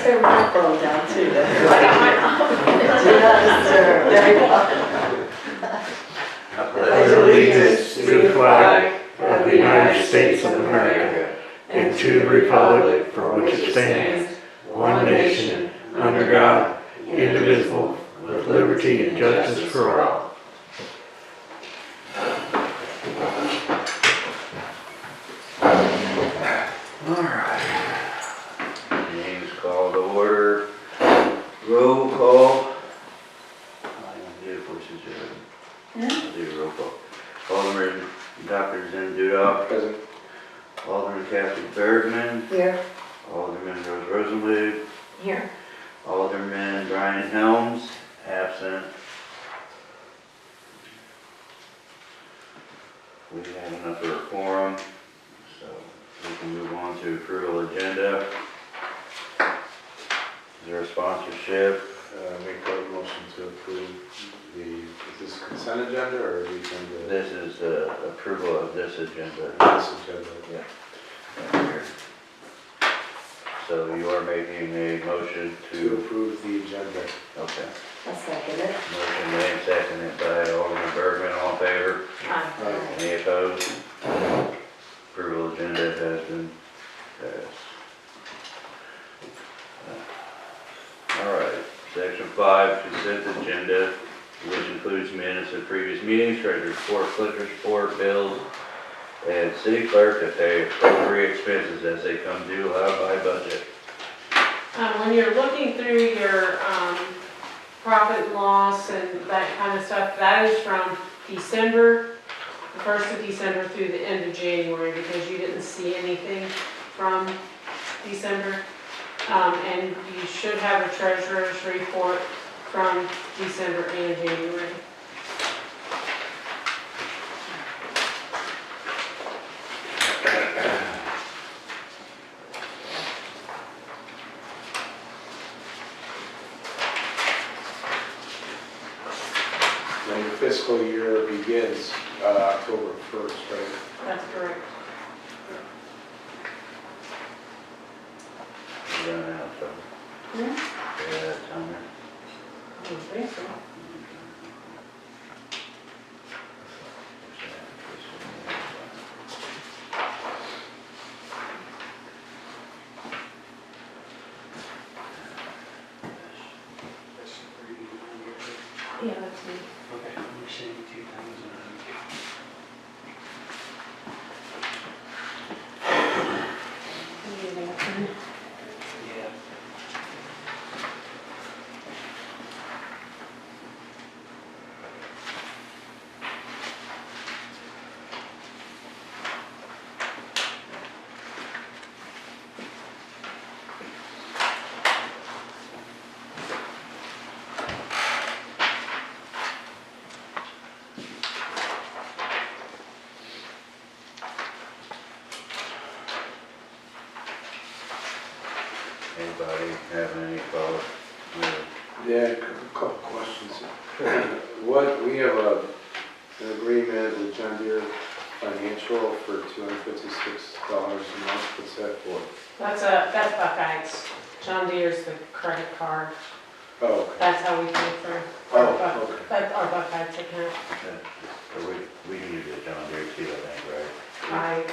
turn my phone down too. I got mine off. Do not disturb. There you go. I pledge allegiance to the flag of the United States of America and to the republic for which it stands, one nation, under God, indivisible, with liberty and justice for all. All right. Meeting's called to order. Roll call. I'll do roll call. Alderman Dr. Zen Dudoff. Present. Alderman Kathy Bergman. Here. Alderman Rose Rosenbluth. Here. Alderman Brian Helms. Absent. We have enough for a quorum, so we can move on to approval agenda. Is there a sponsorship? Make a motion to approve is this consent agenda or the agenda? This is the approval of this agenda. This agenda. Yeah. Right here. So you are making a motion To to, approve the agenda. okay. I'll second it. Motion made, seconded by Alderman Bergman, all in favor? Aye. Any opposed? Approval agenda has been passed. All right, section 5, consent agenda, which includes minutes of previous meetings, treasurer's report, collector's report, bills, and city clerk to pay appropriate expenses as they come due allowed by budget. When you're looking through your profit and loss and that kind of stuff, that is from December, the 1st of December through the end of January, because you didn't see anything from December. And you should have a treasurer's report from December and January. And your fiscal year begins October 1st, right? That's correct. We're running out of time. Yeah, timer. I don't think so. Yeah, that's me. Okay, you're saying 2,000. Yeah. Anybody having any thoughts? Yeah, a couple questions. We have an agreement with John Deere Financial for $256 a month. What's that for? That's Buckeyes. John Deere's the credit card. Oh, okay. That's how we pay for Oh, okay. that's our Buckeyes account. So we can use it John Deere too, I think, right?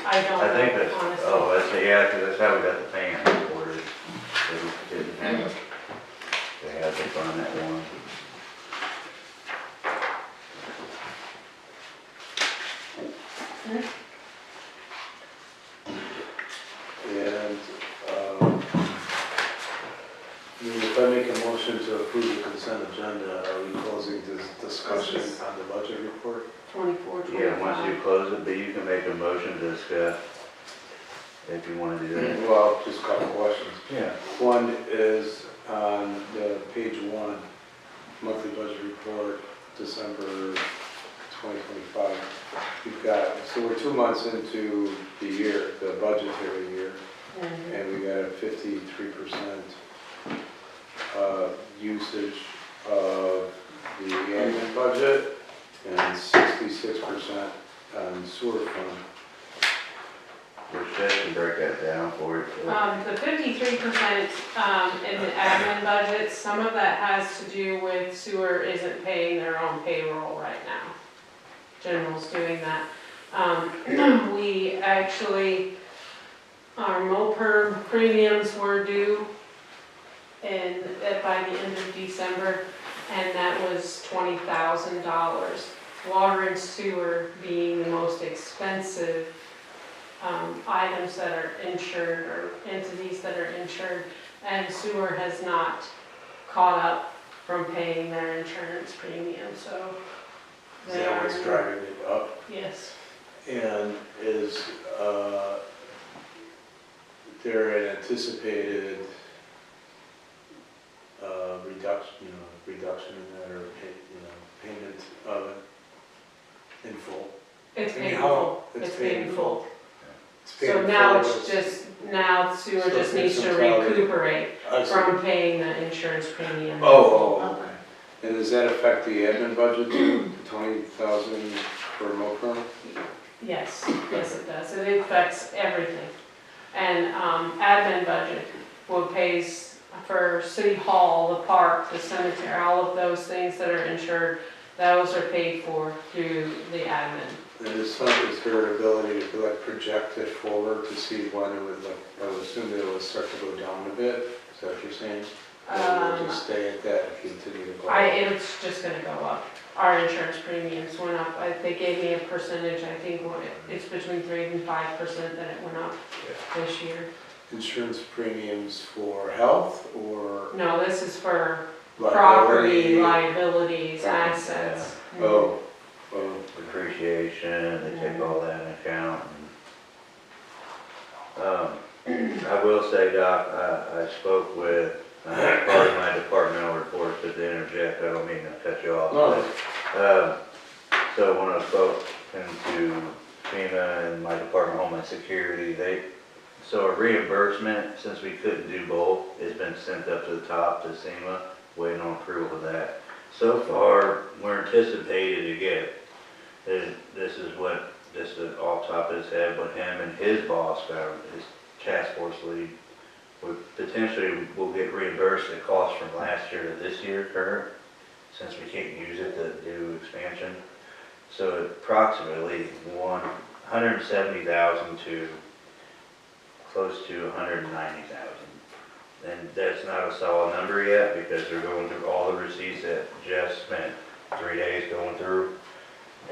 I don't I think know, that's, honestly. oh, yeah, because that's how we got the fan ordered. They didn't have it. They had to find that one. And, if I make a motion to approve the consent agenda, are we closing this discussion on the budget report? 24, 25. Yeah, once you close it, but you can make a motion to discuss if you want to do that. Well, just a couple questions. Yeah. One is on the page 1, monthly budget report, December 2025. We've got, so we're 2 months into the year, the budgetary year, Mhm. and we got a 53% usage of the admin budget and 66% on sewer fund. Which Jess can break that down for you. The 53% in the admin budget, some of that has to do with sewer isn't paying their own payroll right now. General's doing that. We actually, our MOPR premiums were due by the end of December, and that was $20,000. Water and sewer being the most expensive items that are insured or entities that are insured, and sewer has not caught up from paying their insurance premium, so Is they that are. what's driving it up? Yes, And is there an anticipated reduction in that, or payment of it in full? it's I mean, paid in how- full, it's it's paid paid in in full. full. It's paid So in now full, it's just, now sewer So just needs to it's entirely- recuperate I see. from paying the insurance premium. Oh, okay. And does that affect the admin budget too, the 20,000 for MOPR? Yes, yes it does, it affects everything. And admin budget will pays for city hall, the park, the cemetery, all of those things that are insured, those are paid for through the admin. And is there an ability to like project it forward to see when it would, like, I would assume that it would start to go down a bit, is that what you're saying? Or it will just stay at that and continue to go up? It's just gonna go up. Our insurance premiums went up, they gave me a percentage, I think it's between 3 and 5% that it went up this year. Insurance premiums for health or No, this is for property, liability? liabilities, assets. Oh, Depreciation, they take all that into account. I will say, Doc, I spoke with, part of my departmental reports, but to interject, I don't mean to cut you off. No. but, So when I spoke to FEMA and my Department of Homeland Security, so a reimbursement, since we couldn't do both, has been sent up to the top to SEMA, waiting on approval of that. So far, we're anticipating to get, this is off top of his head, what him and his boss found, his task force lead, potentially will get reimbursed the cost from last year to this year current, since we can't use it to do expansion. So approximately 170,000 to close to 190,000. And that's not a solid number yet because they're going through all the receipts that Jeff spent 3 days going through.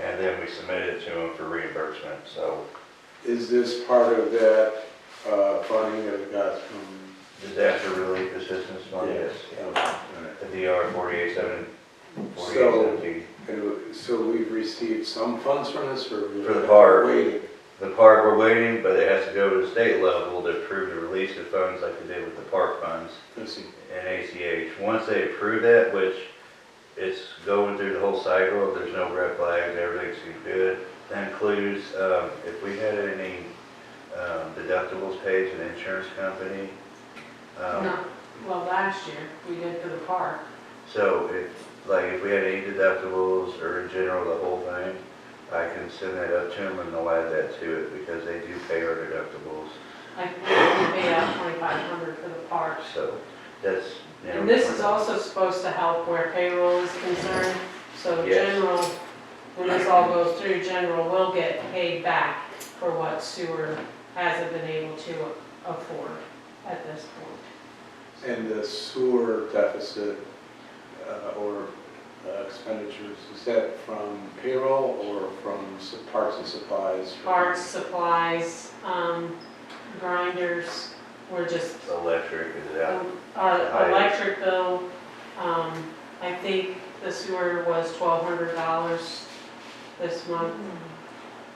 And then we submitted it to them for reimbursement, so. is this part of that funding that we got from? Disaster relief assistance money, yes. Okay. The DR 4817. So we've received some funds from this, or? For the park. Waiting. The park we're waiting, but it has to go to the state level to approve the release of funds like they did with the park funds I see. and ACH. Once they approve that, which it's going through the whole cycle, there's no red flags, everything's good. That includes, if we had any deductibles paid to the insurance company. No, well, last year, we did for the park. So if we had any deductibles or in general, the whole thing, I can send that up to them and they'll add that to it because they do pay our deductibles. Like, we paid out $2,500 for the park. So that's, And this is also supposed to help where payroll is concerned, so Yes. general, when this all goes through, general will get paid back for what sewer hasn't been able to afford at this point. And the sewer deficit or expenditures, is that from payroll or from parts and supplies? Parts, supplies, grinders, we're just, electric is out. our electric bill, I think the sewer was $1,200 this month.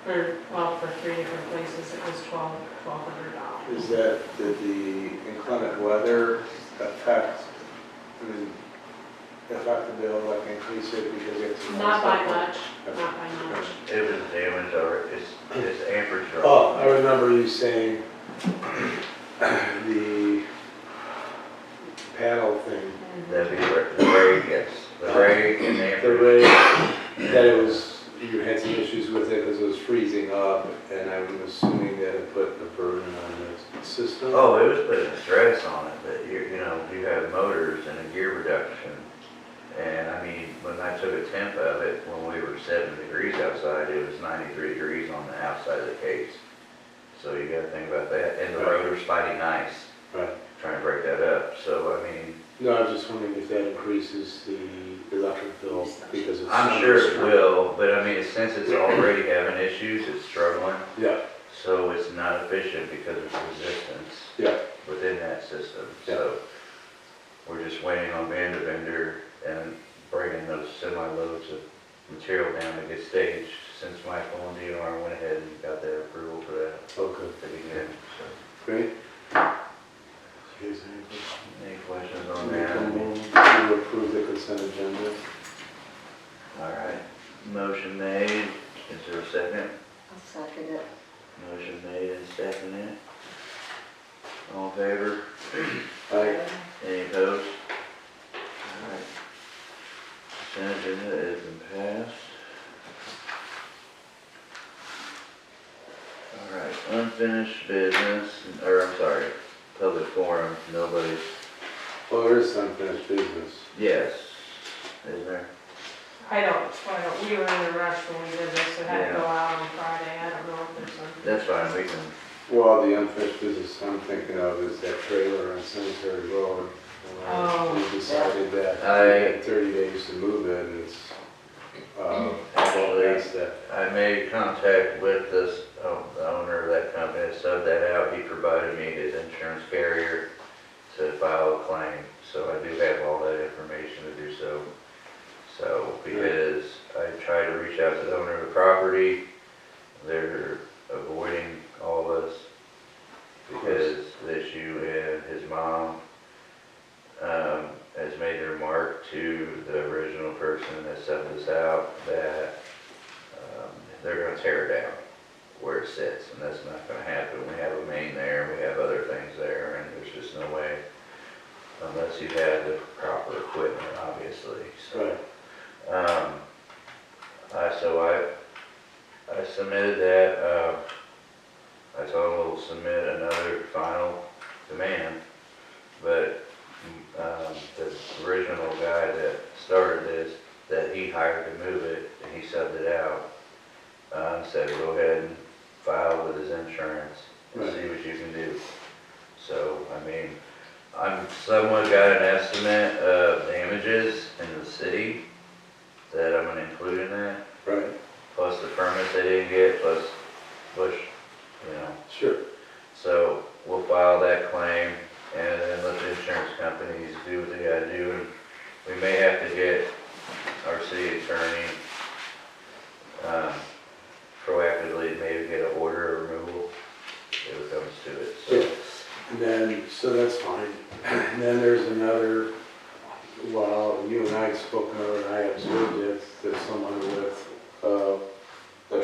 For 3 different places, it was $1,200. Is that, did the inclement weather affect the bill, like increase it because it's? Not by much, not by much. It was damaged or it's amperage drop. Oh, I remember you saying the panel thing, That'd be the rate, yes. The rate and the the amperage. rate, that it was, you had some issues with it because it was freezing up, and I'm assuming that it put a burden system? Oh, it was putting stress on it, but you know, you have motors and a gear reduction. And I mean, when I took a temp of it, when we were 7 degrees outside, it was 93 degrees on the outside of the case. So you gotta think about that. And the Right. rotor's fighting ice, Right. trying to break that up. So, I mean, No, I was just wondering if that increases the electric bill because it's. I'm sure it will, but I mean, since it's already having issues, it's struggling. Yeah, So it's not efficient because of resistance yeah, within that system. So we're just waiting on vendor and bringing those semi-loads of material down to get staged, since Michael and DNR went ahead and got their approval for that okay, to begin. So, great. any questions on Make a that? motion to approve the consent agenda. All right, motion made. Is there a second? I'll second it. Motion made and seconded. All in favor? Aye. Any opposed? All right. Consent agenda has been passed. All right, unfinished business, or I'm sorry, public forum, nobody, Well, there is some finished business. yes, is there? we were in a rush when we did this, it had to go out on Friday, I don't know if there's some. That's fine, we can, Well, the unfinished business I'm thinking of is that trailer on Cemetery Road. Oh. We decided that I- we had 30 days to move it, and it's, Actually, that's that. I made contact with this, the owner of that company, that subbed that out, he provided me his insurance carrier to file a claim, so I do have all that information to do so. So, because I tried to reach out to the owner of the property, they're avoiding all of us because the issue, and his mom has made a remark to the original person that subbed this out that they're gonna tear it down where it sits, and that's not gonna happen. We have a main there, we have other things there, and there's just no way, unless you have the proper equipment, obviously, so. Right. I submitted that, I told him we'll submit another final demand, but, the original guy that started this, that he hired to move it, and he subbed it out, said go ahead and file with his insurance and Right. see what you can do. So, I mean, I'm somewhat got an estimate of damages in the city that I'm gonna include in that, Right, plus the permits they didn't get, plus Bush, you know. sure. So we'll file that claim and then let the insurance companies do what they gotta do. And we may have to get our city attorney, proactively maybe get an order of removal if it comes to it, so. And then, so that's fine. And then there's another, well, you and I had spoken of it, and I observed it, that someone with a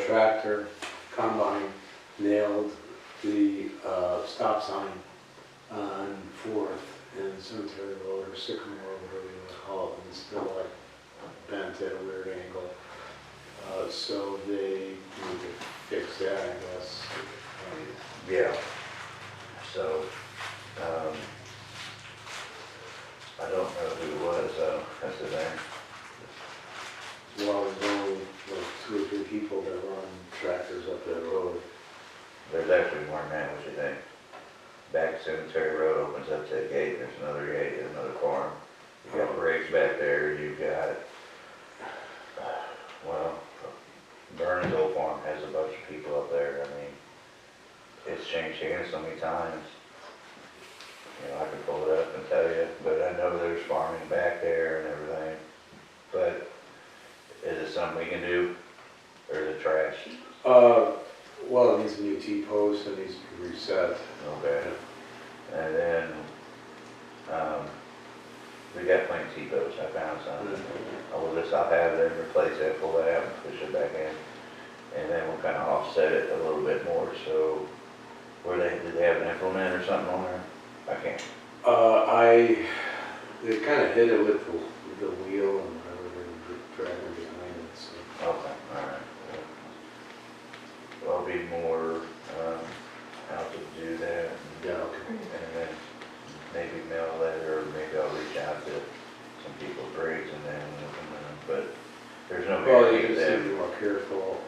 tractor combine nailed the stop sign on 4th and Cemetery Road, or Sycamore, whatever you want to call it, and it's still like bent at a weird angle. So they need to fix that, I guess. Yeah. So, I don't know who it was, that's the name. Well, there's only like 2 or 3 people that run tractors up that road. There's actually more than that, what you think? Back Cemetery Road opens up to a gate, there's another gate, there's another farm. You got rigs back there, you've got, well, Vernon's old farm has a bunch of people up there, I mean, it's changed hands so many times. You know, I can pull it up and tell you, but I know there's farming back there and everything. But is it something we can do, or is it trash? Well, it needs a new T-post and needs to be reset. Okay. And then, we got plenty of T-posts, I found some. I'll have them replace that, pull that out and push it back in. And then we'll kind of offset it a little bit more, so, did they have an implement or something on there? I can't. They kind of hit it with the wheel and whatever they were dragging behind it, so. Okay, all right. Well, I'll be more, how to do that. Yeah, know. Well, we you need just need to to be more careful.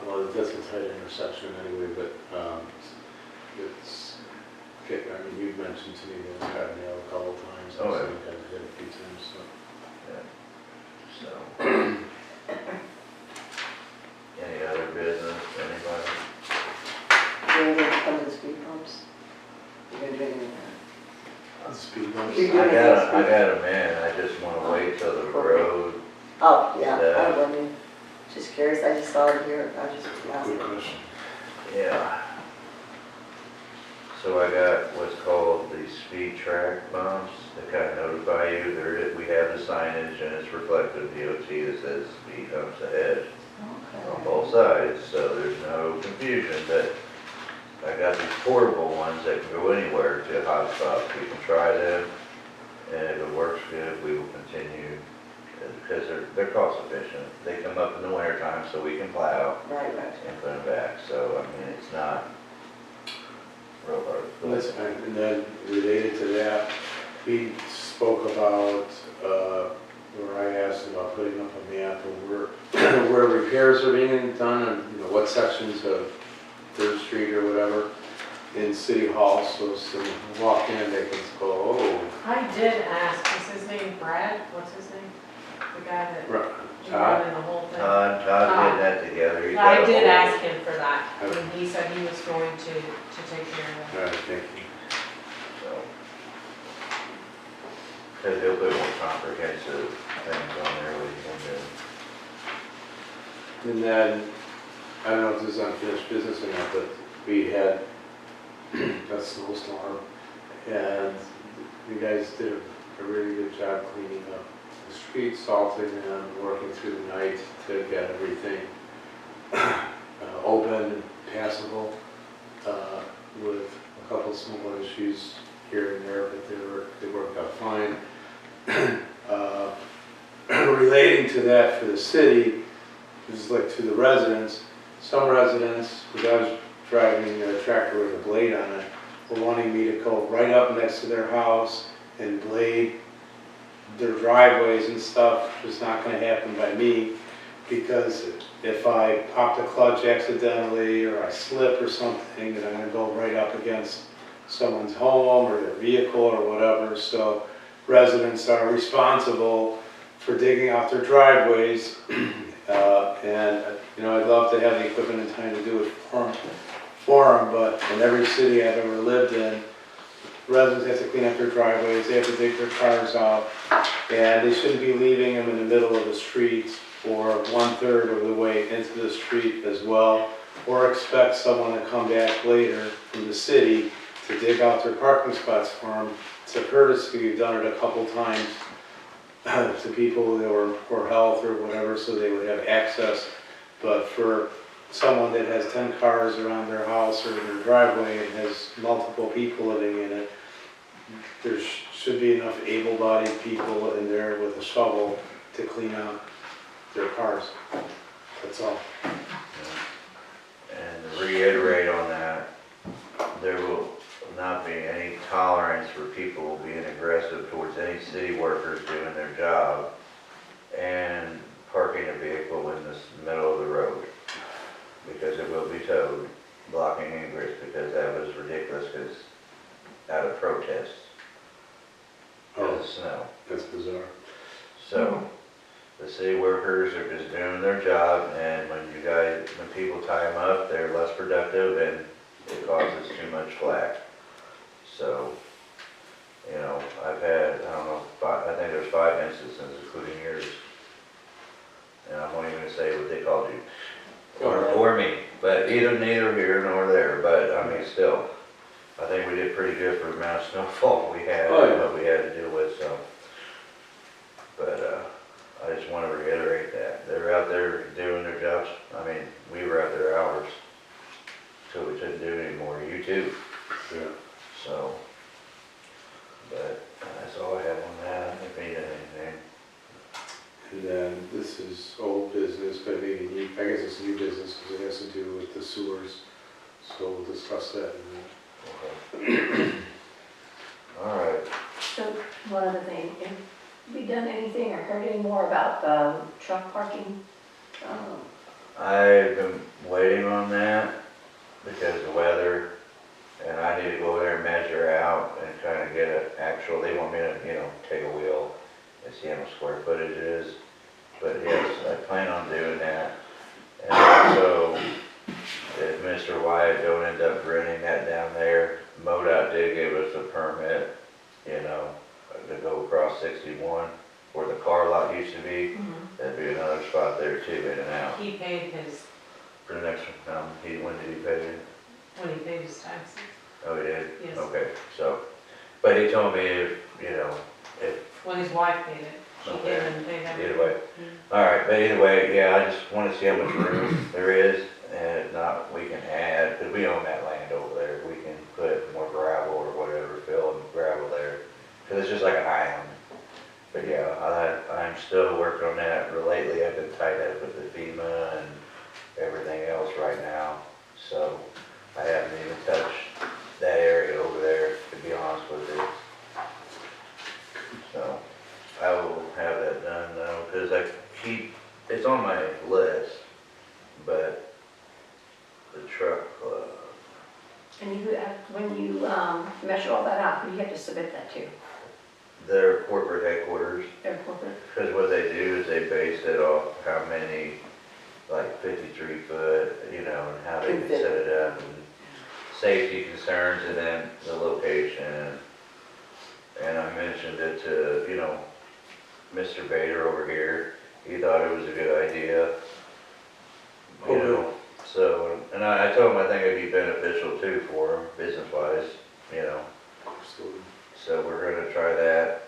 Well, that's a tight intersection anyway, but it's, okay, I mean, you've mentioned to me that it's gotten nailed a couple times. Oh, yeah. So you've got to hit a few times, so. So. Any other business, anybody? You're gonna come to the speed bumps? You're gonna do anything with Speed bumps. You- I got them in, I just wanna wait till the road, that? Oh, yeah, Yeah. I mean, just curious, I just saw it here, I just asked. Good question. yeah. So I got what's called the speed track bumps, that kind of notify you, we have the signage and it's reflective DOT that says speed bumps ahead on Okay. both sides, so there's no confusion, but I got these portable ones that can go anywhere to hotspots. We can try them, and if it works good, we will continue, because they're cost efficient. They come up in the winter time, so we can plow Right. and put them back, so, I mean, it's not real hard. Well, that's fine. And then related to that, we spoke about, where I asked about putting up a map of where repairs are being done and, you know, what sections of Third Street or whatever in City Hall, so some walk in, they can go, oh, I did ask, is his name Brad? What's his name? The guy that right, was Todd? running the whole thing? Todd's getting that together. He's got I a did whole- ask him for that, Okay. and he said he was going to take care of All right, thank you. So, because he'll put more comprehensive things on there with you. And then, I don't know if this is unfinished business or not, but we had a snowstorm, and you guys did a really good job cleaning up the streets, salting them, working through the night to get everything open and passable, with a couple small issues here and there, but they worked out fine. Relating to that for the city, this is like to the residents, some residents, because I was driving a tractor with a blade on it, were wanting me to go right up next to their house and blade their driveways and stuff. It's not gonna happen by me, because if I pop the clutch accidentally, or I slip or something, then I'm gonna go right up against someone's home or their vehicle or whatever. So residents are responsible for digging out their driveways. And, you know, I'd love to have the equipment and time to do it for them, but in every city I've ever lived in, residents have to clean up their driveways, they have to dig their cars out, and they shouldn't be leaving them in the middle of the street or 1/3 of the way into the street as well, or expect someone to come back later from the city to dig out their parking spots for them. It's a courtesy, we've done it a couple times to people that were for health or whatever, so they would have access. But for someone that has 10 cars around their house or their driveway and has multiple people living in it, there should be enough able-bodied people in there with a shovel to clean out their cars. That's all. And to reiterate on that, there will not be any tolerance for people being aggressive towards any city workers doing their job and parking a vehicle in the middle of the road, because it will be towed, blocking ingress, because that was ridiculous, because out of protest because of snow. That's bizarre. So, the city workers are just doing their job, and when people tie them up, they're less productive, and it causes too much flack. So, you know, I've had, I don't know, I think there's 5 instances, including yours. And I won't even say what they called you, or me, but neither here nor there, but I mean, still, I think we did pretty good for the amount of snowfall we had, Oh, yeah. what we had to deal with, so. But, I just want to reiterate that, they're out there doing their jobs. I mean, we were out there hours, till we couldn't do it anymore, you too, Yeah. so. But, that's all I have on that, if you need anything. And then this is old business, but maybe new, I guess it's new business because it has to do with the sewers. So we'll discuss that in a minute. Okay. All right. So, one other thing, if we you done anything or heard any more about the truck parking? Oh, I've been waiting on that because of weather, and I need to go there and measure out and kind of get an actual, they want me to, take a wheel and see how much square footage it is. But yes, I plan on doing that. And also, if Mr. Wyatt don't end up renting that down there, MoDOT did give us a permit, to go across 61 where the car lot used to be. That'd be another spot there too, in and out. He paid his, For the next one, when did he pay it? when he paid his taxes. Oh, he did? Yes. Okay, so, but he told me if, When his wife paid it, she Okay. didn't pay that. either way. All right, but either way, yeah, I just want to see how much room there is, and if not, we can add, because we own that land over there, we can put more gravel or whatever, fill and gravel there, because it's just like an island. But yeah, I'm still working on that. Lately, I've been tied up with the FEMA and everything else right now, so I haven't even touched that area over there, to be honest with you. So I will have that done though, because it's on my list, but the truck club, And when you measure all that out, who do you have to submit that to? their corporate headquarters, Their corporate? because what they do is they base it off how many, like 53 foot, and how they can set it up, and safety concerns, and then the location. And I mentioned it to, Mr. Bader over here. He thought it was a good idea. So, and I told him I think it'd be beneficial too for him, business-wise, Absolutely. So we're gonna try that.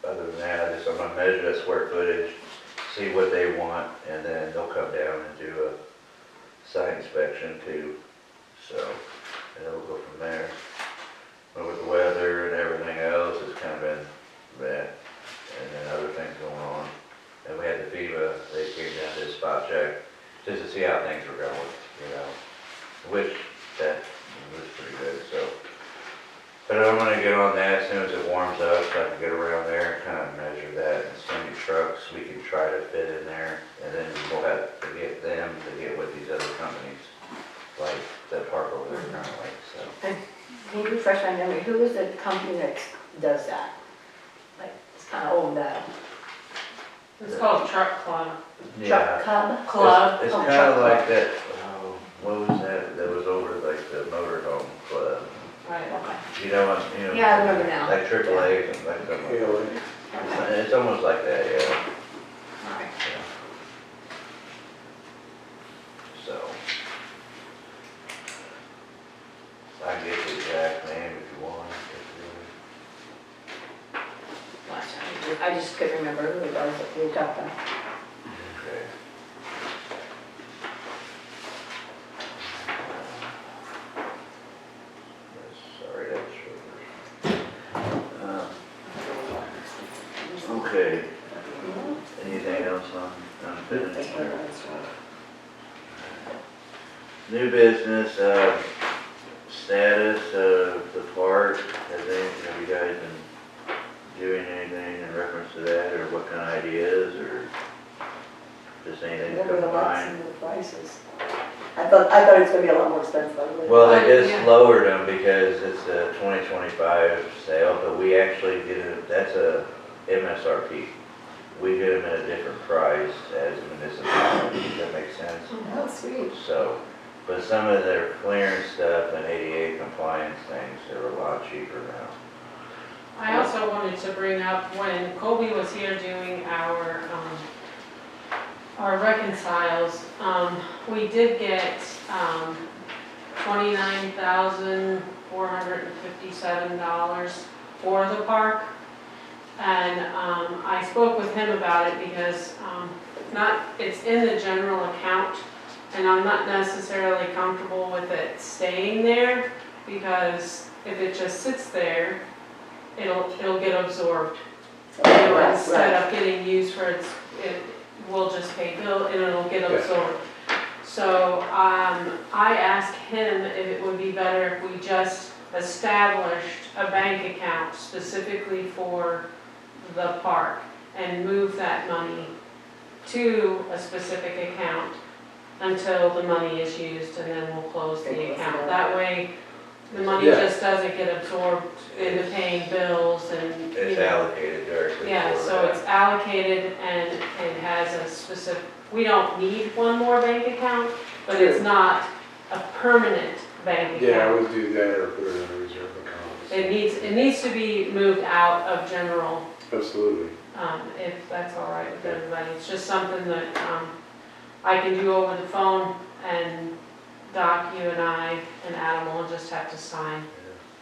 Other than that, I'm gonna measure that square footage, see what they want, and then they'll come down and do a site inspection too. So, and then we'll go from there. But with the weather and everything else, it's kind of been bad. And then other things going on. And we had the FEMA, they came down to a spot check, just to see how things were going, which that was pretty good, so. But I'm gonna get on that as soon as it warms up, so I can get around there and kind of measure that, and see how many trucks we can try to fit in there, and then we'll have to get them to get with these other companies, like that park over there currently, so. And can you refresh my memory, who is the company that does that? Like, it's kind of old, It's called Truck Club. truck cub? Club. It's Oh, kind truck of club. like that, what was that was over like the motorhome club, Right. Okay. Yeah, I remember now. Like AAA, and like something. Okay. It's almost like that, yeah. All right. So. I can get the exact name if you want. Last time we did- I just couldn't remember who it was that we talked about. Okay. Sorry, that's short. Okay, anything else on business? New business, status of the park, have you guys been doing anything in reference to that, or what kind of ideas, or just anything come Never to the lights mind? and the prices. I thought it was gonna be a lot more expensive, I believe. Well, they just Yeah. lowered them because it's a 2025 sale, but we actually did it, that's a MSRP. We did them at a different price as a municipality, does that make sense? Oh, sweet. So, but some of their clearance stuff and ADA compliance things, they're a lot cheaper now. I also wanted to bring up, when Colby was here doing our reconciles, we did get, $29,457 for the park. And, I spoke with him about it because, it's in the general account, and I'm not necessarily comfortable with it staying there, because if it just sits there, it'll get absorbed. Instead of getting used for it will just pay bill and it'll get absorbed. So, I asked him if it would be better if we just established a bank account specifically for the park and move that money to a specific account until the money is used, and then we'll close the account. That way, the money Yeah. just doesn't get absorbed into paying bills and, you It's know. allocated directly Yeah, for so that. it's allocated and it has a specific, we don't need one more bank account, but it's not a permanent bank Yeah, I account. would do that or put it in a reserve account. It needs to be moved out of general, Absolutely. if that's all right with everybody. It's just something that, I can do over the phone, and Doc, you and I and Adam will just have to sign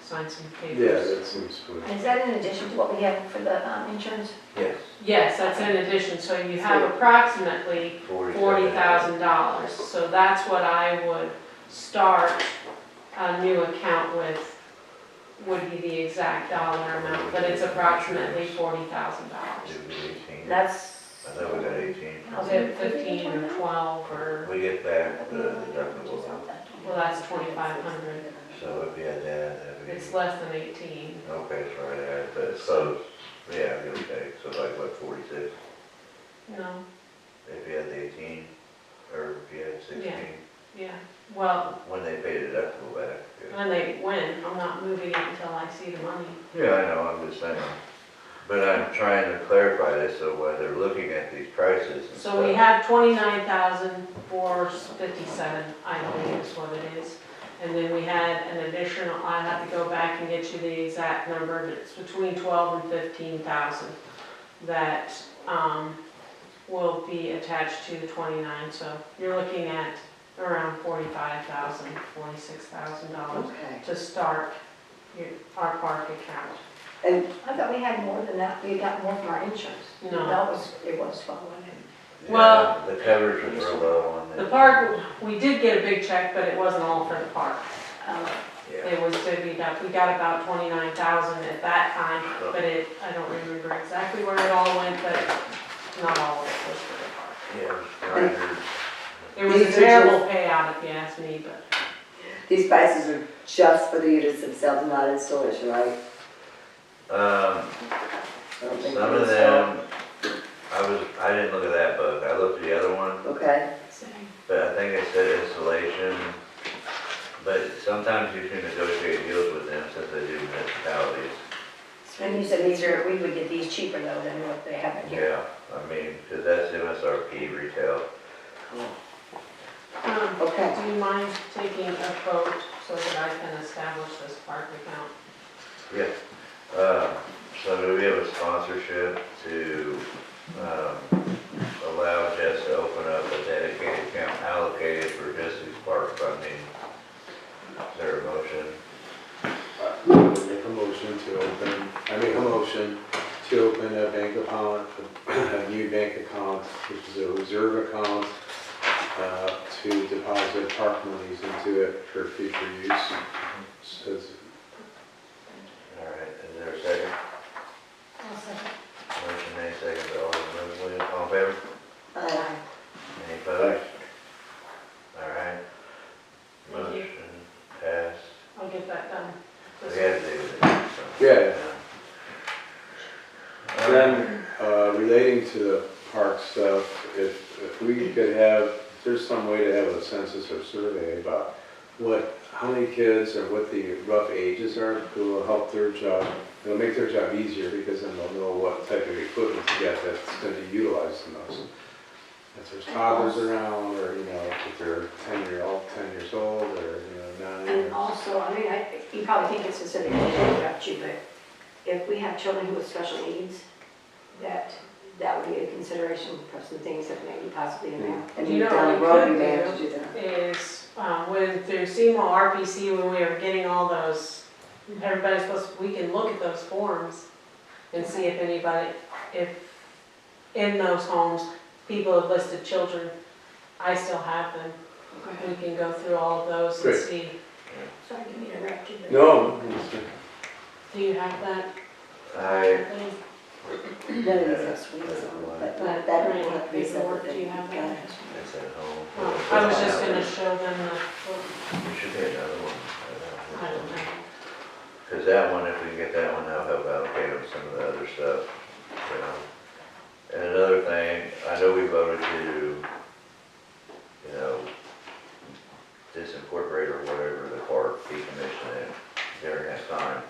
some Yeah, papers. that seems good. And is that in addition to what we have for the insurance? Yes, Yes, that's in addition, so you have approximately $40,000. So that's what I would start a new account with, would be the exact dollar amount, but it's approximately $40,000. Did we 18? That's. I thought we got 18. Is it 15 or 12 or, We get back the deductible, well, that's 2,500. so if you had that, that'd be. It's less than 18. Okay, it's right there, but it's close. Yeah, give or take, so like what, 46? No, If you had the 18, or if you had 16, yeah, well, when they pay the deductible back. when, I'm not moving it until I see the money. Yeah, I know, I'm just saying. But I'm trying to clarify this, so when they're looking at these prices and So we stuff. have 29,457, I believe is what it is. And then we had an additional, I have to go back and get you the exact number, but it's between 12 and 15,000 that will be attached to the 29. So you're looking at around $45,000, $46,000 Okay. to start our park account. And I thought we had more than that, we got more from our insurance. No. That was, it was fun, wasn't it? Well- Yeah, the coverage was real low on The this. park, we did get a big check, but it wasn't all for the park. Yeah, It was divvied up, we got about 29,000 at that time, but I don't remember exactly where it all went, but not all of it was for the park. yeah, grinders. It was a These are terrible payout if you ask me, but these prices are just for the units themselves, not installation, right? I don't think Some they're of them, I didn't look at that book, I looked at the other one, Okay, but I think it said installation. But sometimes you can negotiate deals with them since they do municipalities. And you said these are, we would get these cheaper though than what they have in here. Yeah, I mean, because that's MSRP retail. okay. do you mind taking a vote so that I can establish this park account? Yeah. So do we have a sponsorship to allow Jess to open up a dedicated account allocated for just these park funding? Is there a motion? I make a motion to open a bank account, a new bank account, which is a reserve account, to deposit park monies into it for future use. Says- All right, is there a second? Motion made, second by Alderman Williams, all in favor? Any opposed? All right. Thank you. Motion passed. I'll get that done. We had to do it. So. Yeah. Then, relating to the park stuff, if we could have, if there's some way to have a census or survey about how many kids or what the rough ages are, it will help their job. It'll make their job easier because then they'll know what type of equipment to get that's going to be utilized the most. If there's toddlers around, or, if they're 10 years old, or, 9. And also, I mean, you probably think it's specific about you, but if we have children with special needs, that would be a consideration for some things that maybe possibly in there. And You know down the what road, we you may could have to do that. Is when through SEMA RPC, when we were getting all those, everybody's we can look at those forms and see if anybody, if in those homes, people have listed children. I still have them. We can go through all of those and Great. see. Sorry, I didn't mean to interrupt you. but- No. Do you have that? I, None of these have swings on them, but that will have to be separate. Do you have that? it's at home. Oh, I was just gonna show them the, There should be another one. I don't know. Because that one, if we can get that one, that'll help allocate them some of the other stuff. you know. And another thing, I know we voted to, you know, disincorporate or whatever the park, decommission it during that time.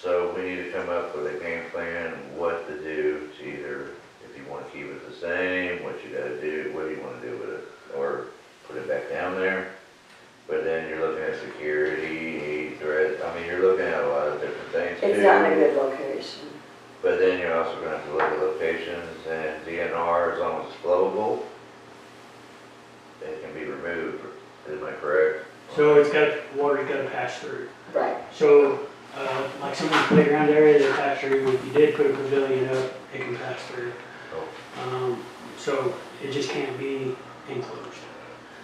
So we need to come up with a game plan, what to do to either, if you want to keep it the same, what you gotta do, what do you want to do with it? Or put it back down there. But then you're looking at security, threat, I mean, you're looking at a lot of different things too. It's not in a good location. But then you're also gonna have to look at locations and DNR, as long as it's flowable, it can be removed, am I correct? So it's got, water's got to pass through. Right. So, like some of the playground area, they pass through. If you did put a pavilion up, it can pass through. So it just can't be enclosed.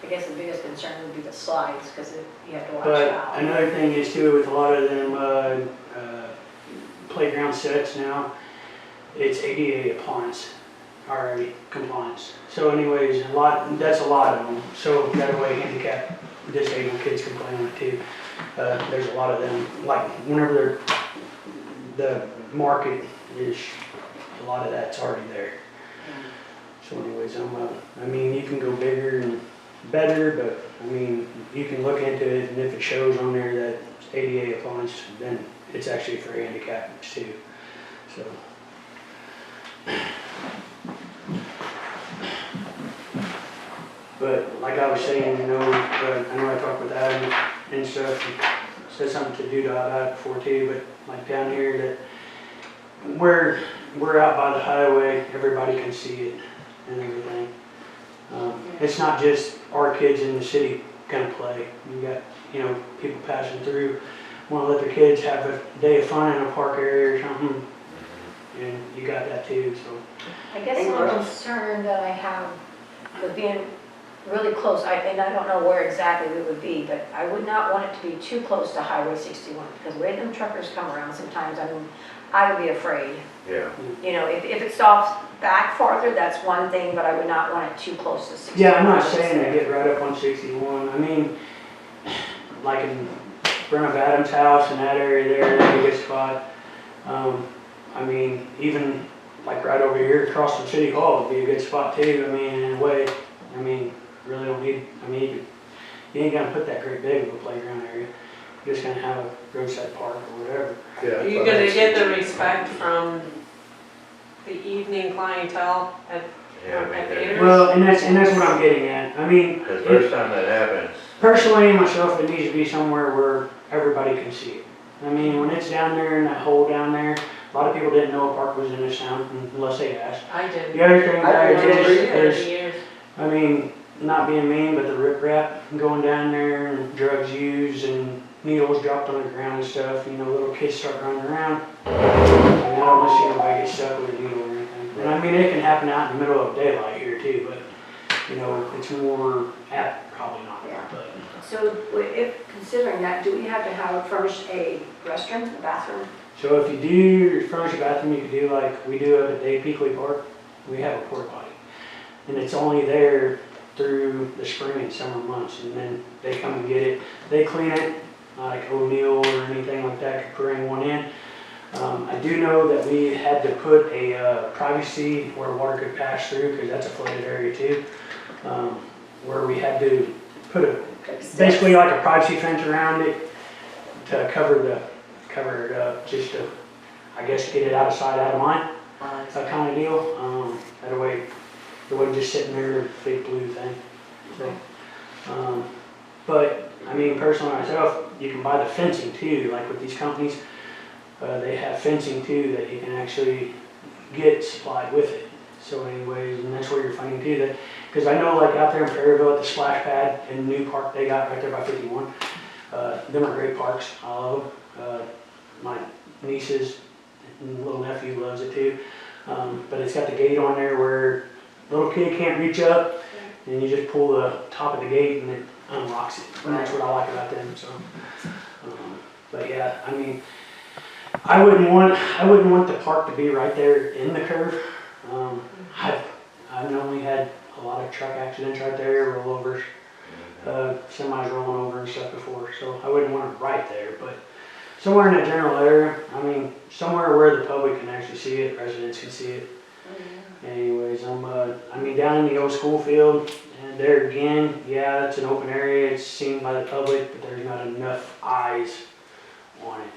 I guess the biggest concern would be the slides, because you have to watch But out. another thing is too, with a lot of them playground sets now, it's ADA appliance, already compliance. So anyways, that's a lot of them. So that way handicapped, disabled kids can play on it too. There's a lot of them, like whenever the market is, a lot of that's already there. So anyways, I mean, you can go bigger and better, but I mean, you can look into it, and if it shows on there that it's ADA appliance, then it's actually for handicapped too. So. But like I was saying, you know, I know I talked with Adam and stuff, and said something to do about before too, but like down here that we're out by the highway, everybody can see it and everything. It's not just our kids in the city kind of play. You got, you know, people passing through, want to let their kids have a day of fun in a park area or something, and you got that too. So I guess the concern that I have with being really close, and I don't know where exactly it would be, but I would not want it to be too close to Highway 61, because the way them truckers come around sometimes, I mean, I would be afraid. Yeah. You know, if it stops back farther, that's one thing, but I would not want it too close to 61. yeah, I'm not saying to get right up on 61. I mean, like in front of Adam's house and that area there, that'd be a good spot. I mean, even like right over here across from City Hall would be a good spot too. I mean, in a way, I mean, really don't need, I mean, you ain't gonna put that great big of a playground area. You're just gonna have a roadside park or whatever. Are you gonna get the respect from the evening clientele at the theaters? Well, and that's what I'm getting at. I mean, Because first time that happens, personally, myself, it needs to be somewhere where everybody can see it. I mean, when it's down there in that hole down there, a lot of people didn't know a park was in this town unless they asked. I did. The other thing I that remember is, Years. I mean, not being mean, but the riprap going down there and drugs used and needles dropped on the ground and stuff, you know, little kids start running around. And I don't want to see nobody get stuck with a needle or anything. And I mean, it can happen out in the middle of daylight here too, but, you know, it's more apt, probably not. Yeah. But So if, considering that, do we have to have furnished a restroom, a bathroom? so if you do furnish a bathroom, you could do like we do at Dave Peakley Park. We have a porta potty. And it's only there through the spring and summer months, and then they come and get it. They clean it, not like O'Neill or anything like that could bring one in. I do know that we had to put a privacy where water could pass through, because that's a flooded area too, where we had to put basically like a privacy fence around it to cover it up, just to, I guess, get it out of sight, out of mind, that kind of deal. That way, it wasn't just sitting there, big blue thing. So, but I mean, personally myself, you can buy the fencing too, like with these companies. They have fencing too that you can actually get supplied with it. So anyways, and that's where you're finding too that, because I know like out there in Prairieville at the splash pad in the new park they got right there by 51, them are great parks, I love them. My nieces and little nephew loves it too. But it's got the gate on there where little kid can't reach up, and you just pull the top of the gate and it unlocks it. And that's what I like about them. So, but yeah, I mean, I wouldn't want the park to be right there in the curve. I've only had a lot of truck accidents right there, rollovers, semis rolling over and stuff before. So I wouldn't want it right there. But somewhere in that general area. I mean, somewhere where the public can actually see it, residents can see it. Anyways, I mean, down in the old school field, and there again, yeah, it's an open area, it's seen by the public, but there's not enough eyes on it.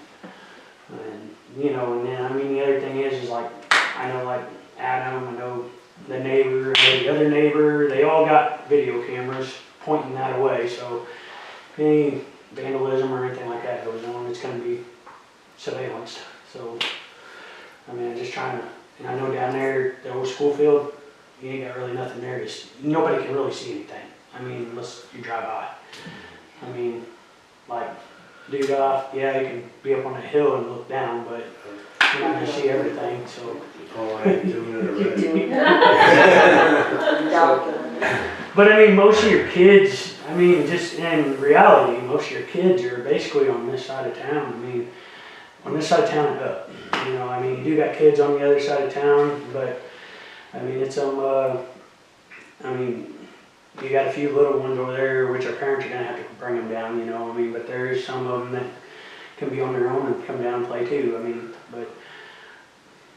And, you know, and then, I mean, the other thing is like, I know like Adam, I know the neighbor, the other neighbor, they all got video cameras pointing that away, so any vandalism or anything like that goes on, it's gonna be surveillance. So, I mean, I'm just trying to, and I know down there, the old school field, you ain't got really nothing there, nobody can really see anything. I mean, unless you drive by. I mean, like, dude off, yeah, you can be up on a hill and look down, but you're not gonna see everything, so. Oh, I ain't doing it You're already. doing that. Documenting. But I mean, most of your kids, I mean, just in reality, most of your kids are basically on this side of town. I mean, on this side of town and up. You know, I mean, you do got kids on the other side of town, but I mean, it's I mean, you got a few little ones over there, which our parents are gonna have to bring them down. You know, I mean, but there is some of them that can be on their own and come down and play too. I mean, but.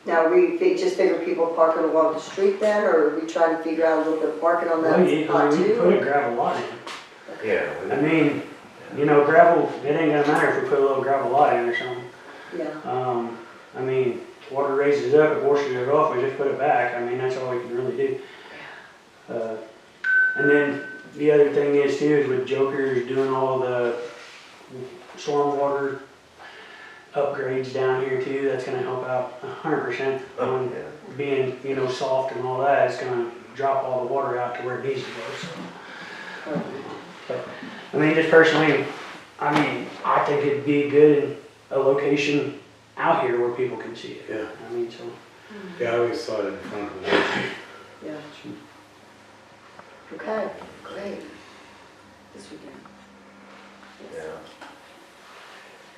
Now, just figure people parking along the street then, or are we trying to figure out a little bit of parking on that Well, you spot can put a too? gravel lot in. Yeah. I mean, you know, gravel, it ain't gonna matter if we put a little gravel lot in or something. Yeah. I mean, water raises up, it washes it off, we just put it back. I mean, that's all we can really do. And then the other thing is too, is with Joker's doing all the stormwater upgrades down here too, that's gonna help out 100% on being, you know, soft and all that. It's gonna drop all the water out to where it needs to go, so. But, I mean, just personally, I mean, I think it'd be good in a location out here where people can see it. Yeah. I mean, so. Yeah, I always saw it in front of the house. Yeah. Okay, great. This weekend. Yeah.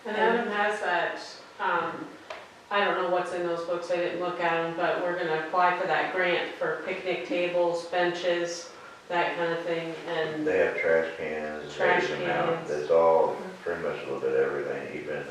And Adam has that, I don't know what's in those books, I didn't look at them, but we're gonna apply for that grant for picnic tables, benches, that kind of thing, and They have trash cans, Trash raise them out, cans. it's all pretty much a little bit of everything, even,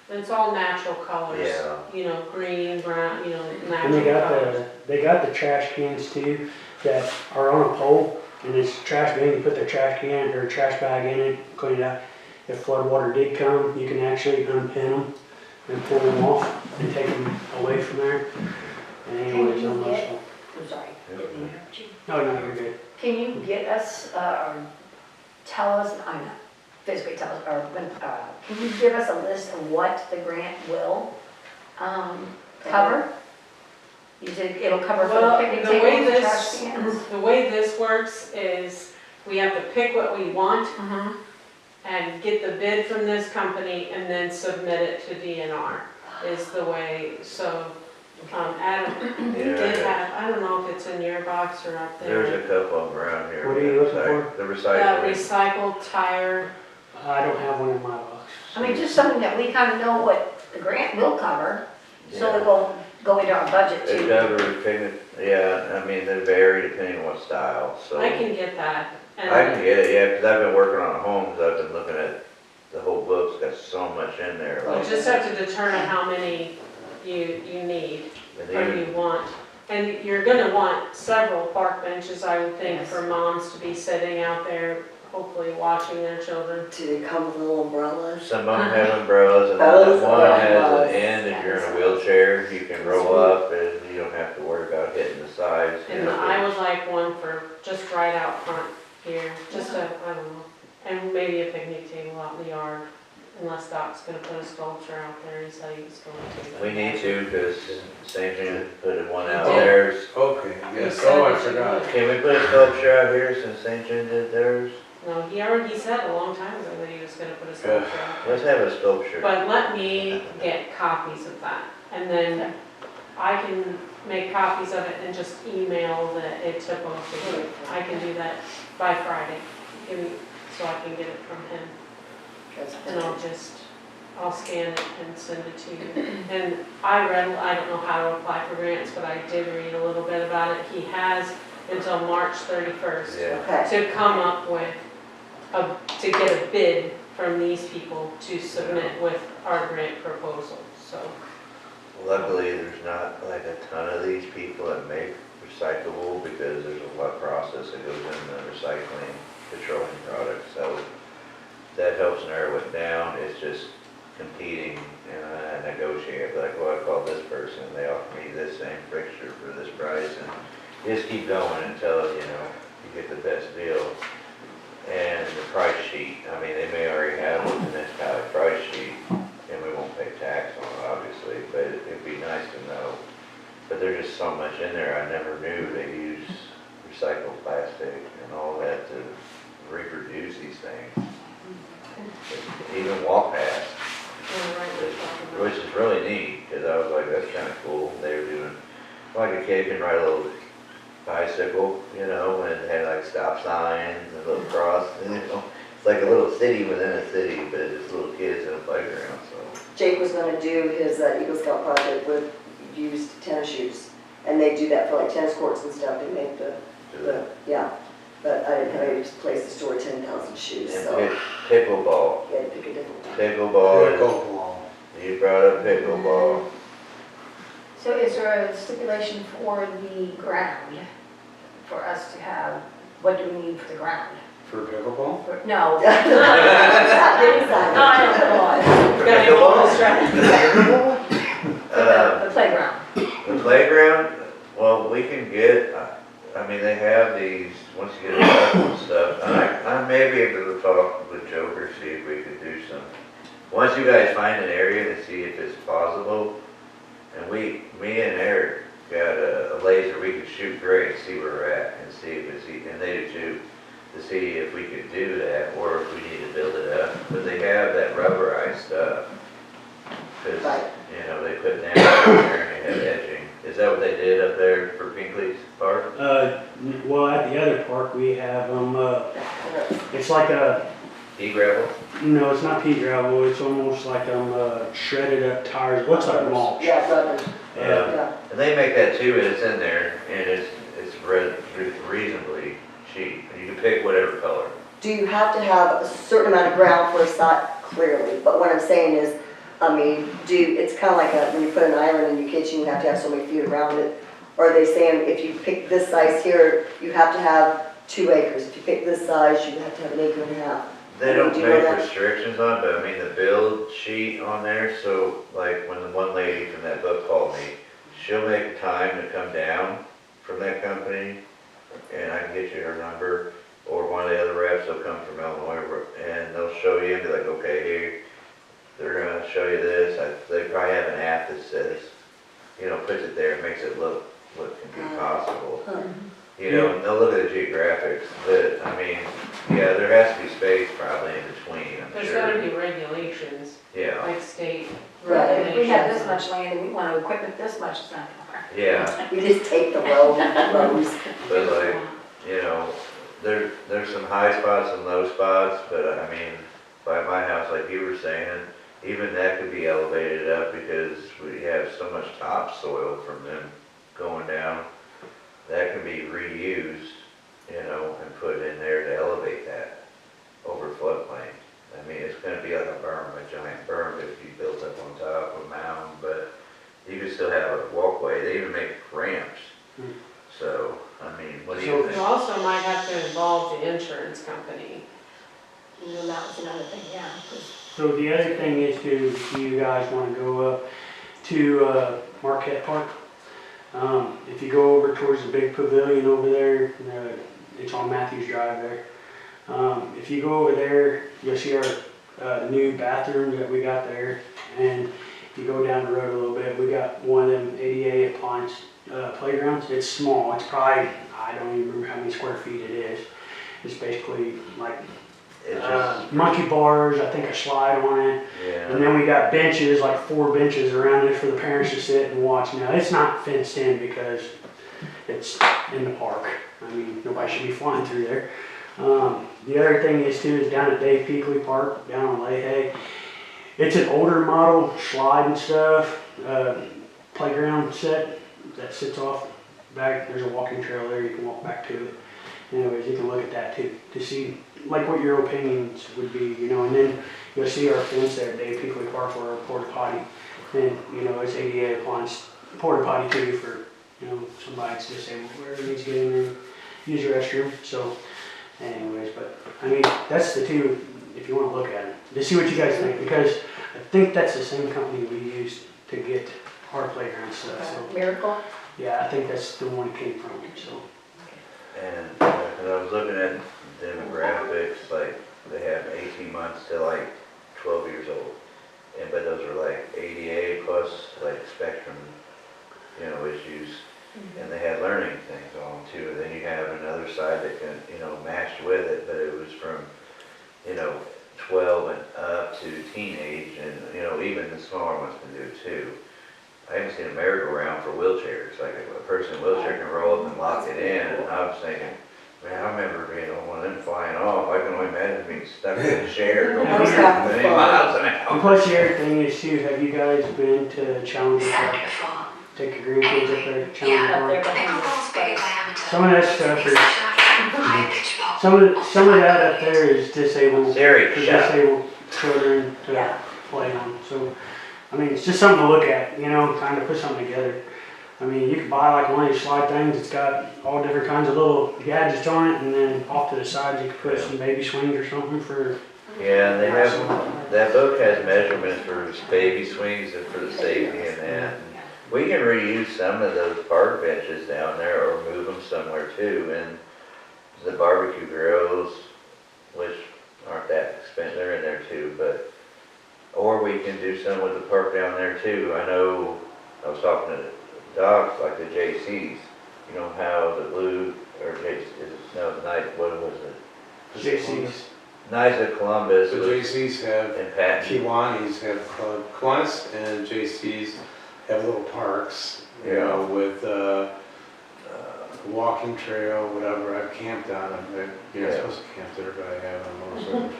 it's all natural colors. Yeah. You know, green, brown, you know, And natural colors. they got the trash cans too that are on a pole, and it's trash bin, you put the trash can or trash bag in it, clean it out. If flood water did come, you can actually unpin them and pull them off and take them away from there. And anyways, you almost. get- I'm sorry, didn't interrupt you. No, you're good. Can you get us, or tell us, I'm not physically tell us, or can you give us a list of what the grant will cover? You said it'll cover for the Well, picnic the way tables, the trash this, cans? the way this works is we have to pick what we want and get the bid from this company and then submit it to DNR is the way, so, Adam, you Yeah, did yeah. have, I don't know if it's in your box or up there's there. a couple of them around here. What are you looking for? The That recycling. recycled tire, I don't have one in my box. I mean, just something that we kind of know what the grant will cover, so Yeah. it won't go into our budget It too. covers picnic, yeah, I mean, they vary depending on what style, so. I can get that. And I can get it, yeah, because I've been working on homes, I've been looking at the whole book's got so much in there. We'll like- just have to determine how many you need and or even- you want. And you're gonna want several park benches, I would think, Yes. for moms to be sitting out there, hopefully watching their children. Do they come with little umbrellas? Some of them have umbrellas, and Oh, then one has umbrellas. an end, if you're in a wheelchair, you can roll up and you don't have to worry about hitting the sides. you And know, I would like one for just right out front here, just a, I don't know, and maybe a picnic table out in the yard, unless Doc's gonna put a sculpture out there, he said he was going to. We need to, because St. John put one out Yeah. there. Okay, You yes, said oh, I that you forgot. would. Can we put a sculpture out here since St. John did theirs? No, he said a long time ago that he was gonna put a sculpture out there. Let's have a sculpture. But let me get copies of that, and then I can make copies of it and just email that it took off to you. I can do that by Friday, give me, so I can get it from him. And I'll scan it and send it to you. And I don't know how to apply for grants, but I did read a little bit about it. He has until March 31st Yeah, Okay, to come up with, to get a bid from these people to submit with our grant proposal, so. Luckily, there's not like a ton of these people that make recyclable because there's a lot of process that goes into recycling petroleum products. So that helps narrow it down. It's just competing and I negotiate, like, well, I called this person, they offer me this same fixture for this price, and you just keep going until, you know, you get the best deal. And the price sheet, I mean, they may already have a municipality price sheet, and we won't pay tax on it, obviously, but it'd be nice to know. But there's just so much in there, I never knew they use recycled plastic and all that to reproduce these things. Even walk past, which is really neat, because I was like, that's kind of cool. They were doing, like a kid can ride a little bicycle, you know, and they had like stop signs and a little cross, and, you know, it's like a little city within a city, but it's little kids in a playground, so. Jake was gonna do his Eagle Scout project with used tennis shoes, and they do that for like tennis courts and stuff, they make yeah. But I didn't have any place to store 10,000 shoes, And so pickleball, you had to pick a different one. pickleball, you brought up pickleball. So is there a stipulation for the ground, for us to have, what do we need for the ground? For pickleball? No. Stop getting silent. No, I don't know. Gotta go on this track. The playground. The playground, well, we can get, I mean, they have these, once you get it up and stuff, I may be able to talk with Joker, see if we could do some. Once you guys find an area to see if it's possible, and me and Eric got a laser, we could shoot grades, see where we're at, and see if it's, and they do too, to see if we could do that, or if we need to build it up. But they have that rubberized stuff, because, you know, they put down there and they have edging. Is that what they did up there for Pinkley's Park? Well, at the other park, we have, it's like a, Pea gravel? no, it's not pea gravel, it's almost like, shredded up tires, it looks like mulch. Yeah, rubber. Yeah. Yeah. And they make that too, and it's in there, and it's reasonably cheap. And you can pick whatever color. Do you have to have a certain amount of ground for a site? Clearly, but what I'm saying is, I mean, it's kind of like when you put an island in your kitchen, you have to have so many feet around it. Or are they saying if you pick this size here, you have to have 2 acres? If you pick this size, you have to have 1.5 acres? They don't Do you know make that? restrictions on it, but I mean the build sheet on there, so like when the one lady from that book called me, she'll make time to come down from that company, and I can get you her number, or one of the other reps will come from Illinois, and they'll show you and be like, okay, here, they're gonna show you this. They probably have an app that says, you know, puts it there, makes it look what can be possible. You know, and they'll look at the geographics, but, I mean, yeah, there has to be space probably in between, I'm There's sure. gotta be regulations, Yeah, like state Right, if we have regulations. this much land and we want to equip it this much, it's not gonna work. yeah, You just take the rows. but like, you know, there's some high spots and low spots, but I mean, by my house, like you were saying, even that could be elevated up because we have so much topsoil from them going down. That can be reused, you know, and put in there to elevate that over floodplain. I mean, it's gonna be like a berm, a giant berm if you built up on top of a mountain, but you can still have a walkway. They even make ramps. So, I mean, what do you You think? also might have to involve the insurance company. You know, that was another thing, yeah. 'Cause So the other thing is to, if you guys wanna go up to, Marquette Park, if you go over towards the big pavilion over there, it's on Matthews Drive there. If you go over there, you'll see our new bathroom that we got there. And if you go down the road a little bit, we got one of them ADA appliance playgrounds. It's small, it's probably, I don't even remember how many square feet it is. It's basically like It's just, monkey bars, I think a slide on it. And yeah, then we got benches, like 4 benches around it for the parents to sit and watch. Now, it's not fenced in because it's in the park. I mean, nobody should be flying through there. The other thing is too, is down at Dave Peakley Park, down on Leahy. It's an older model slide and stuff, playground set that sits off back. There's a walking trail there, you can walk back to it. Anyways, you can look at that too, to see like what your opinions would be, you know, and then you'll see our fence there at Dave Peakley Park for our porta potty. And, you know, it's ADA appliance porta potty too for, you know, somebody that's disabled, wherever needs to get in there and use your restroom. So anyways, but I mean, that's the two, if you want to look at it, to see what you guys think, because I think that's the same company we used to get our playground stuff. So Miracle? yeah, I think that's the one it came from, so. And I was looking at demographics, like they have 18 months to like 12 years old. And but those are like ADA plus like spectrum, you know, issues. And they had learning things on too. And then you have another side that can, you know, match with it, but it was from, you know, 12 and up to teenage, and you know, even the smaller ones can do it too. I haven't seen a merry-go-round for wheelchairs. Like a person in a wheelchair can roll up and lock it in. And I was thinking, man, I remember being on one of them flying off. I can only imagine being stuck in a chair going That was half the 20 fun. miles an And hour. plus the other thing is too, have you guys been to Challenger Park? Take your grandkids up there to Challenger Up there Park? behind the space. Some of that stuff is, some of that up there is disabled, for Siri, shut up. disabled children to Yeah. play on. So, I mean, it's just something to look at, you know, kind of put something together. I mean, you could buy like one of these slide things, it's got all different kinds of little gadgets on it, and then off to the sides you could put some baby swings or something for. Yeah, and they have, that book has measurements for baby swings and for the safety and that. We can reuse some of those park benches down there or move them somewhere too. And the barbecue grills, which aren't that expensive, they're in there too, but, or we can do some with the park down there too. I know, I was talking to docs like the JCs, you know how the blue, or JC, no, night, what was it? JC's. Knights of Columbus The was- JCs have, and Patton. Kiwanis have Kiwanis and JCs have little parks, you know, with walking trail, whatever. I've camped on them. You're not Yeah. supposed to camp there, but I have on motorcycles.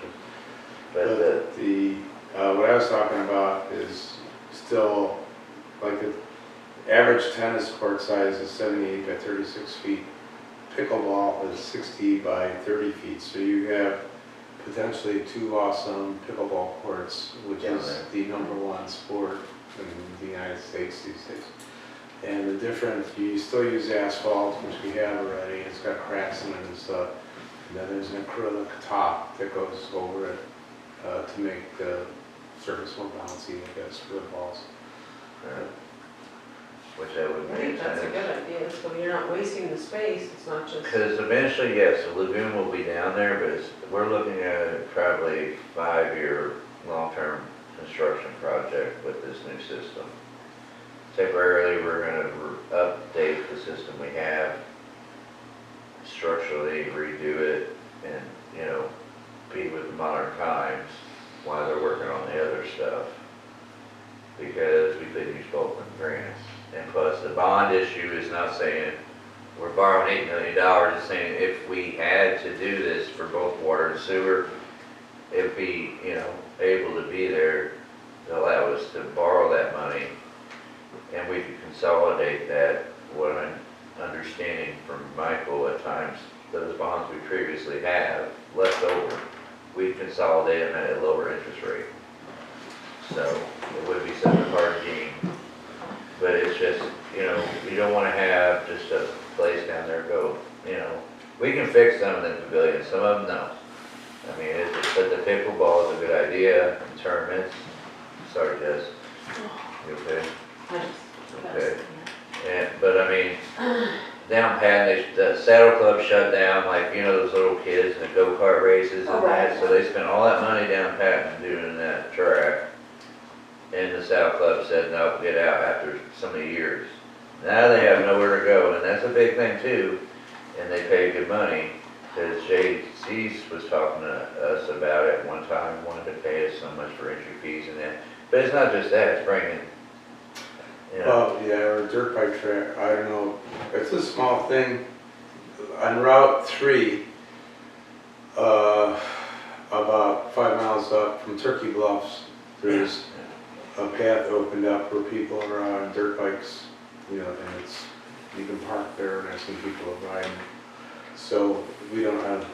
But the, But the, what I was talking about is still, like the average tennis court size is 78 by 36 feet. Pickleball is 60 by 30 feet, so you have potentially two awesome pickleball courts, which Down is there. the #1 sport in the United States these days. And the difference, you still use asphalt, which we have already, it's got cracks in it and stuff. And then there's an acrylic top that goes over it to make the surface more bouncy, I guess, for the balls. which that would I make think that's a sense. good idea, so you're not wasting the space, it's not just. Because eventually, yes, the lagoon will be down there, but we're looking at probably 5-year long-term construction project with this new system. Temporarily, we're gonna update the system we have, structurally redo it, and, you know, be with modern times while they're working on the other stuff. Because we could use both grants. And plus, the bond issue is not saying we're borrowing $8 million, it's saying if we had to do this for both water and sewer, it'd be, you know, able to be there to allow us to borrow that money. And we could consolidate that, what I'm understanding from Michael at times, those bonds we previously have left over, we consolidate them at a lower interest rate. So it would be such a hard game. But it's just, you know, you don't want to have just a place down there go, you know. We can fix some of them pavilions, some of them no. I mean, but the pickleball is a good idea in tournaments. Sorry, Jess. You okay? Okay. And, but I mean, down Patton, the Saddle Club shut down, like, you know, those little kids and the go-kart races and that. So they spent all that money down Patton doing that track. And the Saddle Club said, no, get out after so many years. Now they have nowhere to go, and that's a big thing too. And they pay good money, because JC's was talking to us about it one time, wanted to pay us so much for entry fees and that. But it's not just that, it's bringing, you know. Well, yeah, or a dirt bike track, I don't know, it's a small thing. On Route 3, about 5 miles up from Turkey Bluffs, there's a path opened up where people are on dirt bikes, you know, and it's, you can park there and I've seen people riding. So we don't have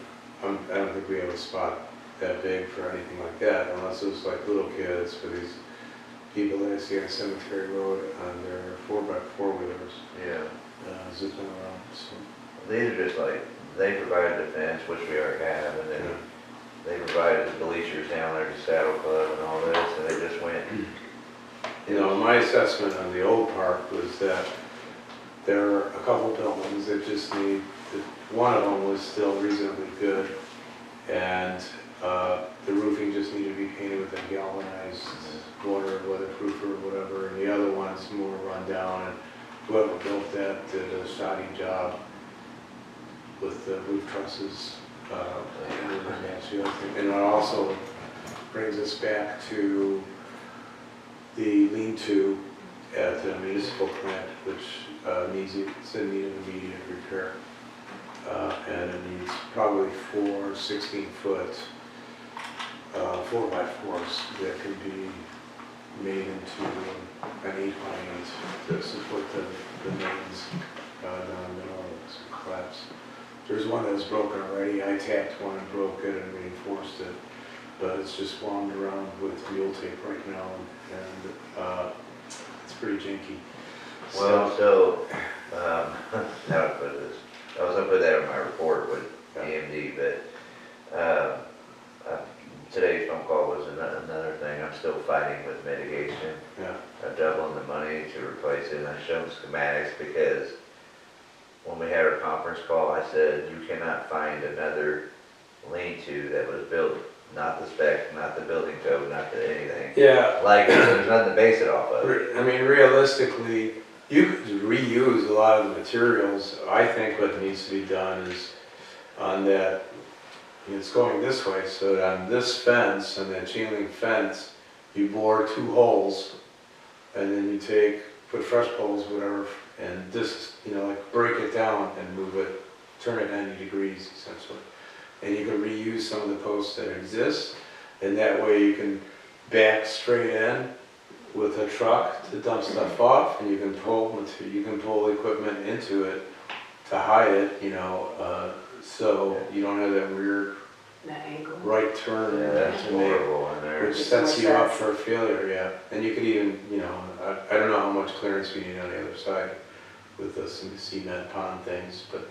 I don't think we have a spot that big for anything like that, unless it was like little kids for these people that I see on Cemetery Road on their 4x4 wheelers, Yeah. zipping around, so. These are just like, they provided the fence, which we already have, and then they provided the bleachers down there, the saddle club and all this, and they just went. You know, my assessment on the old park was that there are a couple buildings that just need, one of them was still reasonably good, and the roofing just needed to be painted with a galvanized water, weatherproof or whatever, and the other one's more run down, and whoever built that did a shoddy job with the roof trusses, and that's the other thing. And it also brings us back to the lean-to at the municipal plant, which it's in need of immediate repair. And it needs probably 4 16-foot 4x4s that can be made into an 8x8 to support the mains down the middle of this collapse. There's one that's broken already. I tacked one and broke it and reinforced it, but it's just wound around with mule tape right now, and it's pretty janky. Well, so, how to put this, I was gonna put that in my report with EMD, but, today's phone call was another thing. I'm still fighting with mitigation. Yeah. I'm doubling the money to replace it, and I showed schematics because when we had our conference call, I said, you cannot find another lean-to that was built, not the spec, not the building code, not the anything. Yeah. Like, there's nothing to base it off of. I mean, realistically, you could reuse a lot of the materials. I think what needs to be done is on that, it's going this way, so that on this fence, on that chain link fence, you bore 2 holes, and then you put fresh poles, whatever, and this, like break it down and move it, turn it 90 degrees essentially. And you can reuse some of the posts that exist, and that way you can back straight in with a truck to dump stuff off, and you can pull equipment into it to hide it, so you don't have that weird That angle. right turn Yeah, that's to make, horrible in there. which sets you up for failure, yeah. And you could even, I don't know how much clearance we need on the other side with some cement pond things, but,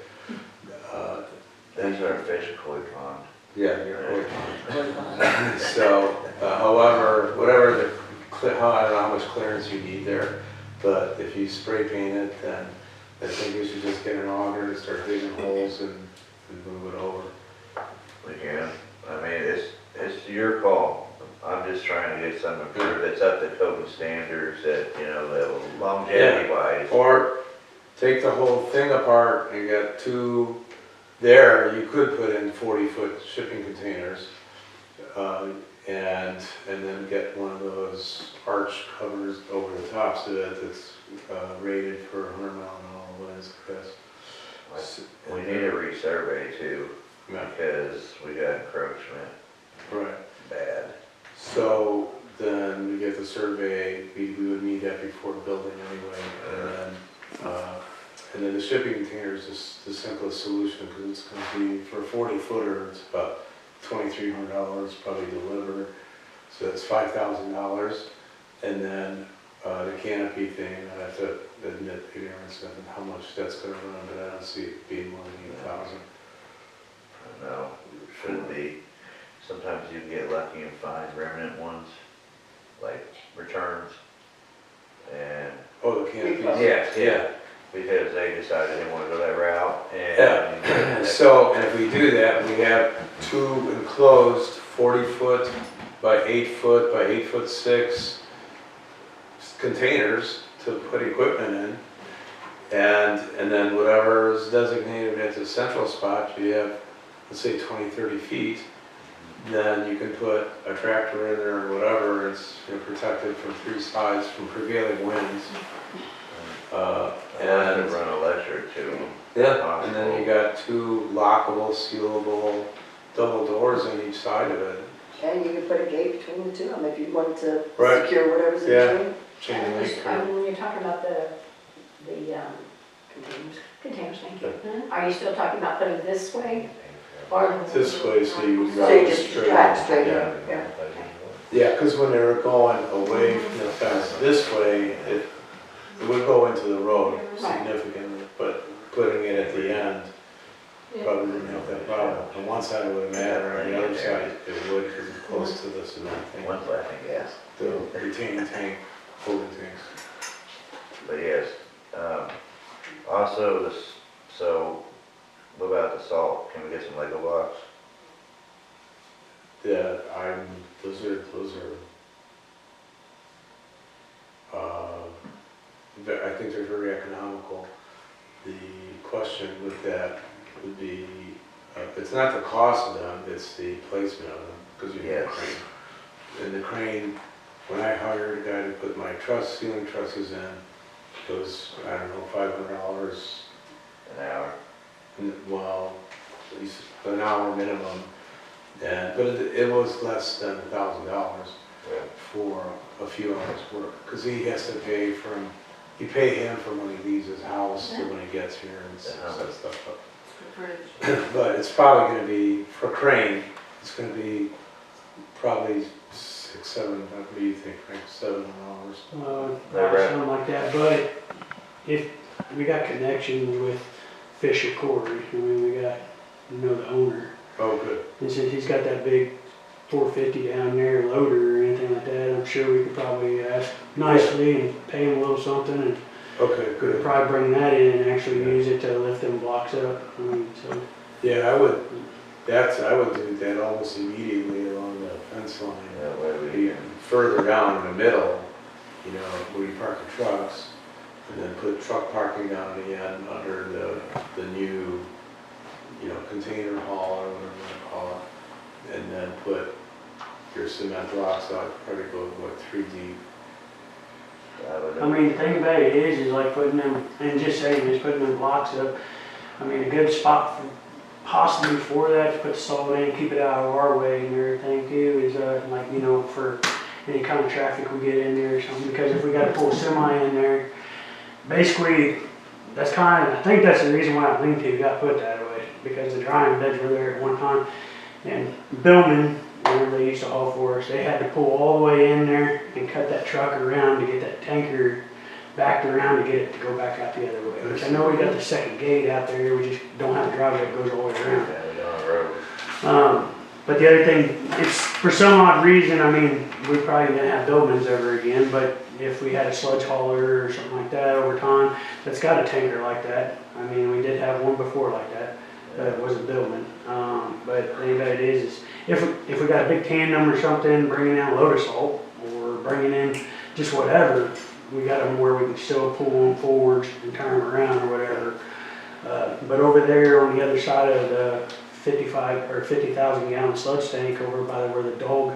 That's our fish koi pond. yeah, you're right. So, however, I don't know how much clearance you need there, but if you spray paint it, then I think you should just get an auger and start digging holes and move it over. We can. I mean, it's your call. I'm just trying to get something approved that's up to code and standards that, that longevity wise. Or take the whole thing apart and get 2 there, you could put in 40-foot shipping containers, and then get one of those arch covers over the top so that it's rated for 100-mile-an-hour winds, Chris. We need a resurvey too, Yeah. because we got encroachment Right. bad. So then we get the survey, we would need that before building anyway, and then the shipping container is the simplest solution, because it's going to be, for a 40-footer, it's about $2,300 probably delivered, so that's $5,000. And then the canopy thing, I have to admit ignorance of how much that's going to run, but I don't see it being more than 8,000. No, shouldn't be. Sometimes you can get lucky and find remnant ones, like returns. And Oh, the canopy. yeah, because they decided they wanted to go that route. And Yeah. So, and if we do that, we have 2 enclosed 40-foot by 8-foot by 8'6" containers to put equipment in. And then whatever is designated as a central spot, you have, let's say 20, 30 feet, then you can put a tractor in there or whatever, it's protected from 3 sides from prevailing winds. and run electric too. Yeah, and then you got 2 lockable, sealable, double doors on each side of it. And you can put a gate between the 2 of them if you want to Right. secure whatever's in Yeah. between. Chain link. When you're talking about the Containers. containers, thank you. Are you still talking about putting this way? farther. this way, so you would So go you just straight. drive straight, Yeah. yeah. Yeah, because when they were going away from the fence this way, it would go into the road significantly, but putting it at the end probably wouldn't have that problem. On one side it wouldn't matter, on the other side it would, because it's close to the cement thing. One laughing gas. The retaining tank, holding tanks. But yes, also this, so what about the salt? Can we get some Lego blocks? Yeah, those are, I think they're very economical. The question with that would be, it's not the cost of them, it's the placement of them, because you have a Yes. crane. And the crane, when I hired a guy to put my ceiling trusses in, it was, I don't know, $500, An hour? well, at least an hour minimum. And, but it was less than $1,000 for a few hours work, because he has to pay you pay him for when he leaves his house to when he gets here and set stuff up. But it's probably gonna be, for crane, it's gonna be probably 6, 7, what do you think, Frank, $7 Probably something like that, but if, we got connections with Fisher Corey, I mean, we got, the owner. Oh, good. And since he's got that big 450 down there loader or anything like that, I'm sure we could probably ask nicely and pay him a little something, and Okay, we could good. probably bring that in and actually use it to lift them blocks up. I mean, so, Yeah, I would do that almost immediately along the fence line. That way we Be can, further down in the middle, where you park the trucks, and then put truck parking down at the end under the new, container hall or whatever you want to call it, and then put your cement blocks out, probably go, 3 deep. I mean, the thing about it is like putting them, and just saying, just putting them blocks up. I mean, a good spot possibly for that, to put the salt in, keep it out of our way and everything too, is for any kind of traffic we get in there or something, because if we gotta pull a semi in there, basically, that's I think that's the reason why lean to got put that way, because the drying beds were there at one time, and Billman, where they used to haul for us, they had to pull all the way in there and cut that truck around to get that tanker backed around to get it to go back out the other way. Which I know we got the second gate out there, we just don't have a driveway that goes all the way around. yeah, we don't have a road. But the other thing, it's for some odd reason, I mean, we probably didn't have Billman's ever again, but if we had a sludge hauler or something like that over time, that's got a tanker like that. I mean, we did have one before like that, but it wasn't Billman. But the thing about it is if we got a big tandem or something, bringing in a load of salt, or bringing in just whatever, we got them where we can still pull them forwards and turn them around or whatever. But over there on the other side of the 55 or 50,000 gallon sludge tank over by where the dog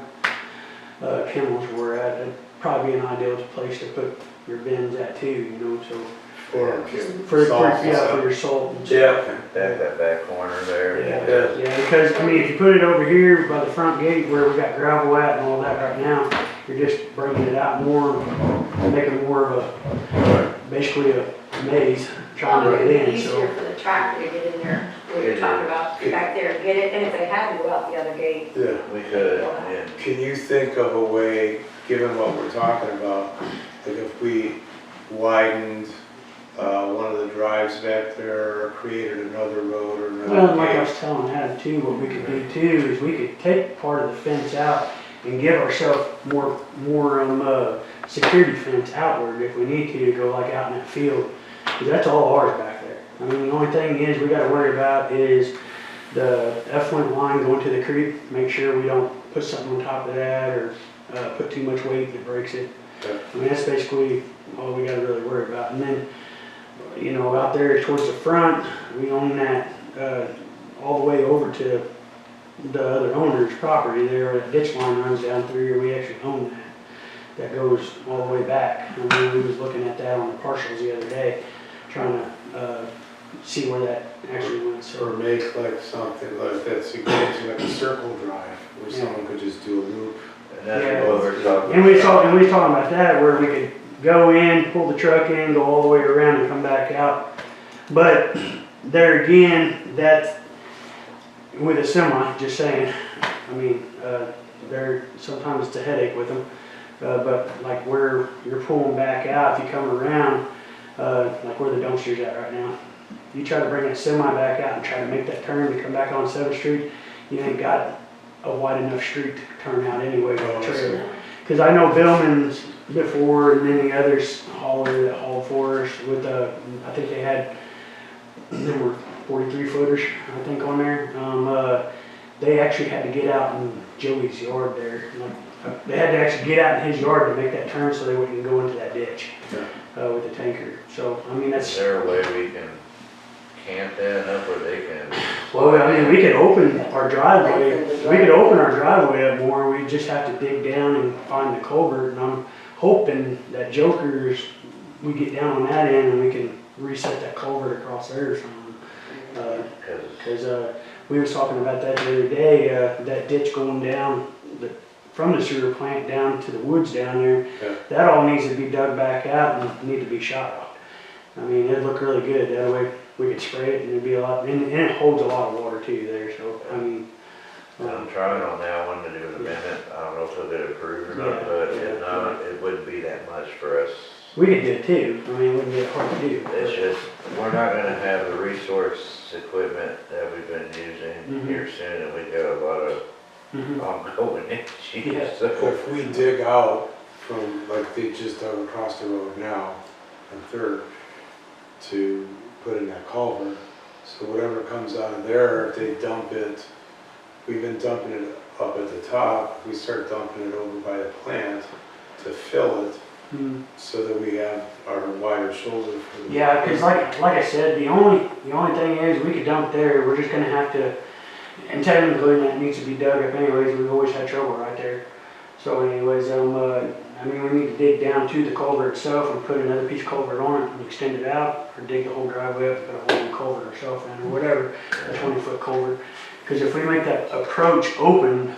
kennels were at, it'd probably be an ideal place to put your bins at too, so. For your salt and stuff. Yeah. That back corner there. Yeah, because, I mean, if you put it over here by the front gate where we got gravel at and all that right now, you're just bringing it out more, making more of basically a maze trying to get in, Easier so. for the tractor to get in there, we were talking about, back there, get it, and if they had to go out the other gate. Yeah. We could, yeah. Can you think of a way, given what we're talking about, like if we widened one of the drives back there, or created another road or another Well, like I gate? was telling Adam too, what we could do too is we could take part of the fence out and give ourselves more security fence outward if we need to go like out in that field. Because that's all ours back there. I mean, the only thing is we gotta worry about is the effluent line going to the creek. Make sure we don't put something on top of that or put too much weight that breaks it. Yeah. I mean, that's basically all we gotta really worry about. And then, out there towards the front, we own that all the way over to the other owner's property there, where that ditch line runs down through, we actually own that. That goes all the way back. I mean, we was looking at that on the partials the other day, trying to see where that actually went, so. Or make like something like that, so you get into like a circle drive, where someone could just do a loop. And that's Yeah. what we're talking And we about. was talking about that, where we could go in, pull the truck in, go all the way around and come back out. But there again, with a semi, just saying. I mean, sometimes it's a headache with them. But like where you're pulling back out, if you come around, like where the dumpster's at right now, you try to bring that semi back out and try to make that turn to come back on 7th Street, you ain't got a wide enough street to turn out anyway with the trailer. Because I know Billman's before, and then the others hauler that hauled for us with I think there were 43 footers, I think, on there. They actually had to get out in Joey's yard there. They had to actually get out in his yard to make that turn so they wouldn't go into that ditch with the tanker. So, I mean, Is there a way we can camp that up where they can? Well, I mean, we could open our driveway. We could open our driveway up more. We just have to dig down and find the culvert. And I'm hoping that we get down on that end and we can reset that culvert across there or something. Because we was talking about that the other day, that ditch going down from the sewer plant down to the woods down there. Yeah. That all needs to be dug back out and need to be shot off. I mean, it'd look really good. That way we could spray it and it'd be a lot, and it holds a lot of water too there. So, I mean. I'm trying on that one to do an amendment. I don't know if it'll get approved or not, but if not, it wouldn't be that much for us. We could do it too. I mean, it wouldn't be hard to do. It's just, we're not gonna have the resource equipment that we've been using here soon, and we got a lot of ongoing issues. Yeah. So If we dig out from, like they just dug across the road now, on 3rd, to put in that culvert, so whatever comes out of there, if they dump it, we've been dumping it up at the top, we start dumping it over by the plant to fill it, so that we have our wider shoulder for the. Yeah, because like I said, the only thing is we could dump there. We're just gonna have to, and technically that needs to be dug up anyways. We've always had trouble right there. So anyways, I mean, we need to dig down to the culvert itself and put another piece of culvert on it and extend it out, or dig the whole driveway up and put a whole new culvert ourselves in, or whatever, a 20-foot culvert. Because if we make that approach open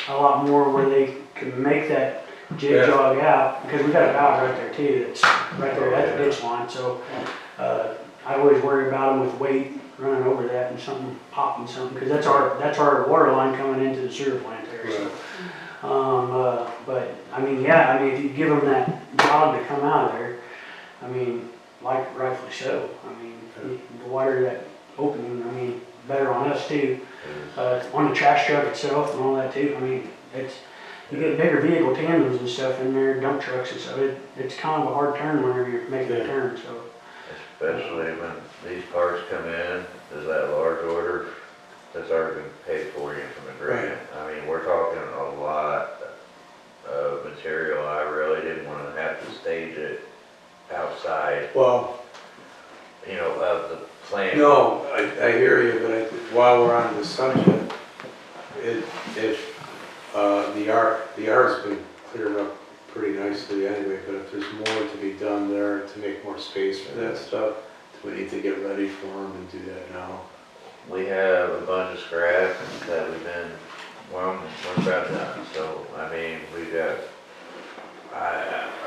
a lot more where they can make that jig jog out, because we got a valve right there too, that's right there at the ditch line. So I always worry about them with weight running over that and something popping something, because that's our water line coming into the sewer plant there. So. But I mean, yeah, I mean, if you give them that jog to come out of there, I mean, like rightfully so. I mean, the wider that opening, I mean, better on us too. On the trash truck itself and all that too. I mean, you get bigger vehicle tandems and stuff in there, dump trucks and stuff. It's kind of a hard turn whenever you're making a turn. So. especially when these parts come in, is that large order, that's already been paid for you from the grant. I mean, we're talking a lot of material. I really didn't want to have to stage it outside, Well, you know, of the plant. no, I hear you, but while we're on the subject, the yard's been cleared up pretty nicely anyway, but if there's more to be done there to make more space for that stuff, we need to get ready for them and do that now. We have a bunch of scrap that we've been, well, we're about done, so, I mean, we've got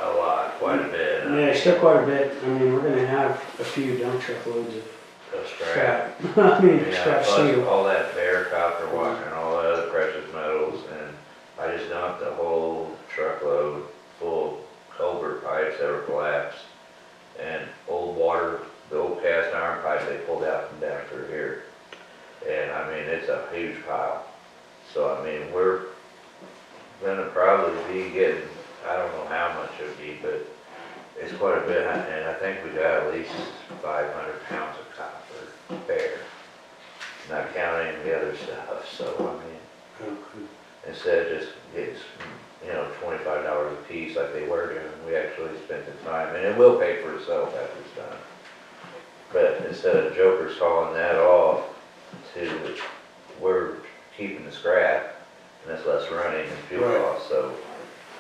a lot, quite a bit. Yeah, still quite a bit. I mean, we're gonna have a few dump truck loads of Of scrap. I mean, Yeah, scrap plus steel. all that bare copper wire and all the other precious metals, and I just dumped a whole truckload full of culvert pipes that were collapsed, and old water, the old cast iron pipes they pulled out from down through here. And I mean, it's a huge pile. So I mean, we're gonna probably be getting, I don't know how much it would be, but it's quite a bit, and I think we got at least 500 pounds of copper bare, not counting the other stuff. So I mean, instead of just getting, you know, $25 a piece like they were doing, we actually spent the time, and it will pay for itself after it's done. But instead of jokers hauling that off we're keeping the scrap, and that's less running and fuel costs. So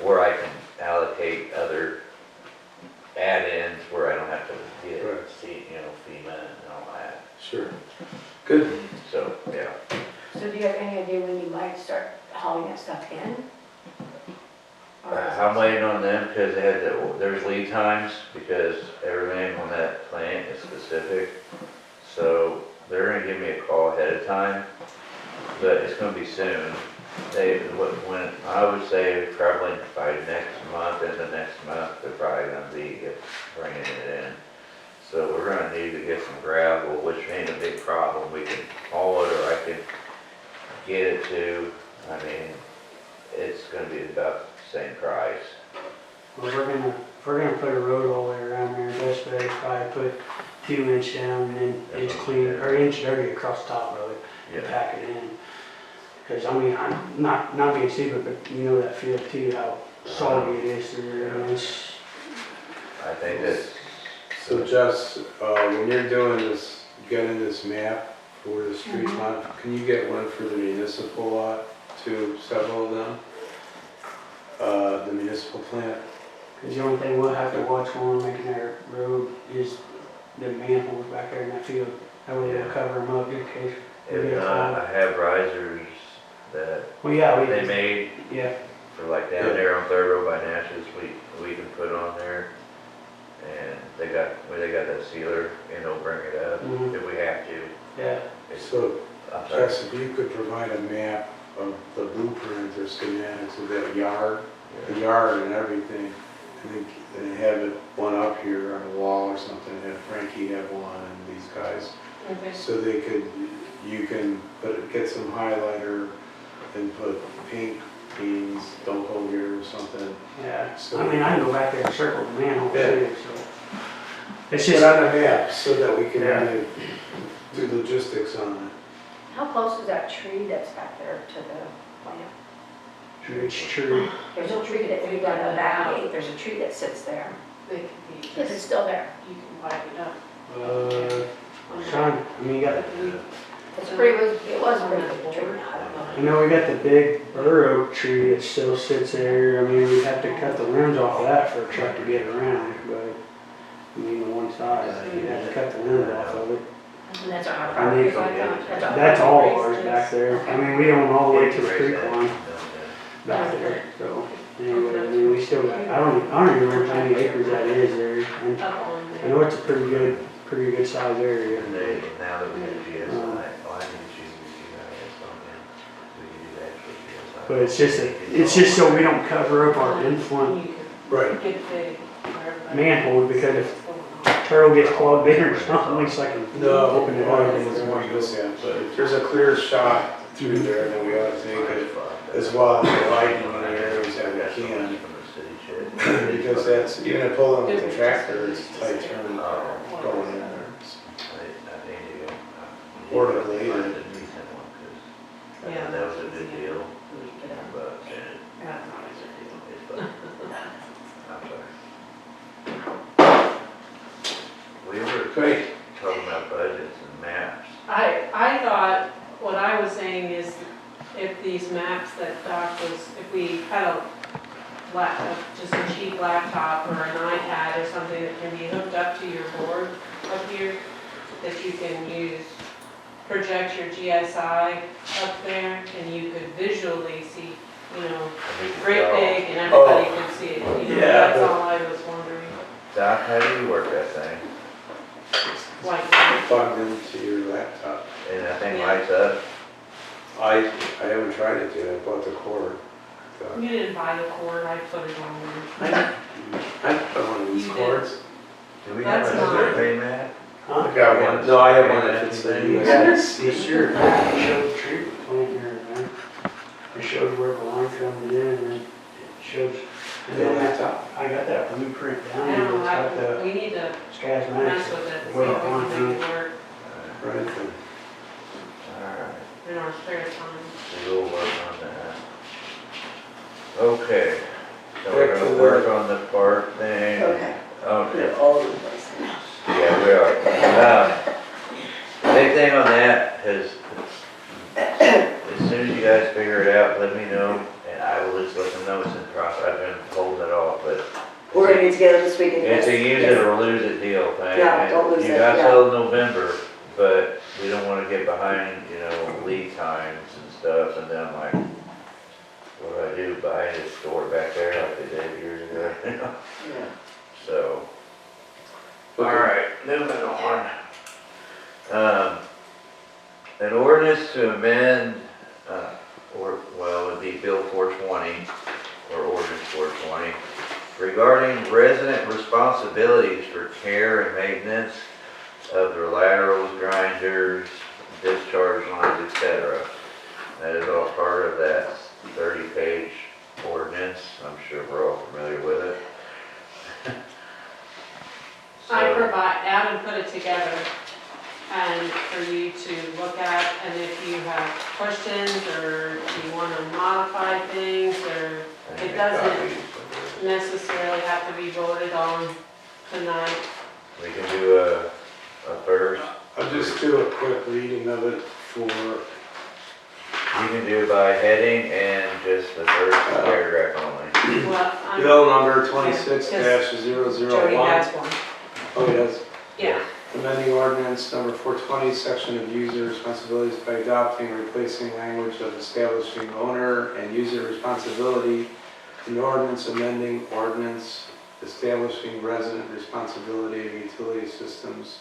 where I can allocate other add-ins where I don't have to get, FEMA and all that. Sure. Good. So, yeah. So do you have any idea when you might start hauling that stuff in? Or is it- I'm waiting on them because there's lead times because everything on that plant is specific. So they're gonna give me a call ahead of time but it's gonna be soon. When, I would say probably by next month, and the next month, they're probably gonna be bringing it in. So we're gonna need to get some gravel, which ain't a big problem. We can haul it, or I can get it to, I mean, it's gonna be about the same price. Well, if we're gonna put a road all the way around there, best bet is probably put 2 inch down and then inch clean, or inch dirty across the top of it, and Yeah. pack it in. Cause I mean, I'm not being stupid, but you know that field too, how soggy it is through there, and it's, I think that's, So Jess, when you're doing this, getting this map for the street lot, can you get one for the municipal lot too, several of them? The municipal plant? cause the only thing we'll have to watch when we're making our road is the manholes back there in that field. That way we'll cover them up in case we if get a not, flood. I have risers that Well, yeah, they made yeah, for like down there on Third Road by Natchez, we can put on there. And they got that sealer, and they'll bring it up Mhm. if we have to. yeah. So I'm sorry. Jess, if you could provide a map of the blueprint or schematics of that yard, the yard and everything, and have it one up here on the wall or something, have Frankie have one and these guys. Okay. So they could, you can get some highlighter and put paint beans, don't go here or something. Yeah, So- I mean, I can go back there and circle the manhole Yeah. too, so. It's Put just, on a map so that we can Yeah. really do logistics on How close is that tree that's back there to the plant? it's true. There's a tree that, if you go to the back gate, there's a tree that sits there. They could be, Is it still there? you can wipe it up. Sean, I mean, you got, It's pretty, it was a pretty big tree. I don't know. you know, we got the big bur oak tree that still sits there. I mean, we'd have to cut the limbs off of that for a truck to get around, but, I mean, the one side, you'd have to cut the limbs off of it. And that's on our I property. mean, That's our That's property. all ours back there. I mean, we own all the way to the creek line back there, so, anyway, I mean, we still got, I don't even remember how many acres that is there. And Up on I there. know it's a pretty good size area. And now that we have GSI, well, I need to choose GIS on them. We can do actual GSI. But it's just so we don't cover up our influent You Right. could get big. where everybody- manhole, because if turtle gets plugged in or something, at least I can No, open it one up. of these ones you look at, but if there's a clear shot through there, then we ought to take it as well as lighting in the areas that we can. Because that's, even if pulling with the tractor, it's a tight turn going in there. Or the blade. Yeah, That was a good deal, Yeah. but, That's not a good deal. I'm sorry. We were Great. talking about budgets and maps. I thought, what I was saying is if these maps that Doc was, if we had a laptop, just a cheap laptop or an iPad or something that can be hooked up to your board up here, that you can use, project your GSI up there and you could visually see, you know, great big and everybody could see it. You know, Yeah, that's but- all I was wondering. Doc, how do you work that thing? Like, Plugged into your laptop. And that thing Yeah. lights up? I haven't tried it yet, I bought the cord. you didn't buy the cord, I put it on there. I put one of these You did. cords. Do we have a That's not- survey map? Huh? I got one. No, I have one that fits the Yeah, US. it's sure, it showed the treatment plant here, man. It showed where the line comes in and it shows. And then I got that blueprint I down there, don't it's got know, the we need to mess schematics. with it, see Wait, if we one, can make it work Right then. Alright, in our spare time. so we'll work on that. Okay, so we're Back to gonna the- work on the park thing. Okay, Okay, we're all over the place. yeah, we are. Big thing on that is, as soon as you guys figure it out, let me know, and I will just let them know it's in process. I've been holding it off, but We're gonna get together this weekend. it's a yes, use yes. it or lose it deal thing. Yeah, and don't lose You it, got yeah. till November, but we don't wanna get behind, you know, lead times and stuff, and then I'm like, what do I do, buy it, and store it back there like they did years ago, you know? Yeah. So, Okay. alright, moving on. An ordinance to amend 420, or ordinance 420, regarding resident responsibilities for care and maintenance of their laterals, grinders, discharge lines, etc. That is all part of that 30-page ordinance. I'm sure we're all familiar with it. I So, provide, Adam put it together and for you to look at, and if you have questions or you want to modify things, or I it make doesn't copies of necessarily have to be voted on tonight. it. We can do a first. I'll just do a quick reading of it for, You can do by heading and just the first paragraph only. Well, bill number 26-001. Jody has one. Oh, yes. yeah, Amending ordinance number 420, section of user responsibilities by adopting or replacing language of establishing owner and user responsibility in ordinance amending ordinance establishing resident responsibility of utility systems,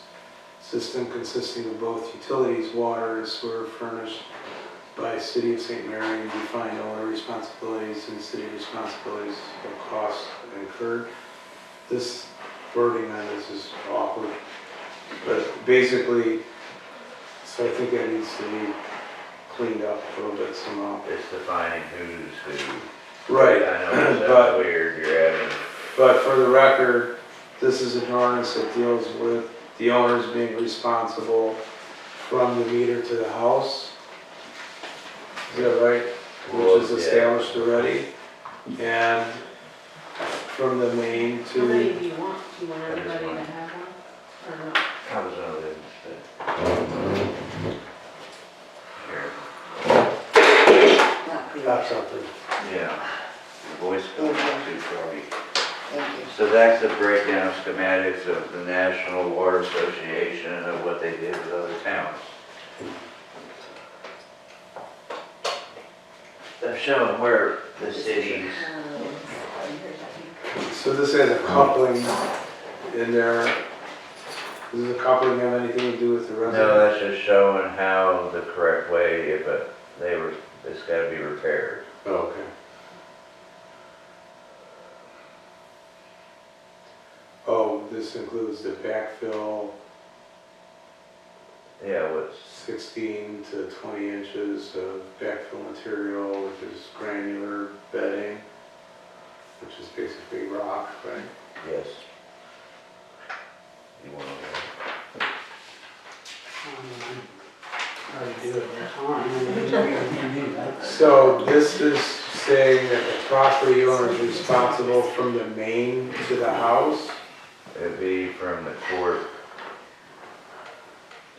system consisting of both utilities, water, and sewer furnished by City of St. Mary, and define owner responsibilities and city responsibilities of costs incurred. This wording on this is awkward, but basically, so I think that needs to be cleaned up a little bit somehow. It's defining who's who. Right, I know it but, sounds weird, you're adding, but for the record, this is an ordinance that deals with the owners being responsible from the meter to the house. Is that right? Well, Which is yeah. established already. And from the main how many to, do you want? Do you want everybody to have one, or not? I was gonna leave it. Here, got something. yeah. Your voice coming out too froggy. Thank you. So that's the breakdown schematics of the National Water Association of what they did with other towns. They're showing where the cities, So this has a coupling in there. Does the coupling have anything to do with the resident? no, that's just showing how the correct way, if it's gotta be repaired. Oh, okay. Oh, this includes the backfill, Yeah, what's, 16 to 20 inches of backfill material, which is granular bedding, which is basically rock, right? yes. You wanna, I already do it, that's fine. So this is saying that the property owner is responsible from the main to the house? it'd be from the court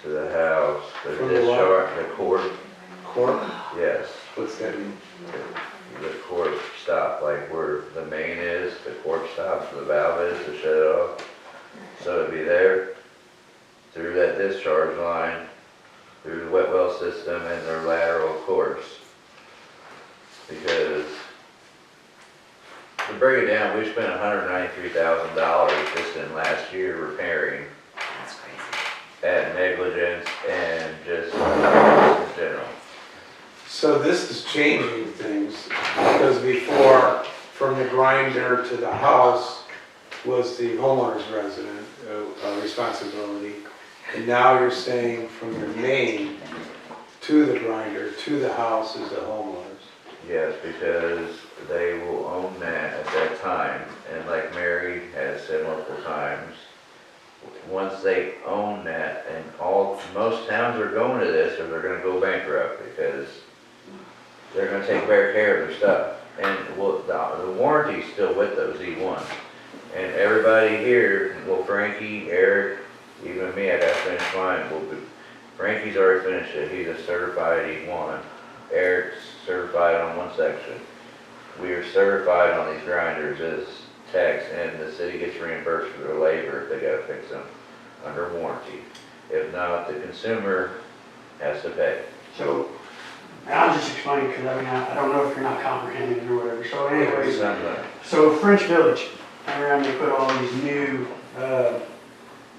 to the house, the From the what? discharge, the court, Court? yes. What's that mean? The court stop, like where the main is, the court stops, the valve is to shut it off. So it'd be there, through that discharge line, through the wet well system and their lateral course. Because, to break it down, we spent $193,000 just in last year repairing That's crazy. at negligence and just in general. So this is changing things, because before, from the grinder to the house was the homeowner's resident responsibility. And now you're saying from your main to the grinder to the house is the homeowner's. Yes, because they will own that at that time, and like Mary has said multiple times, once they own that, and most towns are going to this, or they're gonna go bankrupt, because they're gonna take better care of their stuff. And the warranty's still with those E1s. And everybody here, well, Frankie, Eric, even me, I gotta finish mine. Frankie's already finished it, he's a certified E1. Eric's certified on one section. We are certified on these grinders as techs, and the city gets reimbursed for their labor if they gotta fix them under warranty. If not, the consumer has to pay. So, I'll just explain, because I mean, I don't know if you're not comprehending or whatever. So anyways, so French Village, around they put all these new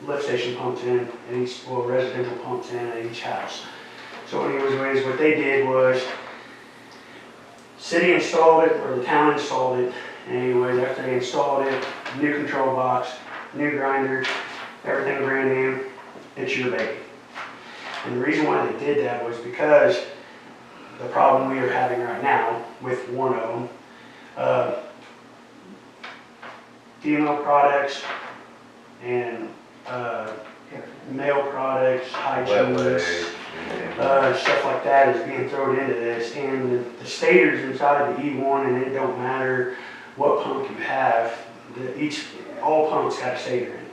lift station pumps in, and each, well, residential pumps in at each house. So anyways, what they did was, City installed it, or the town installed it. Anyways, after they installed it, new control box, new grinder, everything brand new, it's your baby. And the reason why they did that was because the problem we are having right now with one of them, female products and male products, hygiene, stuff like that is being thrown into this. And the stators inside the E1, and it don't matter what pump you have, all pumps got a stator in it.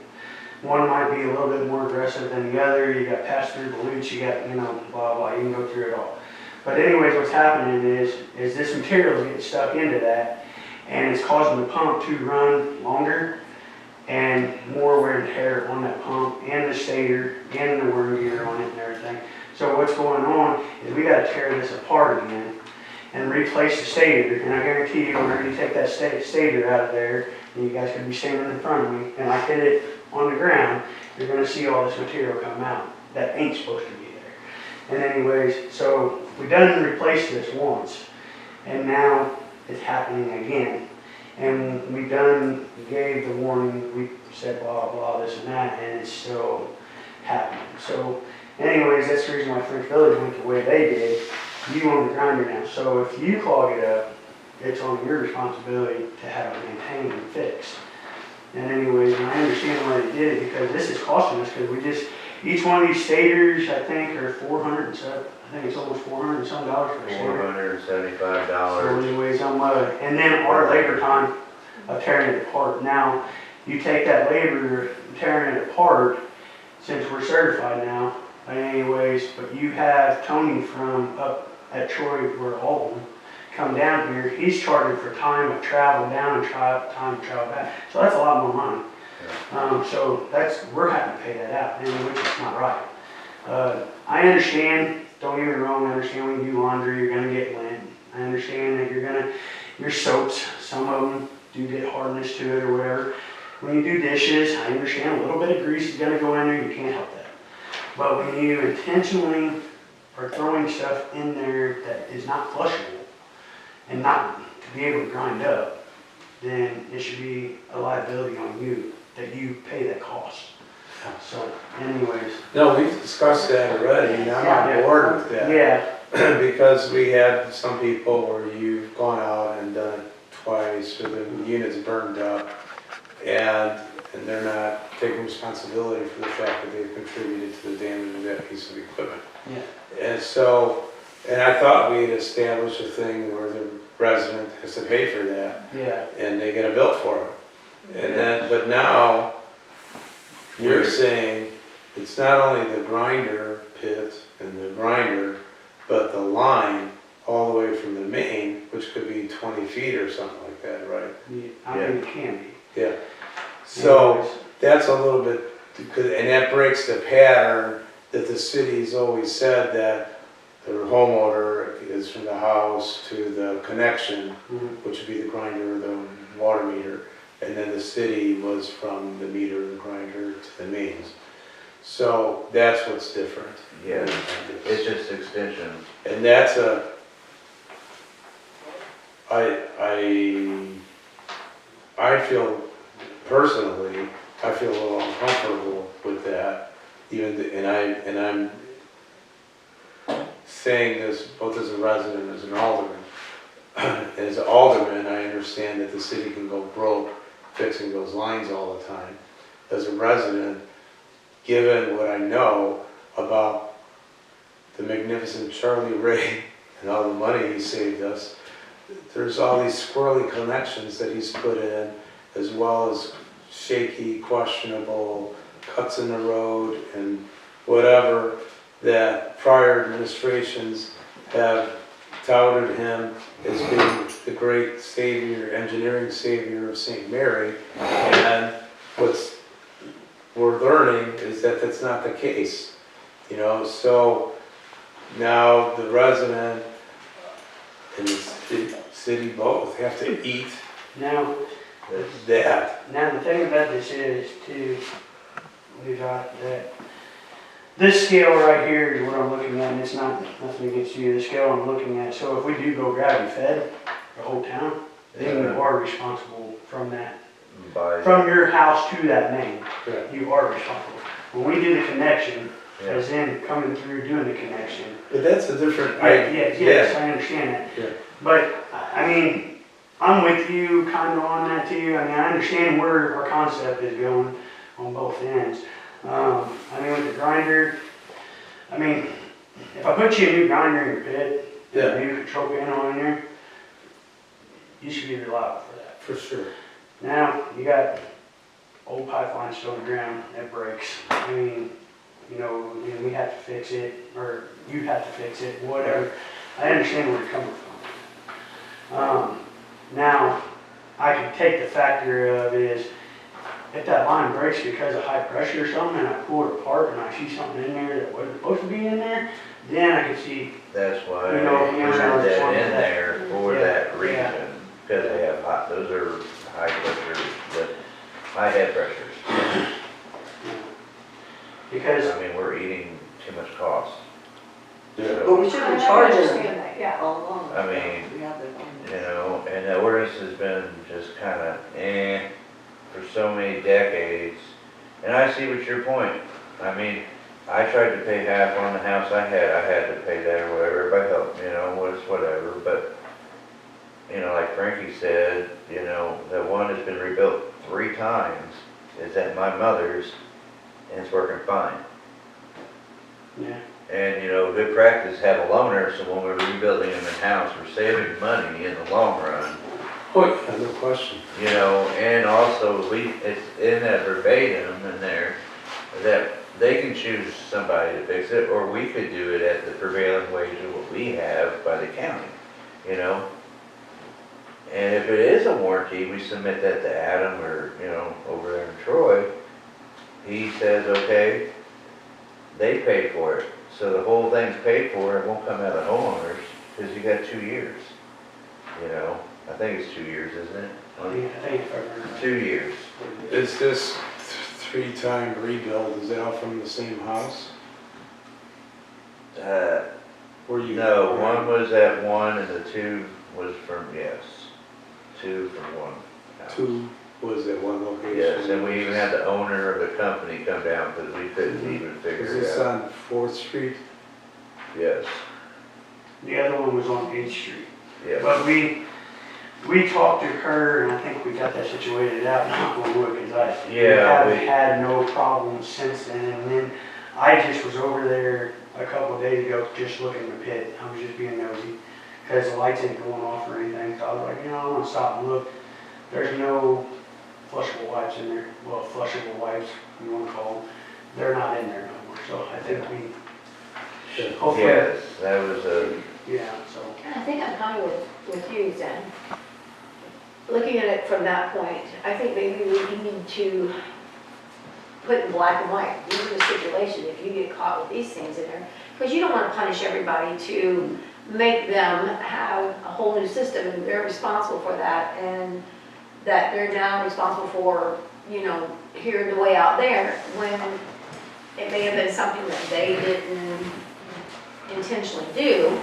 One might be a little bit more aggressive than the other. You got pass-through volutes, you got, blah, blah, you can go through it all. But anyways, what's happening is this material is getting stuck into that, and it's causing the pump to run longer and more wear and tear on that pump and the stator and the worm gear on it and everything. So what's going on is we got to tear this apart again and replace the stator. And I guarantee you, whenever you take that stator out of there, and you guys could be standing in front of me, and I hit it on the ground, you're going to see all this material come out that ain't supposed to be there. And anyways, so we done replaced this once, and now it's happening again. And we gave the warning, we said blah, blah, this and that, and it's still happening. So anyways, that's the reason why French Village went the way they did. You own the grinder now. So if you clog it up, it's on your responsibility to have it maintained and fixed. And anyways, and I understand why they did it, because this is costing us, because each one of these stators, I think, are $400 and some, I think it's almost $400 and some dollars for a stator. $475. So anyways, and then our labor time of tearing it apart. Now, you take that labor tearing it apart, since we're certified now, but anyways, but you have Tony from up at Troy or Aldermen come down here. He's charged for time of travel down and time of travel back. So that's a lot more money. So we're having to pay that out, which is not right. I understand, don't get me wrong, I understand when you do laundry, you're gonna get lint. I understand that your soaps, some of them do get hardness to it or whatever. When you do dishes, I understand a little bit of grease is gonna go in there, you can't help that. But when you intentionally are throwing stuff in there that is not flushable and not to be able to grind up, then it should be a liability on you, that you pay that cost. So anyways. No, we've discussed that already, and I'm on board with that. Yeah, Because we had some people where you've gone out and done it twice, or the unit's burned up, and they're not taking responsibility for the fact that they've contributed to the damage of that piece of equipment. yeah. And so, and I thought we had established a thing where the resident has to pay for that, Yeah, and they get a bill for it. And then, but now, you're saying it's not only the grinder pit and the grinder, but the line all the way from the main, which could be 20 feet or something like that, right? I mean, it can be. Yeah. So Anyways, that's a little bit, and that breaks the pattern that the city's always said, that the homeowner is from the house to the connection, which would be the grinder or the water meter, and then the city was from the meter, the grinder, to the mains. So that's what's different. Yeah, it's just extension. And that's I feel personally, I feel a little uncomfortable with that, and I'm saying this both as a resident and as an alderman. As an alderman, I understand that the city can go broke fixing those lines all the time. As a resident, given what I know about the magnificent Charlie Ray and all the money he saved us, there's all these squirrely connections that he's put in, as well as shaky, questionable cuts in the road and whatever, that prior administrations have touted him as being the great savior, engineering savior of St. Mary. And what's we're learning is that that's not the case, so now the resident and the city both have to eat now, that. the thing about this is too, we got that this scale right here is what I'm looking at, and it's not, nothing against you, the scale I'm looking at, so if we do go gravity fed, the whole town, then you are responsible from that, By, from your house to that main, Yeah. you are responsible. When we do the connection, yeah, as in coming through doing the connection, But that's a different, yes, I understand that. Yeah. But, I mean, I'm with you kind of on that too. I mean, I understand where our concept is going on both ends. I mean, with the grinder, I mean, if I put you a new grinder in your pit, Yeah. a new control panel in there, you should be reliable for that. for sure. Now, you got old pipeline still in the ground, that breaks. I mean, you know, we have to fix it, or you have to fix it, whatever. I understand where you're coming from. Now, I can take the factor of is, if that line breaks because of high pressure or something, and I pull it apart and I see something in there that wasn't supposed to be in there, then I can see, that's why You know, we you know, put that it's one in of that. there for Yeah, that yeah. reason, because they have hot, those are high pressure, but high head pressures. because, I mean, we're eating too much cost. Yeah. But we should I be charging understand that, yeah. all along. I mean, We have the. You know, and the ordinance has been just kind of for so many decades. And I see what your point. I mean, I tried to pay half on the house I had to pay that or whatever, everybody helped, you know, whatever, but, you know, like Frankie said, you know, the one that's been rebuilt 3 times is at my mother's, and it's working fine. yeah, And, you know, good practice, have a loaner, so when we're rebuilding them in-house, we're saving money in the long run. Oh, yeah, no question. You know, and also, it's in that verbatim in there, that they can choose somebody to fix it, or we could do it at the prevailing wage of what we have by the county, you know? And if it is a warranty, we submit that to Adam or, you know, over there in Troy. He says, okay, they pay for it. So the whole thing's paid for, it won't come out of homeowners, because you got 2 years. You know, I think it's 2 years, isn't it? I think if I remember right. 2 years. Is this 3-time rebuild, is that all from the same house? Or you? No, one was at one and the 2 was from, yes, 2 from one house. 2 was at one location? Yes, and we even had the owner of the company come down because we couldn't even Is figure this it out. on 4th Street? Yes, The other one was on 8th Street. yes. But we talked to her, and I think we got that situated out, knock on wood, because we haven't had no problems since then. And then I just was over there a couple of days ago, just looking at the pit. I was just being nosy, because the lights ain't going off or anything. So I was like, you know, I want to stop and look. There's no flushable wipes in there. Well, flushable wipes, you want to call them. They're not in there no more. So I think we, hopefully, Yes, that was a, yeah, so. I think I'm kind of with you, Zen. Looking at it from that point, I think maybe we need to put in black and white, these are the stipulation, if you get caught with these things in there. Because you don't want to punish everybody to make them have a whole new system, and they're responsible for that, and that they're now responsible for, you know, hearing the way out there, when it may have been something that they didn't intentionally do.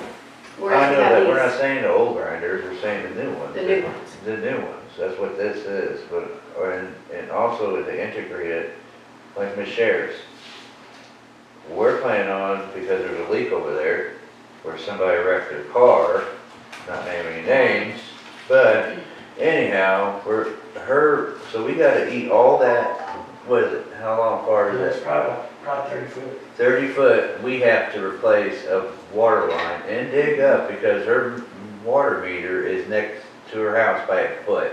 Whereas I know you have that we're these- not saying the old grinders, we're saying the new ones. The new ones. The new ones, that's what this is, but, and also to integrate it, like Ms. Shares. We're planning on, because there's a leak over there, where somebody wrecked their car, not naming any names, but anyhow, so we gotta eat all that, what is it, how long far is It's it? probably 30 foot. 30 foot, we have to replace a water line and dig up because her water meter is next to her house by a foot.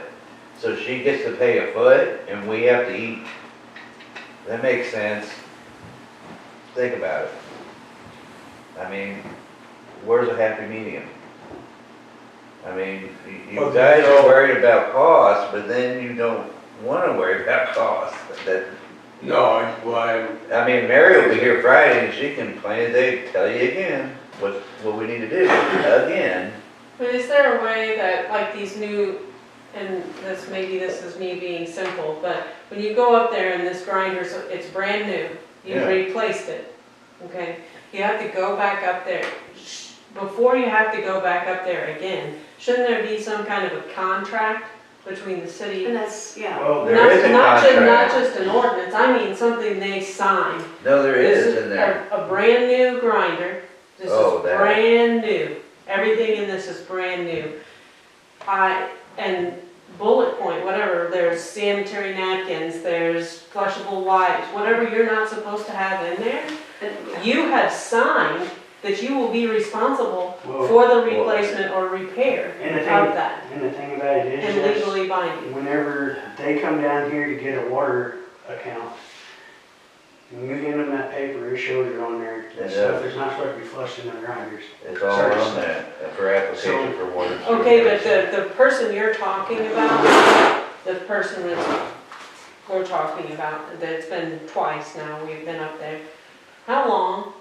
So she gets to pay a foot and we have to eat. That makes sense. Think about it. I mean, where's a happy medium? I mean, you Well, guys no. are worried about cost, but then you don't want to worry about cost. No, I mean, Mary will be here Friday and she can plan, they tell you again what we need to do, again. But is there a way that, like these new, and maybe this is me being simple, but when you go up there and this grinder, it's brand new, you've Yeah. replaced it. okay? You have to go back up there. Before you have to go back up there again, shouldn't there be some kind of a contract between the city? And that's, yeah. Well, There is a Not contract. just an ordinance, I mean something they sign. No, there This is in there. A brand new grinder, this Oh, is that. brand new, everything in this is brand new. And bullet point, whatever, there's sanitary napkins, there's flushable wipes, whatever you're not supposed to have in there, you have signed that you will be responsible Well, for the replacement or repair and the of thing, that, and the thing about it is, and yes, legally binding. whenever they come down here to get a water account, when you hand them that paper, it shows it on there, It stuff does. that's not supposed to be flushed in the grinders. It's all on that for application for water. Okay, but the person you're talking about, the person that we're talking about, that's been twice now, we've been up there, how long?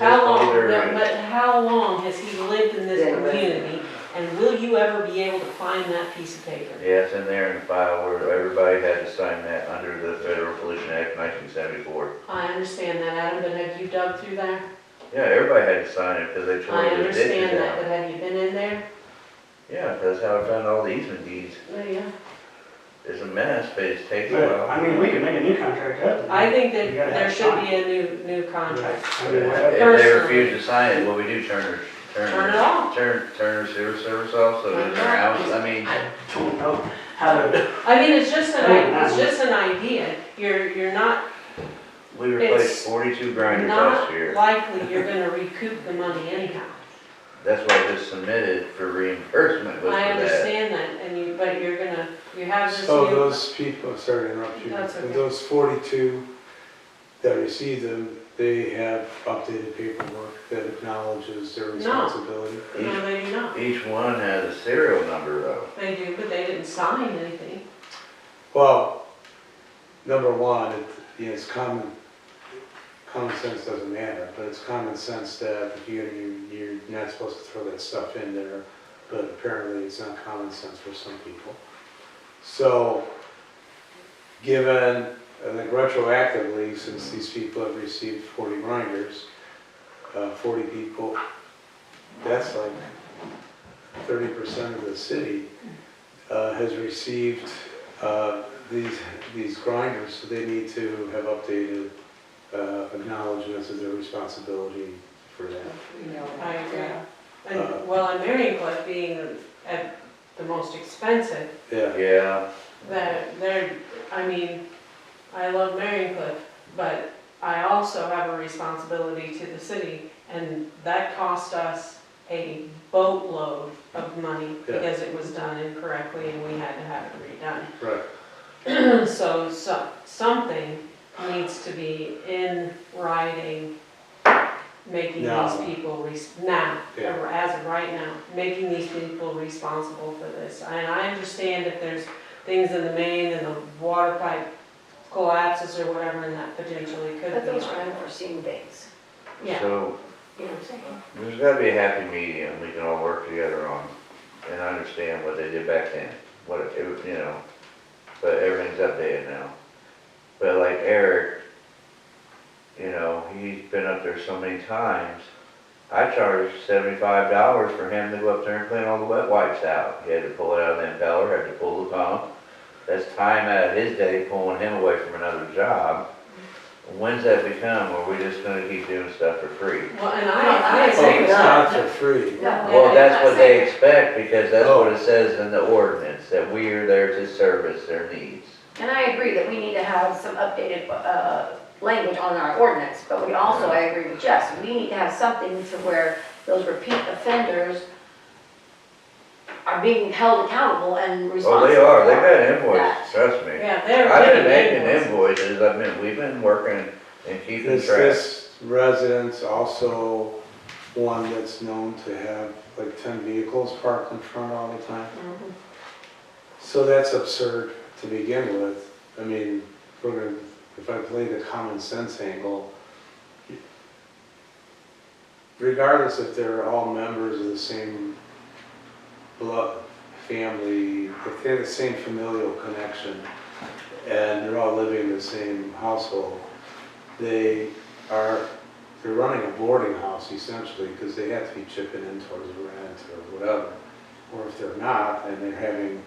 How long, but how long has he lived in this Been a resident. community? And will you ever be able to find that piece of paper? Yeah, it's in there in the file where everybody had to sign that under the Federal Pollution Act 1974. I understand that, Adam, but have you dug through there? Yeah, everybody had to sign it because they tore I the ditches understand that, out. but have you been in there? Yeah, that's how I found all the easement deeds. Yeah. It's a mess, but it's taken a But, I while. mean, we can make a new contract up. I think that You gotta have there it should signed. be a new contract. I mean, If whatever. they Personally. refuse to sign it, what we do, turn Turn it off. their sewer service off, so Turn it's it their off. house, I mean, I don't know how to, I mean, it's just Oh, it's just an idea. You're not, we replaced It's 42 grinders last not year. likely you're gonna recoup the money anyhow. That's why I just submitted for reimbursement was for I that. understand that, and but you have this So new, those people, sorry to interrupt you, That's okay. those 42 that received them, they have updated paperwork that acknowledges their responsibility? no, they do not. Each one has a serial number though. They do, but they didn't sign anything. Well, number one, it's common sense doesn't matter, but it's common sense that if you're not supposed to throw that stuff in there, but apparently it's not common sense for some people. So, given, like retroactively, since these people have received 40 grinders, 40 people, that's like 30% of the city has received these grinders, so they need to have updated acknowledgements of their responsibility for that. I agree. And, well, and Marion Cliff being at the most expensive, Yeah, Yeah, I mean, I love Marion Cliff, but I also have a responsibility to the city, and that cost us a boatload of money Yeah. because it was done incorrectly and we had to have it redone. right. So something needs to be in writing, making Now. these people, now, Yeah. or as of right now, making these people responsible for this. And I understand if there's things in the main and the water pipe collapses or whatever, and that potentially could But be. those are unforeseen things, Yeah, so you know what I'm saying? there's gotta be a happy medium we can all work together on and understand what they did back then. What it was, but everything's updated now. But like Eric, he's been up there so many times. I charged $75 for him to go up there and clean all the wet wipes out. He had to pull it out of the impeller, had to pull the pump. That's time out of his day pulling him away from another job. When's that become, or are we just gonna keep doing stuff for free? well, and I I Oh, agree with it's that. not for free. No. Well, I'm that's not what they saying- expect, because that's Oh. what it says in the ordinance, that we are there to service their needs. And I agree that we need to have some updated language on our ordinance, but we also, I agree with Jess, we need to have something to where those repeat offenders are being held accountable and responsible. Oh, they are, they've for had that. invoices, trust me. Yeah, they're I've been getting making invoices. invoices, we've been working and keeping track. This resident's also one that's known to have like 10 vehicles parked in front all the time. Mhm. So that's absurd to begin with. I mean, if I play the common sense angle, regardless if they're all members of the same blood, family, if they have the same familial connection, and they're all living in the same household, they they're running a boarding house essentially, because they have to be chipping in towards rent or whatever. Or if they're not, then they're having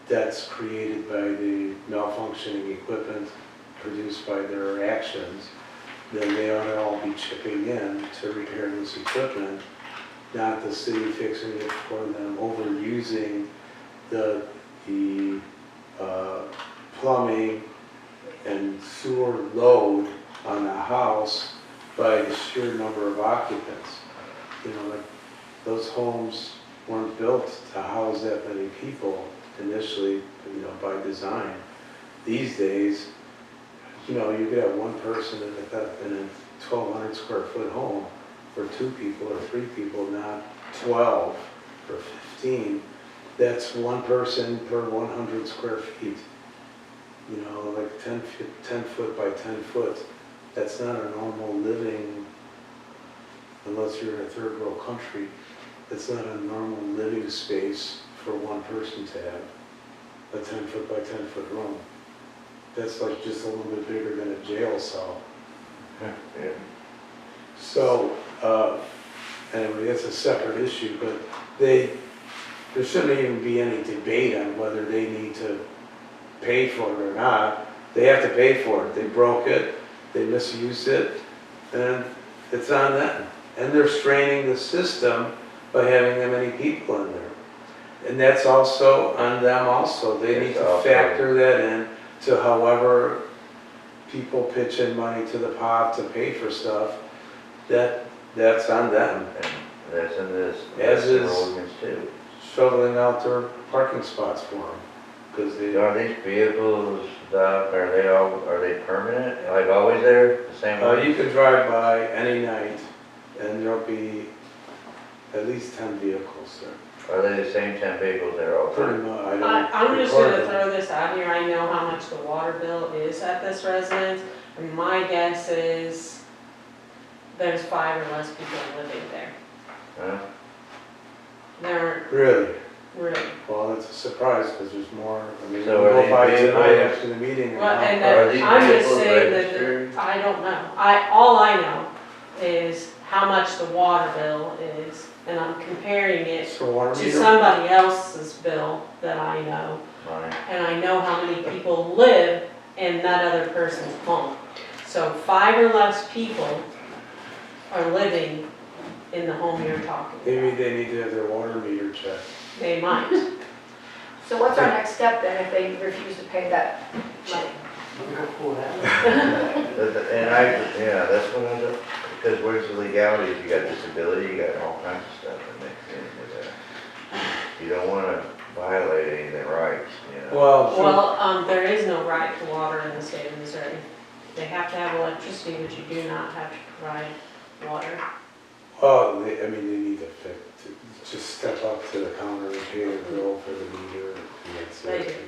debts created by the malfunctioning equipment produced by their actions, then they ought to all be chipping in to repair this equipment, not the city fixing it for them, overusing the plumbing and sewer load on the house by the sheer number of occupants. You know, like, those homes weren't built to house that many people initially, you know, by design. These days, you know, you could have one person in a 1,200 square foot home for 2 people or 3 people, not 12 or 15. That's one person per 100 square feet. You know, like 10 foot by 10 foot. That's not a normal living, unless you're in a third world country. It's not a normal living space for one person to have, a 10 foot by 10 foot room. That's like just a little bit bigger than a jail cell. Yeah. So, anyway, that's a separate issue, but there shouldn't even be any debate on whether they need to pay for it or not. They have to pay for it. They broke it, they misused it, and it's on them. And they're straining the system by having that many people in there. And that's also on them also. They need to factor that in to however people pitch in money to the pot to pay for stuff. That's on them. And that's in this, As that's the is- ordinance too. Shoveling out their parking spots for them. Because they, Are these vehicles, Doc, are they permanent, like always there, the same way? you can drive by any night and there'll be at least 10 vehicles there. Are they the same 10 vehicles there all the Pretty time? much, I don't. I'm just record gonna them. throw this out here, I know how much the water bill is at this residence, and my guess is there's 5 or less people living there. Huh? There aren't Really? really. Well, it's a surprise because there's more, I mean, So we'll are go these by tonight vehicles- after the meeting. Well, and Are these I'm just vehicles saying that, registered? I don't know. All I know is how much the water bill is, and I'm comparing it So water to meter? somebody else's bill that I know, Right. and I know how many people live in that other person's home. So 5 or less people are living in the home you're talking Maybe about. they need to have their water meter checked. They might. So what's our next step then if they refuse to pay that money? Cool, that. Yeah, that's what I do, because where's the legalities, you got disability, you got all kinds of stuff that makes into that. You don't wanna violate any of their rights, you know? Well, There is no right to water in the state of Missouri. They have to have electricity, but you do not have to provide water. I mean, they need to just step up to the counter and pay the bill for the meter. And that's They it.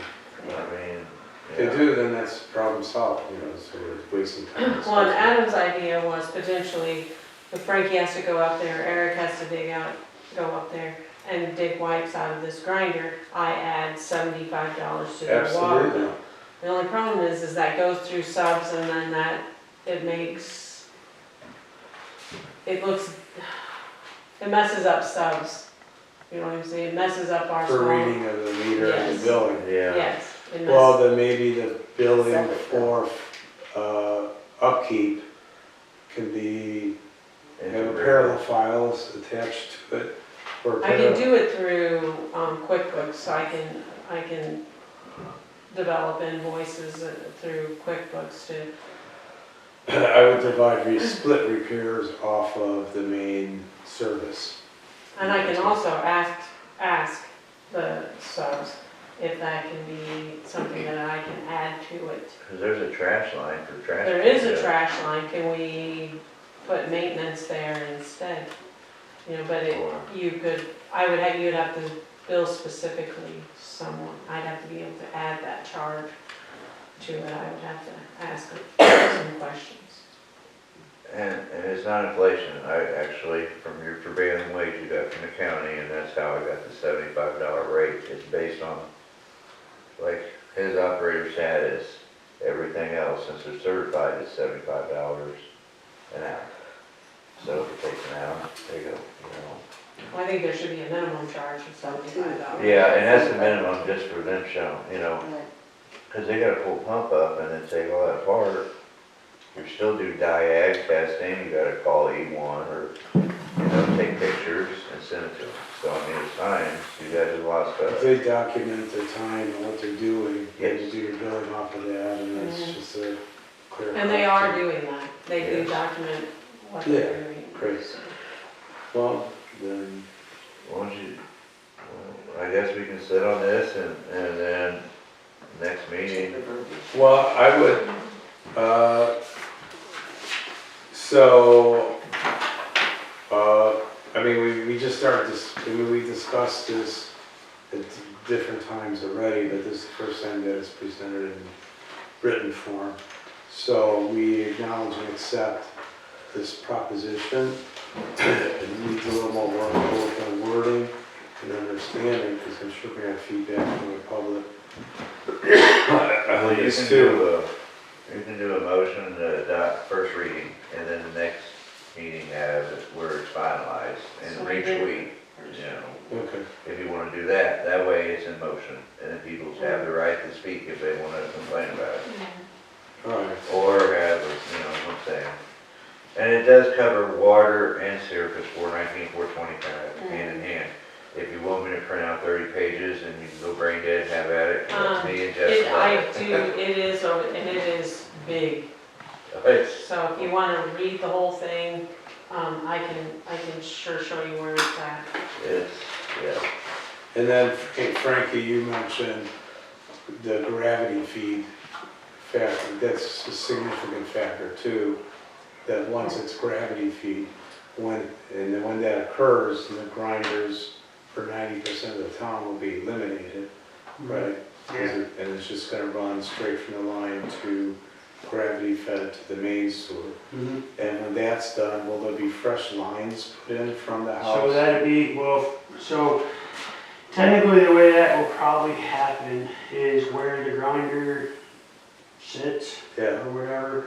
do. I mean, If they yeah. do, then that's problem solved, you know, so we're wasting time. Well, and Adam's idea was potentially, if Frankie has to go up there, Eric has to go up there and dig wipes out of this grinder, I add $75 to the water Absolutely. bill. The only problem is that goes through subs and then it messes up subs. You know what I'm saying? It messes up our For small. reading of the meter and Yes. the billing. Yeah, Yes. it Well, messes- then maybe the billing Separate for upkeep can be, have a parallel files attached to it. Or I can do it through QuickBooks, so I can develop invoices through QuickBooks to, I would divide, split repairs off of the main service. and I can also ask the subs if that can be something that I can add to it. because there's a trash line for trash. There is a pickup. trash line, can we put maintenance there instead? You know, but you'd have to bill specifically someone, I'd have to be able to add that charge to it, I would have to ask them some questions. And it's not inflation, I actually, from your prevailing wage you got from the county, and that's how I got the $75 rate. It's based on, like, his operator status, Everything else, since they're certified, is $75 an hour. So if it takes an hour, there you go, Well, I think there should be a minimum charge of $75. Yeah, and that's the minimum just for them showing, Right. because they gotta pull pump up and then take all that apart. You still do diag testing, you gotta call E1 or, take pictures and send it to them. So I mean, it's fine, you gotta do a lot of If stuff. they document their time and what they're doing, then you Yes. do your billing off of that, and that's Mhm. just a clear. And they are doing that. They do Yes. document what Yeah, they're doing. great. Well, then, Why don't you, well, I guess we can sit on this and then next meeting, well, I would, so, I mean, we just started this, we discussed this at different times already, but this is the first time that it's presented in written form. So we acknowledge and accept this proposition. It needs a little more work, both on wording and understanding, because I'm sure we have feedback from the public. well, This too. you can do a motion to adopt first reading and then the next meeting have it where it's finalized So and we each did- week, Okay, if you wanna do that, that way it's in motion and then people have the right to speak if they wanna complain about it. all right. Or have, what I'm saying. And it does cover water and sewer, because 419, 420 kind of hand in hand. If you want me to print out 30 pages and you can go brain dead, have at it, that's me and Jessica. I do, it is, and it is big. It's, So if you want to read the whole thing, I can sure show you where it's at. yeah, And then Frankie, you mentioned the gravity feed factor. That's a significant factor too, that once it's gravity feed, and then when that occurs, the grinders for 90% of the town will be eliminated, right? Yeah. And it's just gonna run straight from the line to gravity fed to the main sewer. Mhm. And when that's done, will there be fresh lines put in from the house? So that'd be, well, so technically the way that will probably happen is where the grinder sits Yeah, or whatever.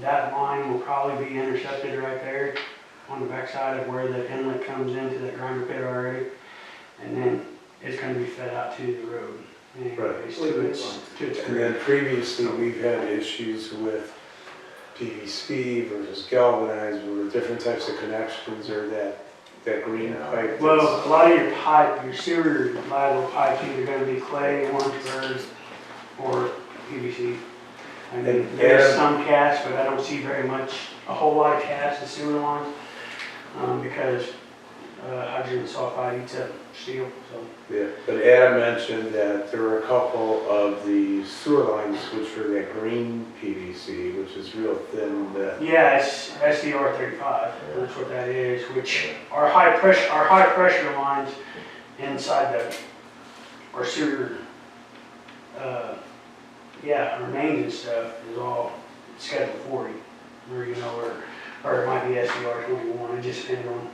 That line will probably be intercepted right there on the backside of where the inlet comes into the grinder pit already. And then it's gonna be fed out to the road anyways, to its and then grid. previously, we've had issues with PVC versus galvanized, or different types of connections, or that green pipe. that's- Well, a lot of your pipe, your sewer lateral pipe, either gonna be clay, Orangeburg, or PVC. I mean, And- there's and- some cast, but I don't see very much, a whole lot of cast in sewer lines, because hydrogen sulfide eats up steel, so. Yeah, but Adam mentioned that there were a couple of the sewer lines which were that green PVC, which is real thin, that, Yeah, it's SDR 35, that's what that is, which are high pressure lines inside our sewer, our mains and stuff is all Schedule 40, or, or it might be SDR 21, it just depends on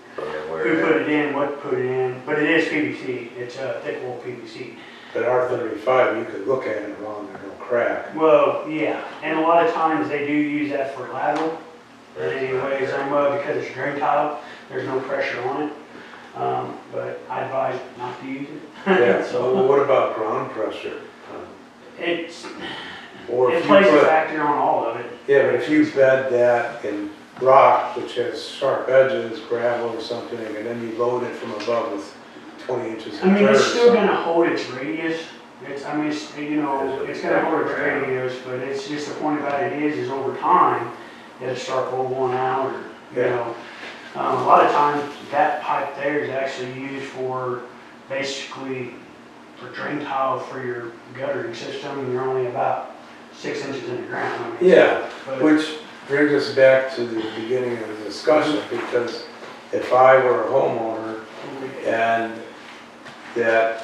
where who put it in, what put it in, but it is PVC, it's thick wall PVC. but R35, you could look at it wrong, and it'll crack. Well, yeah, and a lot of times they do use that for lateral. But anyways, because it's drain tile, there's no pressure on it. But I advise not to use it. Yeah, so what about ground pressure? It's, Or it if you plays a put, factor on all of it. yeah, but if you bed that in rock, which has sharp edges, gravel or something, and then you load it from above with 20 inches I mean, of dirt or it's still something. gonna hold its radius. It's gonna hold its radius, but it's just the point about it is over time, it'll start rolling out or, Yeah. A lot of times that pipe there is actually used for basically for drain tile for your guttering system, and you're only about 6 inches in the ground. I mean, Yeah, but- which brings us back to the beginning of the discussion, because if I were a homeowner and that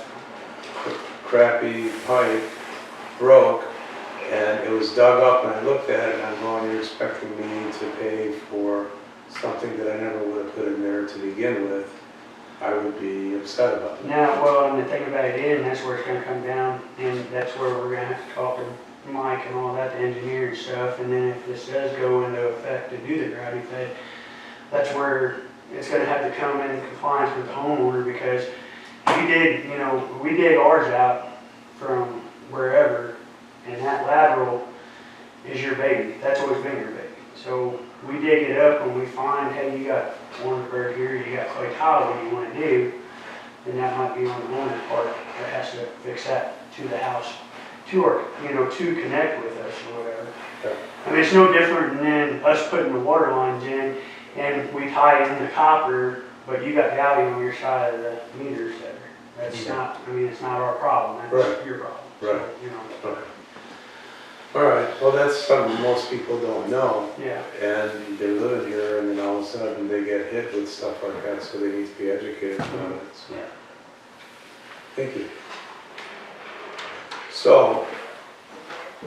crappy pipe broke and it was dug up and I looked at it and I'm going, you're expecting me to pay for something that I never would have put in there to begin with. I would be upset about it. Now, well, and the thing about it is, and that's where it's gonna come down, and that's where we're gonna have to talk to Mike and all that, the engineer and stuff, and then if this does go into effect to do the gravity fed, that's where it's gonna have to come in compliance with the homeowner, because we did, you know, we dig ours out from wherever, and that lateral is your baby, that's always been your baby. So we dig it up when we find, hey, you got one bird here, you got clay tile, what do you wanna do? Then that might be on the owner's part that has to fix that to the house, to our, you know, to connect with us or whatever. Okay. I mean, it's no different than us putting the water lines in and we tie in the copper, but you got value on your side of the meters there. That's not, I mean, it's not our problem, that's Right. your problem. Right. So, you know, Okay. All right, well, that's something most people don't know, yeah. and they're living here, and then all of a sudden they get hit with stuff like that, so they need to be educated about it. So, Yeah. thank you. So,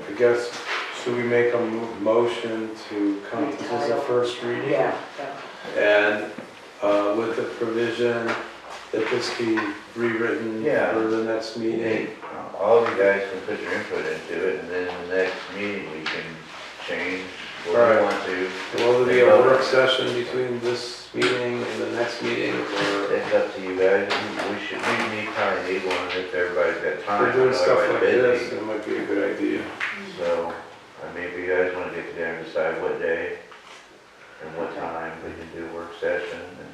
I guess, should we make a motion to come, this is the first reading? Yeah. And with the provision that this be rewritten Yeah. for the next meeting? All of you guys can put your input into it, and then the next meeting, we can change what Right. we want to. Will there be a work session between this meeting and the next meeting, or It's up to you guys, we probably need one if everybody's got if time. we're doing I know stuff like everybody's this, busy. it might be a good idea. So, I mean, if you guys wanna get together and decide what day and what time, we can do a work session and.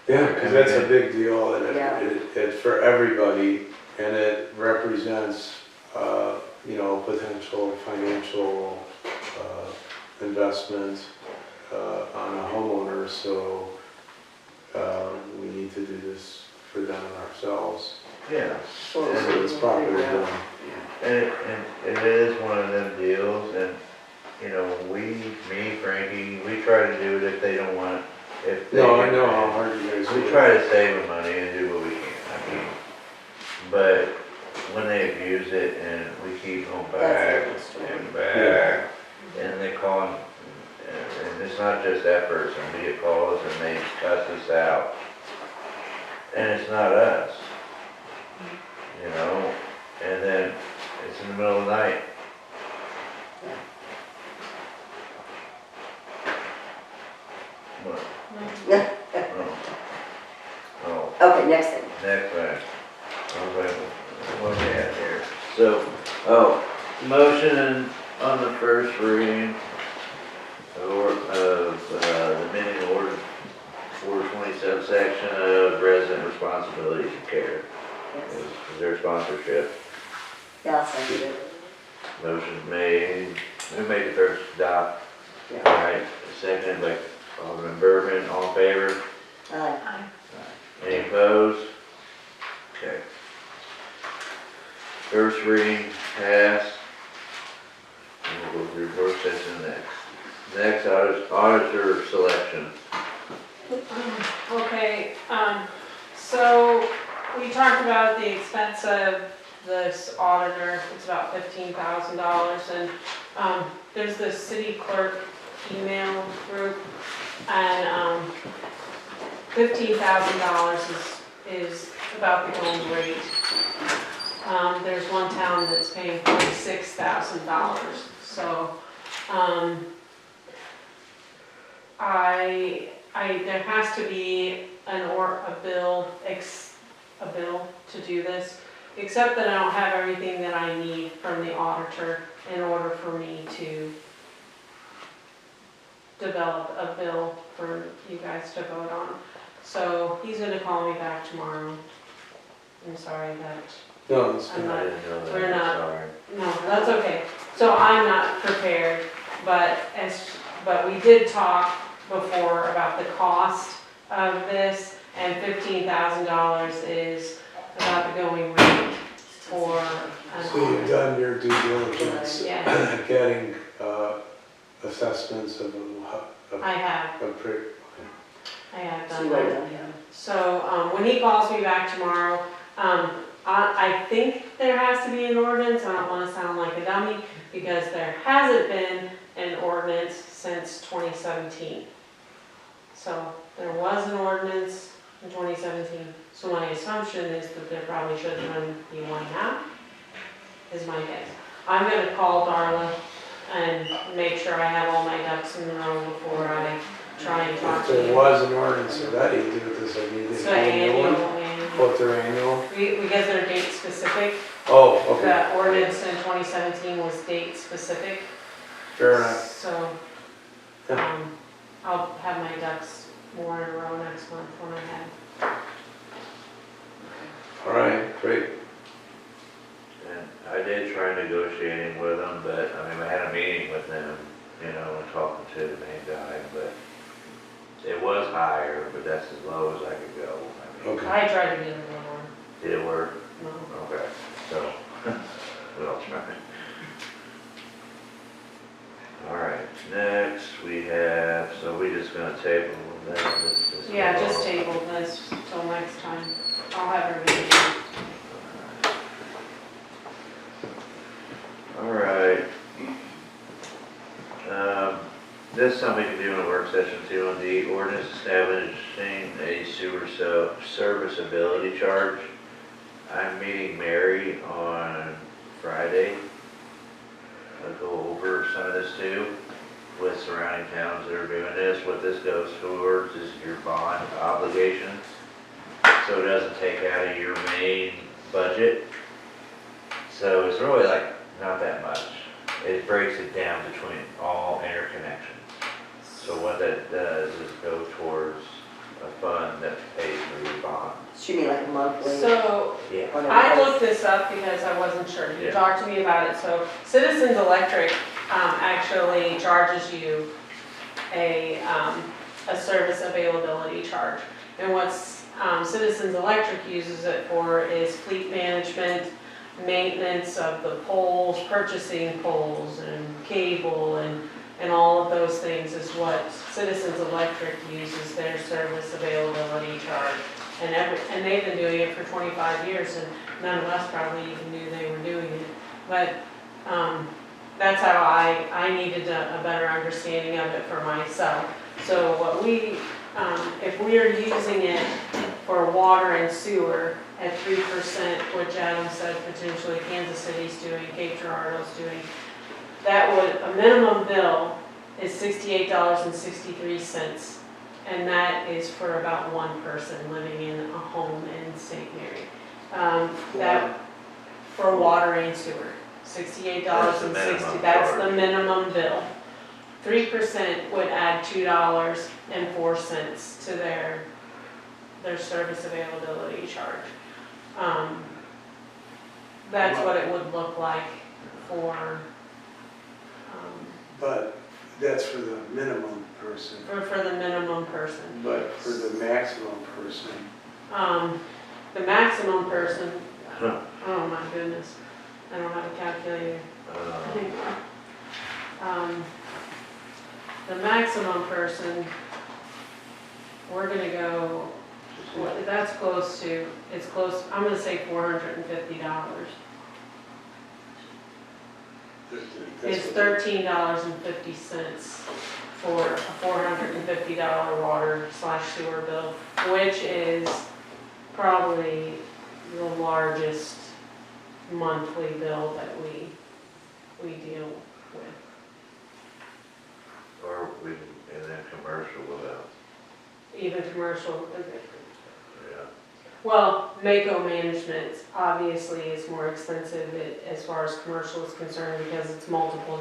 Yeah, because that's a big deal, and Yeah. it for everybody, and it represents, you know, potential financial investment on a homeowner, so we need to do this for them and ourselves. Yeah. So it's properly done. And it is one of them deals, and, you know, Frankie, we try to do it if they don't want, if they. No, I know how hard you guys We work. try to save them money and do what we can, I mean, but when they abuse it and we keep them back and back, and they call them, and it's not just that person, we get calls and they cuss us out. And it's not us, you know, and then it's in the middle of the night. What? Oh, Okay, next thing. next one. Okay, what do we have here? So, motion on the first reading of the amending order 427 section of resident responsibilities and care. Yes. Is there sponsorship? Yeah, I'll send it. Motion made, who made the first adopt? Yeah. All right, second by Alderman Bergman, all in favor? Aye. Any opposed? Okay. First reading passed. And we'll go through work session next. Next, auditor selection. Okay, so we talked about the expense of this auditor, it's about $15,000, and, there's this city clerk email group, and, $15,000 is about the going rate. There's one town that's paying $46,000, so, there has to be a bill to do this, except that I don't have everything that I need from the auditor in order for me to develop a bill for you guys to vote on. So he's gonna call me back tomorrow. I'm sorry that, No, it's I'm I not, didn't know that, we're not. sorry. no, that's okay. So I'm not prepared, but we did talk before about the cost of this, and $15,000 is about the going rate for an So you've audit. done your due diligence, Yeah. getting assessments of I have So you done write that. down here. So, when he calls me back tomorrow, I think there has to be an ordinance, I don't wanna sound like a dummy, because there hasn't been an ordinance since 2017. So, there was an ordinance in 2017. So my assumption is that there probably shouldn't be one now, is my guess. I'm gonna call Darla and make sure I have all my ducks in a row before I try and talk If to there you. was an ordinance already, do this, I need It's an an annual annual, one. annual. What, their annual? Because they're date specific. Oh, okay, The ordinance in 2017 was date specific. fair enough. So, Yeah. I'll have my ducks more in a row next month when I have. All right, great. And I did try negotiating with them, but, I mean, I had a meeting with them, you know, and talking to the main guy, but it was higher, but that's as low as I could go. I mean, Okay. I tried to get a little did it work? more, no. Okay, so, we'll try. All right, next we have, so we just gonna table that, this. Yeah, just table this till next time. I'll have everything. All right. This is something we can do in a work session too, on the ordinance establishing a sewer serviceability charge. I'm meeting Mary on Friday. I'll go over some of this too, with surrounding towns that are doing this. What this goes towards is your bond obligation. So it doesn't take out of your main budget. So it's really like not that much. It breaks it down between all interconnections. So what that does is go towards a fund that pays for your bond. So you mean like a monthly? So, Yeah. whatever I it is? looked this up because I wasn't sure. You Yeah. talked to me about it. So Citizens Electric actually charges you a service availability charge. And what's Citizens Electric uses it for is fleet management, maintenance of the poles, purchasing poles and cable and all of those things is what Citizens Electric uses their service availability charge. And they've been doing it for 25 years, and none of us probably even knew they were doing it. But that's how I needed a better understanding of it for myself. So what we, if we are using it for water and sewer at 3%, which Adam said potentially Kansas City's doing, Cape Girardeau's doing, that would, a minimum bill is $68.63. And that is for about one person living in a home in St. Mary. That, for water and sewer, $68.60, that's the minimum bill. 3% would add $2.04 to their service availability charge. That's what it would look like for, But that's for the minimum person, for the minimum person. but for the maximum person, The maximum person, Huh. oh my goodness, I don't have a calculator. The maximum person, we're gonna go, that's close to, it's close, I'm gonna say $450. It's $13.50 for a $450 water/sewer bill, which is probably the largest monthly bill that we deal with. Or we, and then commercial without, Even commercial, yeah. well, Mako management obviously is more expensive as far as commercial is concerned because it's multiple.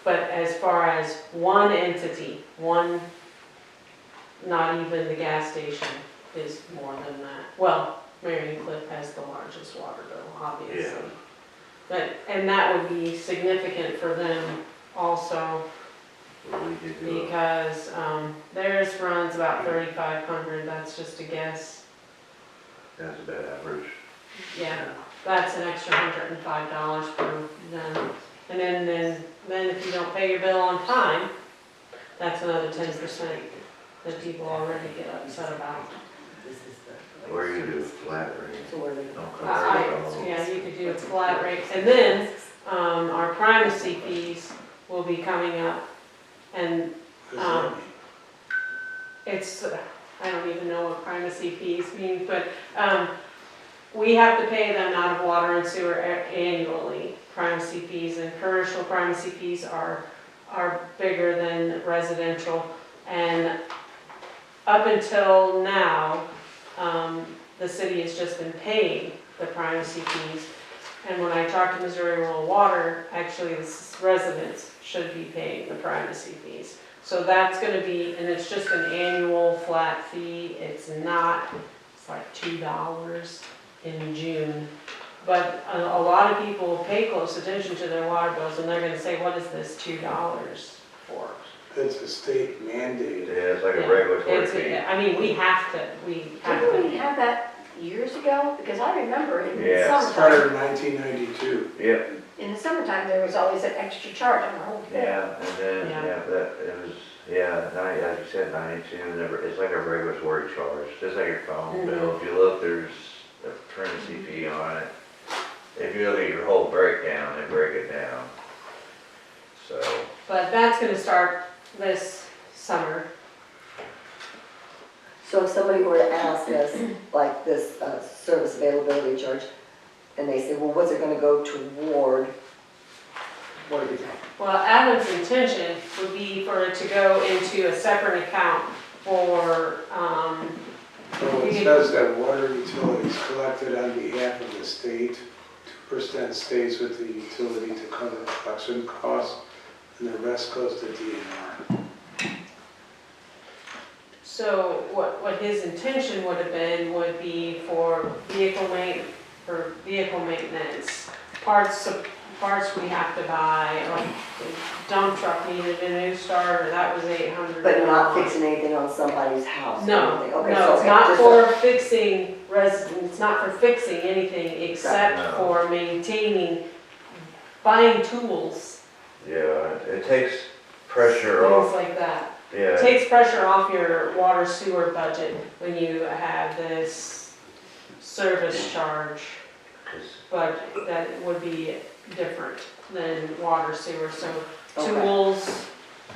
But as far as one entity, not even the gas station is more than that. Well, Marion Cliff has the largest water bill, obviously. Yeah. But, and that would be significant for them also What we could do, because theirs runs about 3,500, that's just a guess. that's about average. Yeah, that's an extra $105 for them. And then if you don't pay your bill on time, that's another 10% that people already get upset about. Or you do flat rate. So where they- No commercial. Yeah, you could do it flat rates. And then our primacy fees will be coming up. And does that mean? it's, I don't even know what primacy fees mean, but, we have to pay them out of water and sewer annually, primacy fees, and commercial primacy fees are bigger than residential. And up until now, the city has just been paying the primacy fees. And when I talked to Missouri Rural Water, actually the residents should be paying the primacy fees. So that's gonna be, and it's just an annual flat fee, it's like $2 in June. But a lot of people pay close attention to their water bills and they're gonna say, what is this $2 for? It's a state mandate. Yeah, it's like Yeah. a regulatory It's- fee. I mean, we have to. Didn't we have that years ago? Because I remember in the Yeah. Started summertime, in 1992. Yep, in the summertime, there was always an extra charge on the whole bill. yeah, and then, Yeah. yeah, that, it was, yeah, like you said, 92, it's like a regulatory charge, just like your phone bill. If you look, there's a privacy fee on it. If you look at your whole breakdown, they break it down. So, But that's gonna start this summer. So if somebody were to ask us, like this service availability charge, and they say, well, what's it gonna go toward? What do you think? Well, Adam's intention would be for it to go into a separate account for, So it says that water utilities collected on behalf of the state, 2% stays with the utility to cover collection costs, and the rest goes to DNR. so what his intention would have been would be for vehicle maintenance, parts we have to buy, like the dump truck needed a new starter, that was $800. But not fixing anything on somebody's house? or No, anything? Okay, no, so it's not just for fixing it's not for fixing anything except No. for maintaining, buying tools, yeah, it takes pressure things off, like that. yeah. It takes pressure off your water sewer budget when you have this service charge, 'Cause but that would be different than water sewer, so Okay. tools,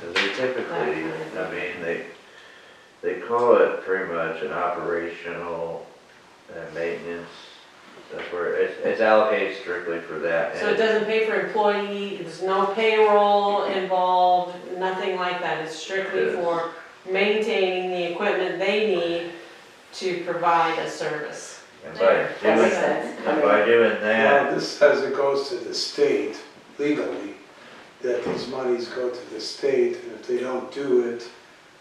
they typically, I mean, they call it pretty much an operational maintenance. That's where it's allocated strictly for that. so it doesn't pay for employee, there's no payroll involved, nothing like that. It's strictly Yes. for maintaining the equipment they need to provide a service. And That makes sense. I and mean, by doing that, Well, this says it goes to the state legally, that these monies go to the state, and if they don't do it,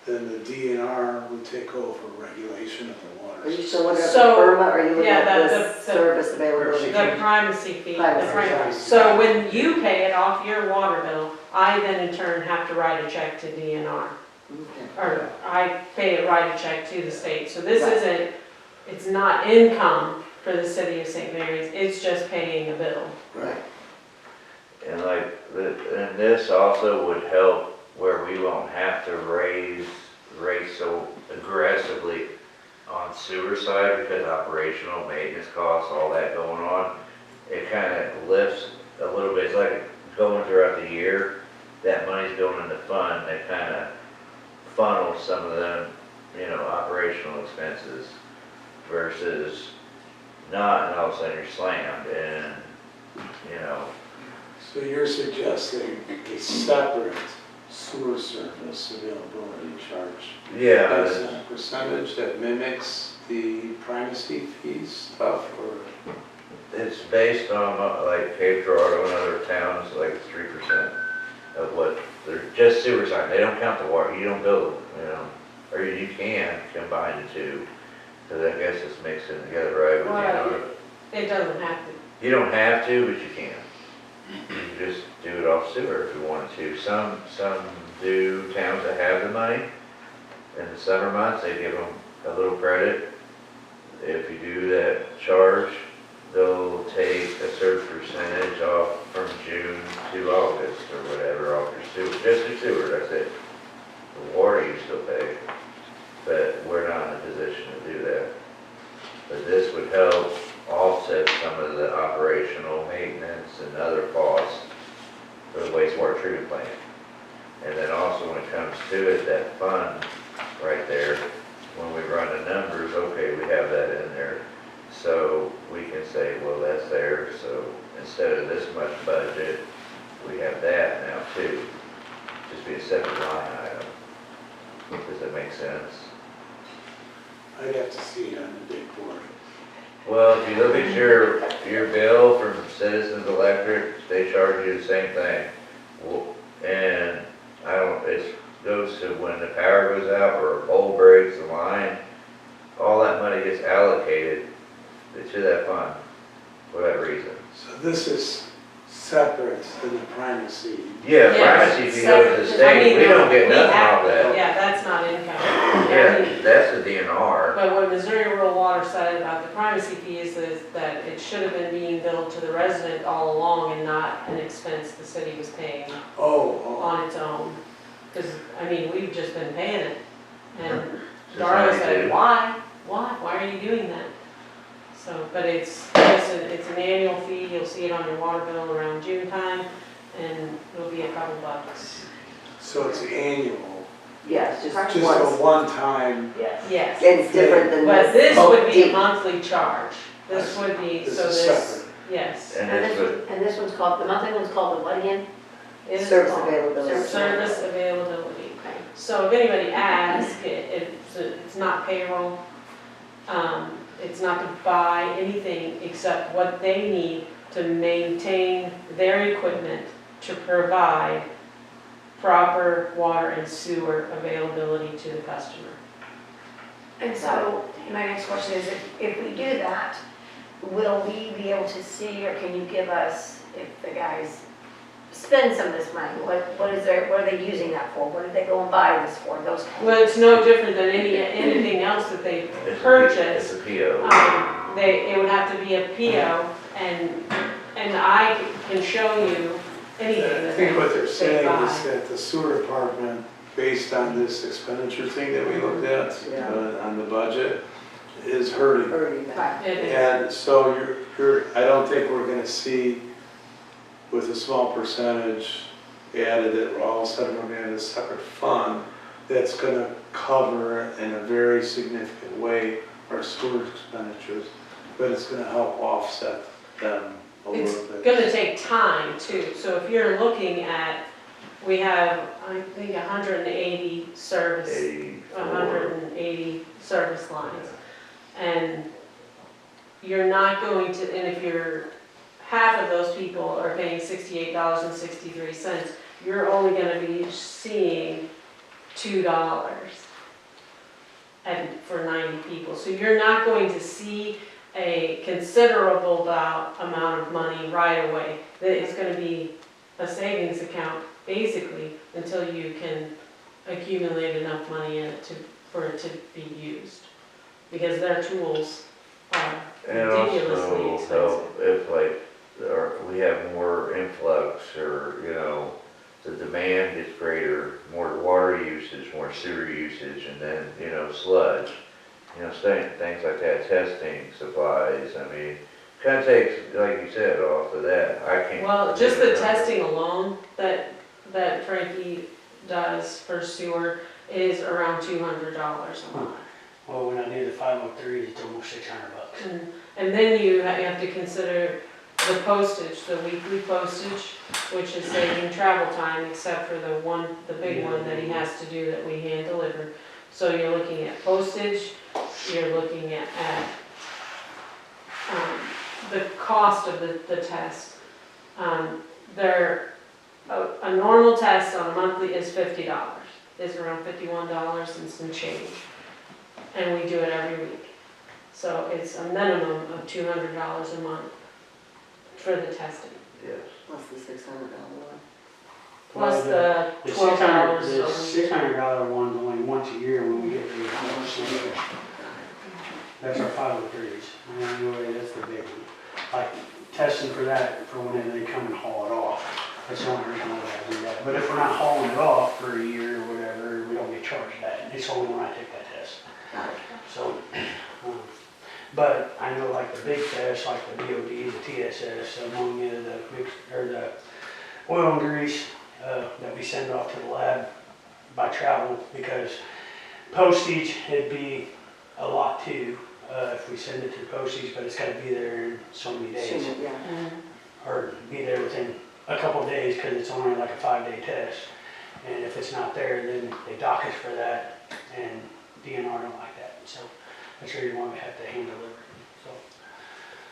then the DNR will take over regulation of the Are you water. still looking at the So, FERMA, or are you looking yeah, at the- this the- service availability? The primacy fee. Primacy. So when you pay it off your water bill, I then in turn have to write a check to DNR. Okay. Or I write a check to the state. So this Right. isn't, it's not income for the city of St. Mary's, it's just paying a bill. Right. and and this also would help where we won't have to raise so aggressively on sewer side because operational maintenance costs, all that going on. It kind of lifts a little bit, it's like going throughout the year, that money's going in the fund, it kind of funnels some of them, operational expenses versus not, and all of a sudden you're slammed and, So you're suggesting a separate sewer service availability charge? yeah, Based on a percentage that mimics the primacy fee stuff, or? it's based on like Cape Girardeau and other towns, like 3% of what, they're just sewer side, they don't count the water, you don't build, or you can combine the two, because I guess it's mixing together, right? Well, it doesn't have to. You don't have to, but you can. You just do it off sewer if you wanted to. Some do, towns that have the money, in the summer months, they give them a little credit. If you do that charge, they'll take a certain percentage off from June to August or whatever, off your sewer, just your sewer, that's it. The water you still pay, but we're not in a position to do that. But this would help offset some of the operational maintenance and other costs for the wastewater treatment plant. And then also when it comes to it, that fund right there, when we run the numbers, okay, we have that in there. So we can say, well, that's there, so instead of this much budget, we have that now too. Just be a separate line item. Does that make sense? I'd have to see it on the big board. Well, if you look at your bill from Citizens Electric, they charge you the same thing. Well, and I don't, it goes to when the power goes out or a pole breaks the line, all that money gets allocated to that fund for that reason. So this is separate than the primacy. Yeah, Yes, primacy, if you go to the so, I state, mean, we don't get we nothing have- off that. Yeah, that's not income. Yeah, that's the DNR. But what Missouri Rural Water said about the primacy fee is that it should have been being billed to the resident all along and not an expense the city was paying Oh, on its own. Because, I mean, we've just been paying it. And Since Darla 92. said, why? Why are you doing that? So, but it's an annual fee, you'll see it on your water bill around June time, and it'll be a couple bucks. so it's annual, Yeah, it's just just a once. one-time, Yes. Yes, And it's different than but this. this would be a deep. monthly charge. This would be, this so is this, separate. yes. And And this would, this one's called, the monthly one's called the what again? It is Service called availability. Service availability. Okay. So if anybody asks, it's not payroll. It's not to buy anything except what they need to maintain their equipment to provide proper water and sewer availability to the customer. And so, my next question is, if we do that, will we be able to see, or can you give us, if the guys spend some of this money, what are they using that for? What did they go and buy this for, those kinds of? Well, it's no different than anything else that they purchase. it's a PO. It would have to be a PO, and I can show you anything I that think what they're they saying buy. is that the sewer department, based on this expenditure thing that we looked at, Yeah. on the budget, is hurting. Already back. It is. And so I don't think we're gonna see with a small percentage added that all of a sudden we're gonna have a separate fund that's gonna cover in a very significant way our sewer expenditures, but it's gonna help offset them a It's little bit. gonna take time too, so if you're looking at, we have, I think, 180 service, 84. 180 service lines. And you're not going to, and if you're, half of those people are paying $68.63, you're only gonna be seeing $2 and for 90 people. So you're not going to see a considerable amount of money right away. It's gonna be a savings account, basically, until you can accumulate enough money in it for it to be used. Because their tools are And ridiculously also expensive. help if like, we have more influx or, the demand gets greater, more water usage, more sewer usage, and then, sludge. Things like that, testing supplies, I mean, kind of takes, like you said, off of that. I can't. Well, just the testing alone that Frankie does for sewer is around $200 a month. Well, when I do the 503, it's almost $600. And then you have to consider the postage, the weekly postage, which is saving travel time, except for the big one that he has to do that we hand deliver. So you're looking at postage, you're looking at the cost of the test. A normal test on a monthly is $50. It's around $51 and some change. And we do it every week. So it's a minimum of $200 a month for the testing. Yes. Plus the $600 one. Plus Well, the The $12. $600 one's only once a year when we get $300. That's our 503s. Anyway, that's the big one. Like testing for that, for when they come and haul it off. That's the only reason why I do that. But if we're not hauling it off for a year or whatever, we don't get charged that. It's only when I take that test. So, but I know like the big tests, like the DOD, the TSS, ammonia, the oil and grease that we send off to the lab by travel, because Postage, it'd be a lot too, if we send it to postage, but it's gotta be there in so many days. Yeah. Or be there within a couple of days, cause it's only like a 5-day test. And if it's not there, then they dock us for that, and DNR don't like that, so that's the reason why we have to hand deliver it, so.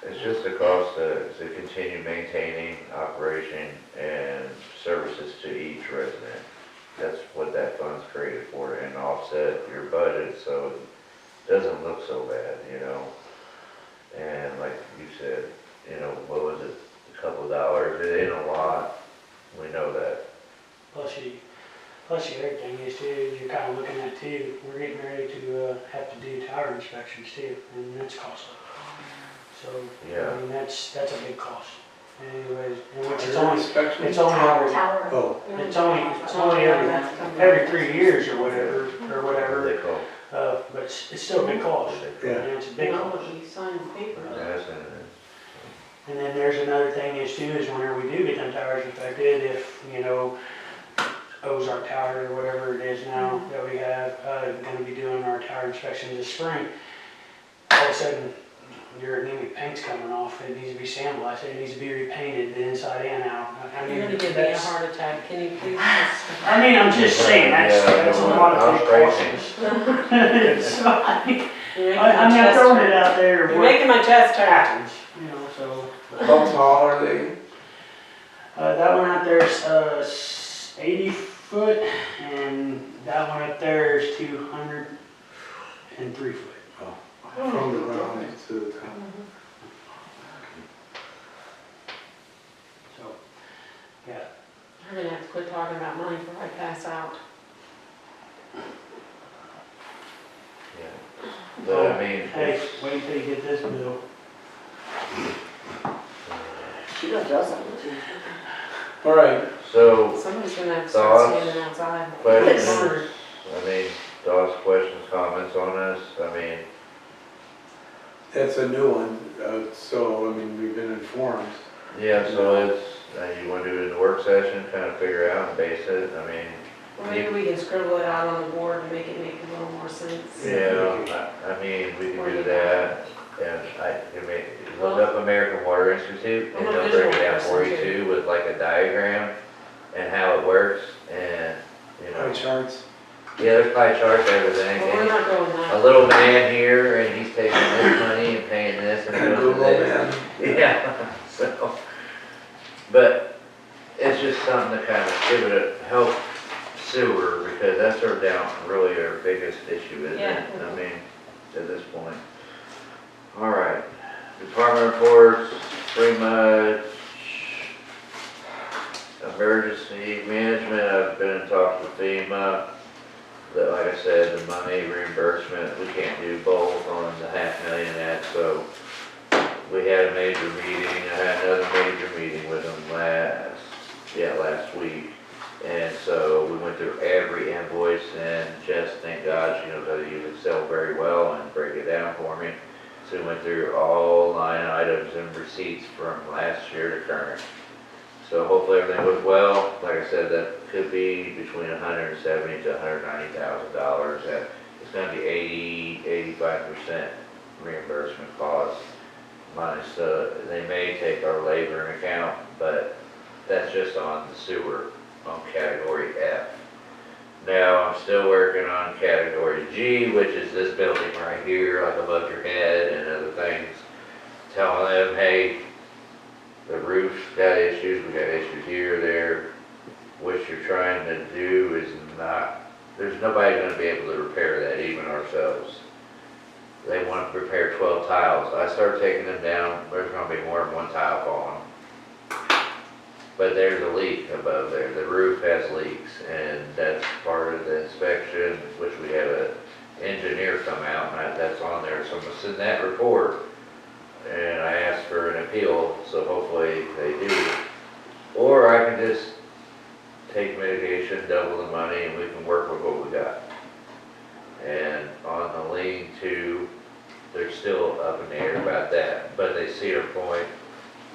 It's just a cost to continue maintaining operation and services to each resident. That's what that fund's created for, and offset your budget so it doesn't look so bad, you know? And like you said, you know, what was it, a couple of dollars, it ain't a lot, we know that. Plus the other thing is too, you're kind of looking at too, we're getting ready to have to do tower inspections too, and that's costly. So, Yeah. I mean, that's a big cost. Anyways, and which is Tower only, inspection? it's only every, Tower. Oh, it's only every 3 years or whatever, They call. but it's still a big cost. Yeah. And it's a big No, cost. you sign the paper. Yes, And then there's another thing is too, is whenever we do get them towers affected, if, you know, Ozark Tower or whatever it is now that we have, gonna be doing our tower inspections this spring, all of a sudden, your anemic paint's coming off, it needs to be sandblasted, it needs to be repainted, the inside and out. I mean, You're gonna give me a heart attack, can you please just? I mean, I'm just saying, that's a lot of big costs. So, I mean, You're making I my mean, I'm chest throwing hurt. it out there, You're what making my chest hurt. happens, you know, so. how tall are they? That one out there is 80 foot, and that one up there is 203 foot. From the ground to the top? So, yeah. I'm gonna have to quit talking about money before I pass out. yeah. But I mean, Hey, it's, wait until you get this bill. She doesn't. All right, so, Somebody's gonna have to start Thoughts? standing outside. questions, Hard. I mean, thoughts, questions, comments on this, I mean, that's a new one, so, I mean, we've been informed. yeah, so it's, you wanna do it in the work session, kind of figure out and base it, I mean, Or maybe we can scribble it out on the board and make it make a little more sense. yeah, I mean, we can do that, and I mean, look up American Water Institute, and I'm a they'll break it visual down for you person, too, with like a diagram, and how it works, and, you Pie know, charts? yeah, there's pie charts, everything, Well, we're and not going a that. little man here, and he's taking this money and paying this, and it goes to Google this. man. Yeah, so, but it's just something to kind of give it a help sewer, because that's really our biggest issue, isn't it? Yeah. I mean, at this point. All right, department reports, pretty much emergency management, I've been in talks with FEMA. That, like I said, the money reimbursement, we can't do both on the $500,000 net, so we had a major meeting, I had another major meeting with them last week. And so we went through every invoice, and just thank God, she knows how to use Excel very well and break it down for me. So we went through all line items and receipts from last year to current. So hopefully everything goes well. Like I said, that could be between $170,000 to $190,000. That it's going to be 85% reimbursement cost minus they may take our labor in account, but that's just on the sewer on category F. Now I'm still working on category G, which is this building right here, like above your head and other things. Telling them, hey, the roof's got issues, we got issues here, there. What you're trying to do is not, there's nobody gonna be able to repair that, even ourselves. They want to repair 12 tiles. I start taking them down, there's gonna be more than one tile falling. But there's a leak above there, the roof has leaks, and that's part of the inspection, which we had an engineer come out, and that's on there, so I'm gonna send that report. And I asked for an appeal, so hopefully they do. Or I can just take mitigation, double the money, and we can work with what we got. And on the lean-to, they're still up in the air about that, but they see our point.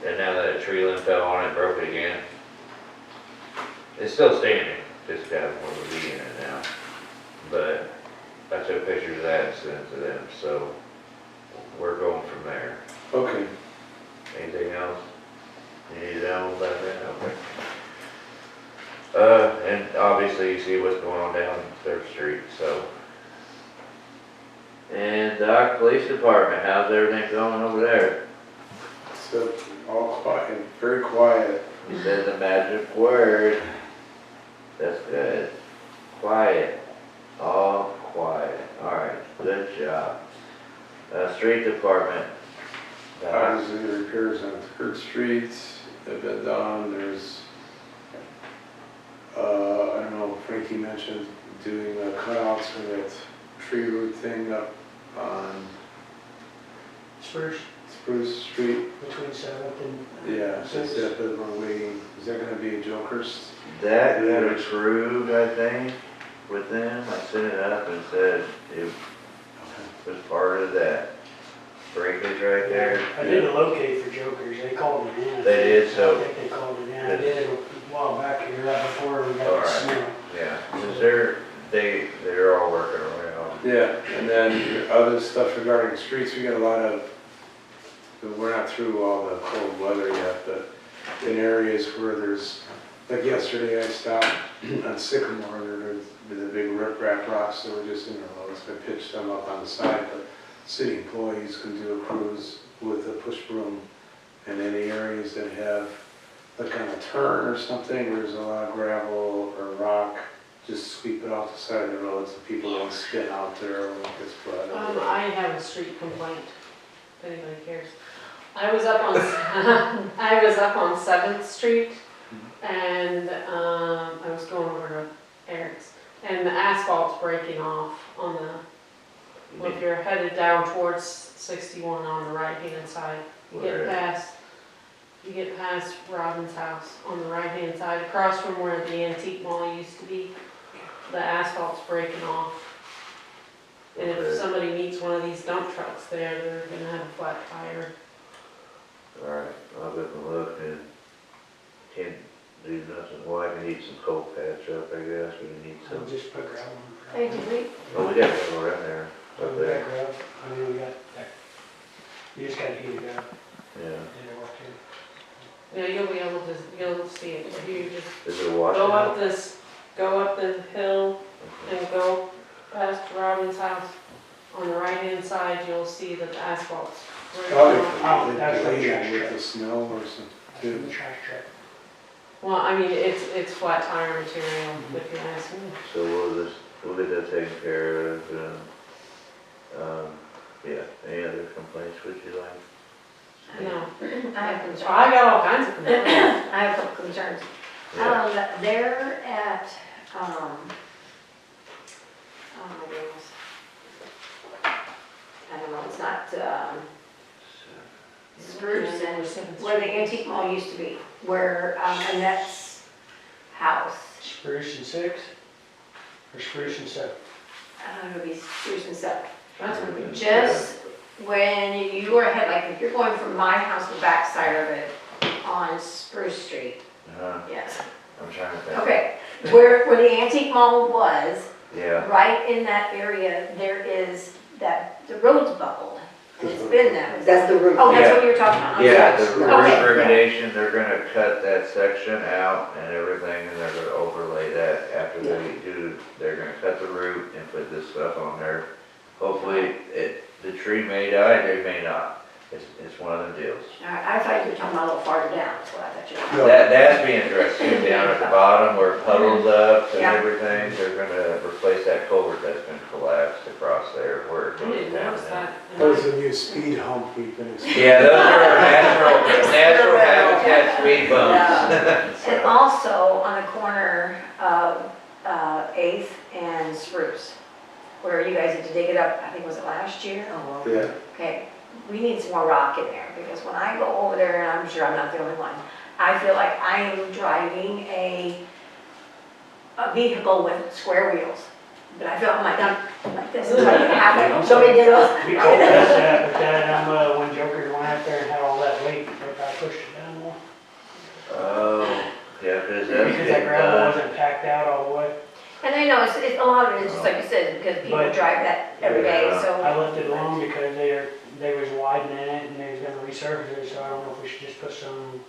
And now that a tree limb fell on it, broke it again. It's still standing, just got one to be in it now. But I took pictures of that and sent it to them, so we're going from there. Okay. Anything else? You need to know about that? Okay. And obviously you see what's going on down 3rd Street, so. And Doc, Police Department, how's everything going over there? So, all quiet, very quiet. You said the magic word. That's good. Quiet. All quiet. Alright, good job. Street Department. Doc. Obviously, the repairs on 3rd Street have been done. There's, I don't know, Frankie mentioned doing the cutouts for that tree root thing up on Spruce, Spruce Street. between 7th and, Yeah, since that, but we're waiting. Is that gonna be a Joker's? That got approved, I think, with them. I sent it up and said it was part of that breakage right there. I did a locate for Jokers, they called it in. They did, so- I think they called it in, I did it a while back here, right before we got the Alright. snow. Yeah, 'cause they're all working around. Yeah, and then other stuff regarding streets, we got a lot of, we're not through all the cold weather yet, but in areas where there's, like yesterday I stopped on Sycamore, there's the big riprap rocks that were just in the roads. I pitched them up on the side, but city employees can do a cruise with a push broom. And any areas that have like on a turn or something, where there's a lot of gravel or rock, just sweep it off the side of the road so people don't spin out there when it gets flooded. I have a street complaint, if anybody cares. I was up on, I was up on 7th Street, and, I was going over to Eric's, and the asphalt's breaking off on the, well, if you're headed down towards 61 on the right-hand side, you Where? you get past Robin's house on the right-hand side, across from where the antique mall used to be, the asphalt's breaking off. And if Okay. somebody meets one of these dump trucks there, they're gonna have a flat tire. Alright, I'll go and look and can't do nothing. Well, I can need some cold patch up, I guess. We need So some. just put gravel on. Hey, did we, Oh, we got one in there, So up we got there. gravel, I mean, we got that. You just gotta heat it up, Yeah. and it worked too. Yeah, you'll see it, if you just Is it washing go up? up go up the hill and go past Robin's house. On the right-hand side, you'll see that the asphalt's Probably breaking off. that's the laden trash with truck. the snow or something. The too. trash truck. Well, I mean, it's flat tire material, if you ask me. So we'll get that taken care of. Yeah, any other complaints would you like? No, I have concerns. I got all kinds of complaints. I have some concerns. Yeah. They're at, oh my goodness. I don't know, it's not, Spruce and where the antique mall used to be, where, Annette's house. Spruce and 6, or Spruce and 7? It would be Spruce and Seven. That's what we Just when you are ahead, like if you're going from my house, the back side of it, on Spruce Street, yes. I'm trying to think. Okay, where the antique mall was, Yeah, right in that area, there is the road's buckled, and it's been that way. That's the root. Oh, that's what you were talking about? I'm yeah, sorry. the Okay. roof remediation, they're gonna cut that section out and everything, and they're gonna overlay that after they do, they're gonna cut the root and put this stuff on there. Hopefully, the tree may die, they may not. It's one of them deals. All right, I thought you were talking about a little farther down, that's what I thought you were. No. That's being addressed too, down at the bottom where it puddles up and Yeah. everything, they're gonna replace that culvert that's been collapsed across there where it I goes didn't down. notice that. That was a new speed hump we've been experiencing. Yeah, those are natural habitat speed bumps. And also on the corner of 8th and Spruce, where you guys had to dig it up, I think was it last year? Yeah, Okay, we need some more rock in there, because when I go over there, and I'm sure I'm not the only one, I feel like I am driving a vehicle with square wheels. But I feel like this is what happened. Somebody did us. We called that, but that, when Joker went out there and had all that weight, I pushed it down more. Oh, yeah, cause that's Because that getting gravel done. wasn't packed out all the way. And I you know, it's, a lot of it is just like you said, because people But- drive that every day, Yeah. so. I left it alone because they was widening it and they was gonna resurface it, so I don't know if we should just put some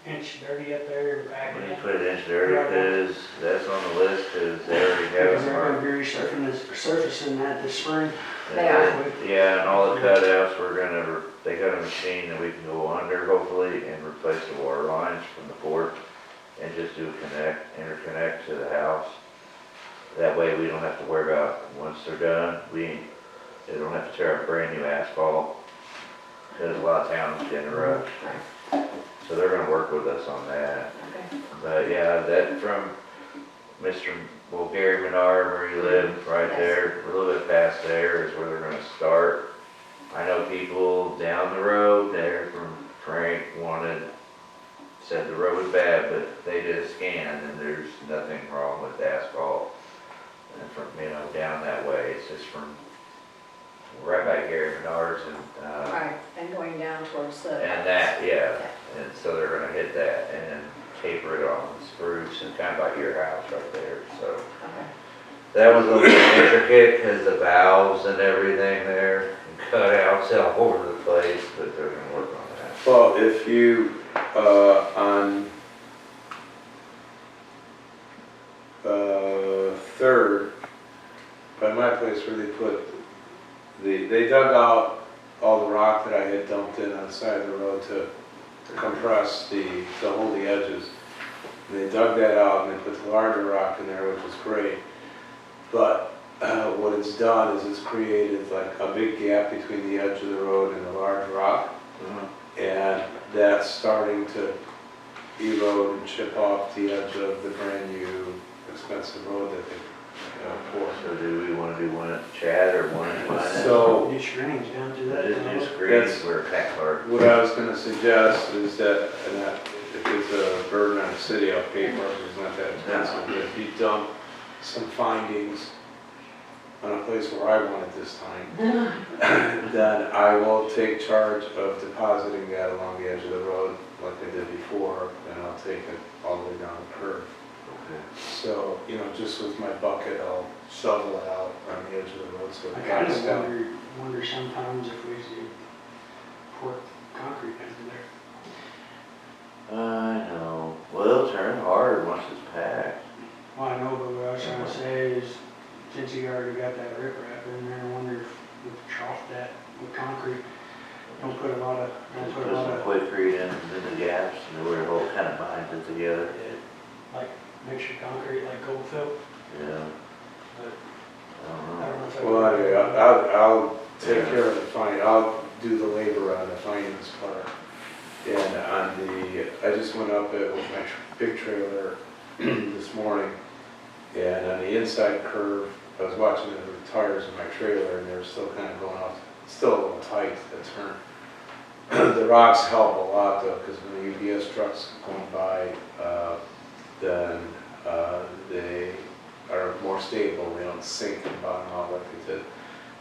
inch dirty up there and crack When it you in. put it in there, because that's on the list, because they already have Because it they're gonna marked. be surfacing that this spring. They are. Yeah, and all the cutouts, they got a machine that we can go under hopefully and replace the water lines from the port and just do a interconnect to the house. That way we don't have to worry about, once they're done, they don't have to tear up brand new asphalt. Because a lot of towns get interrupt. So they're gonna work with us on that. Okay. But yeah, that from Gary Menard, where you live, right Yes. there, a little bit past there is where they're gonna start. I know people down the road there from Frank said the road was bad, but they did a scan and there's nothing wrong with the asphalt. And from, down that way, it's just from right by Gary Menard's Right, and going down towards the. and that, yeah. And so they're gonna hit that and taper it on Spruce and kind of like your house right there, so. Okay. That was a little intricate because the valves and everything there, and cutouts all over the place, but they're gonna work on that. Well, if you, on, Third, by my place where they put, they dug out all the rock that I had dumped in on the side of the road to compress to hold the edges. And they dug that out and they put the larger rock in there, which was great. But what it's done is it's created like a big gap between the edge of the road and the large rock. And that's starting to erode and chip off the edge of the brand new expensive road that they poured. So do we wanna do one at Chad or one at mine? So New screens down to that. Just do tunnel. screens where pack car. what I was gonna suggest is that, and that if it's a burden on the city, I'll pay for it, it's not that expensive, but if you dump some findings on a place where I want it this time, then I will take charge of depositing that along the edge of the road like I did before, and I'll take it all the way down the curve. So, just with my bucket, I'll shovel it out on the edge of the road so I it kind cuts of down. wonder sometimes if we should pour concrete under there. I know. Well, it'll turn hard once it's packed. Well, I know, but what I was trying to say is, since you already got that riprap in there, I wonder if we could trough that with concrete. Don't put a lot of, Just put some quickcrete in the gaps and where it all kind of binds it together. like mixture concrete, like gold fill. Yeah. But I don't I know. don't know if that Well, would- anyway, I'll take care of the finding, I'll do the labor on the findings part. And on I just went up it with my big trailer this morning, and on the inside curve, I was watching the tires of my trailer, and they're still kind of going off, still a little tight, the turn. The rocks help a lot though, because when the UPS trucks going by, then they are more stable, they don't sink and bottom out like they did.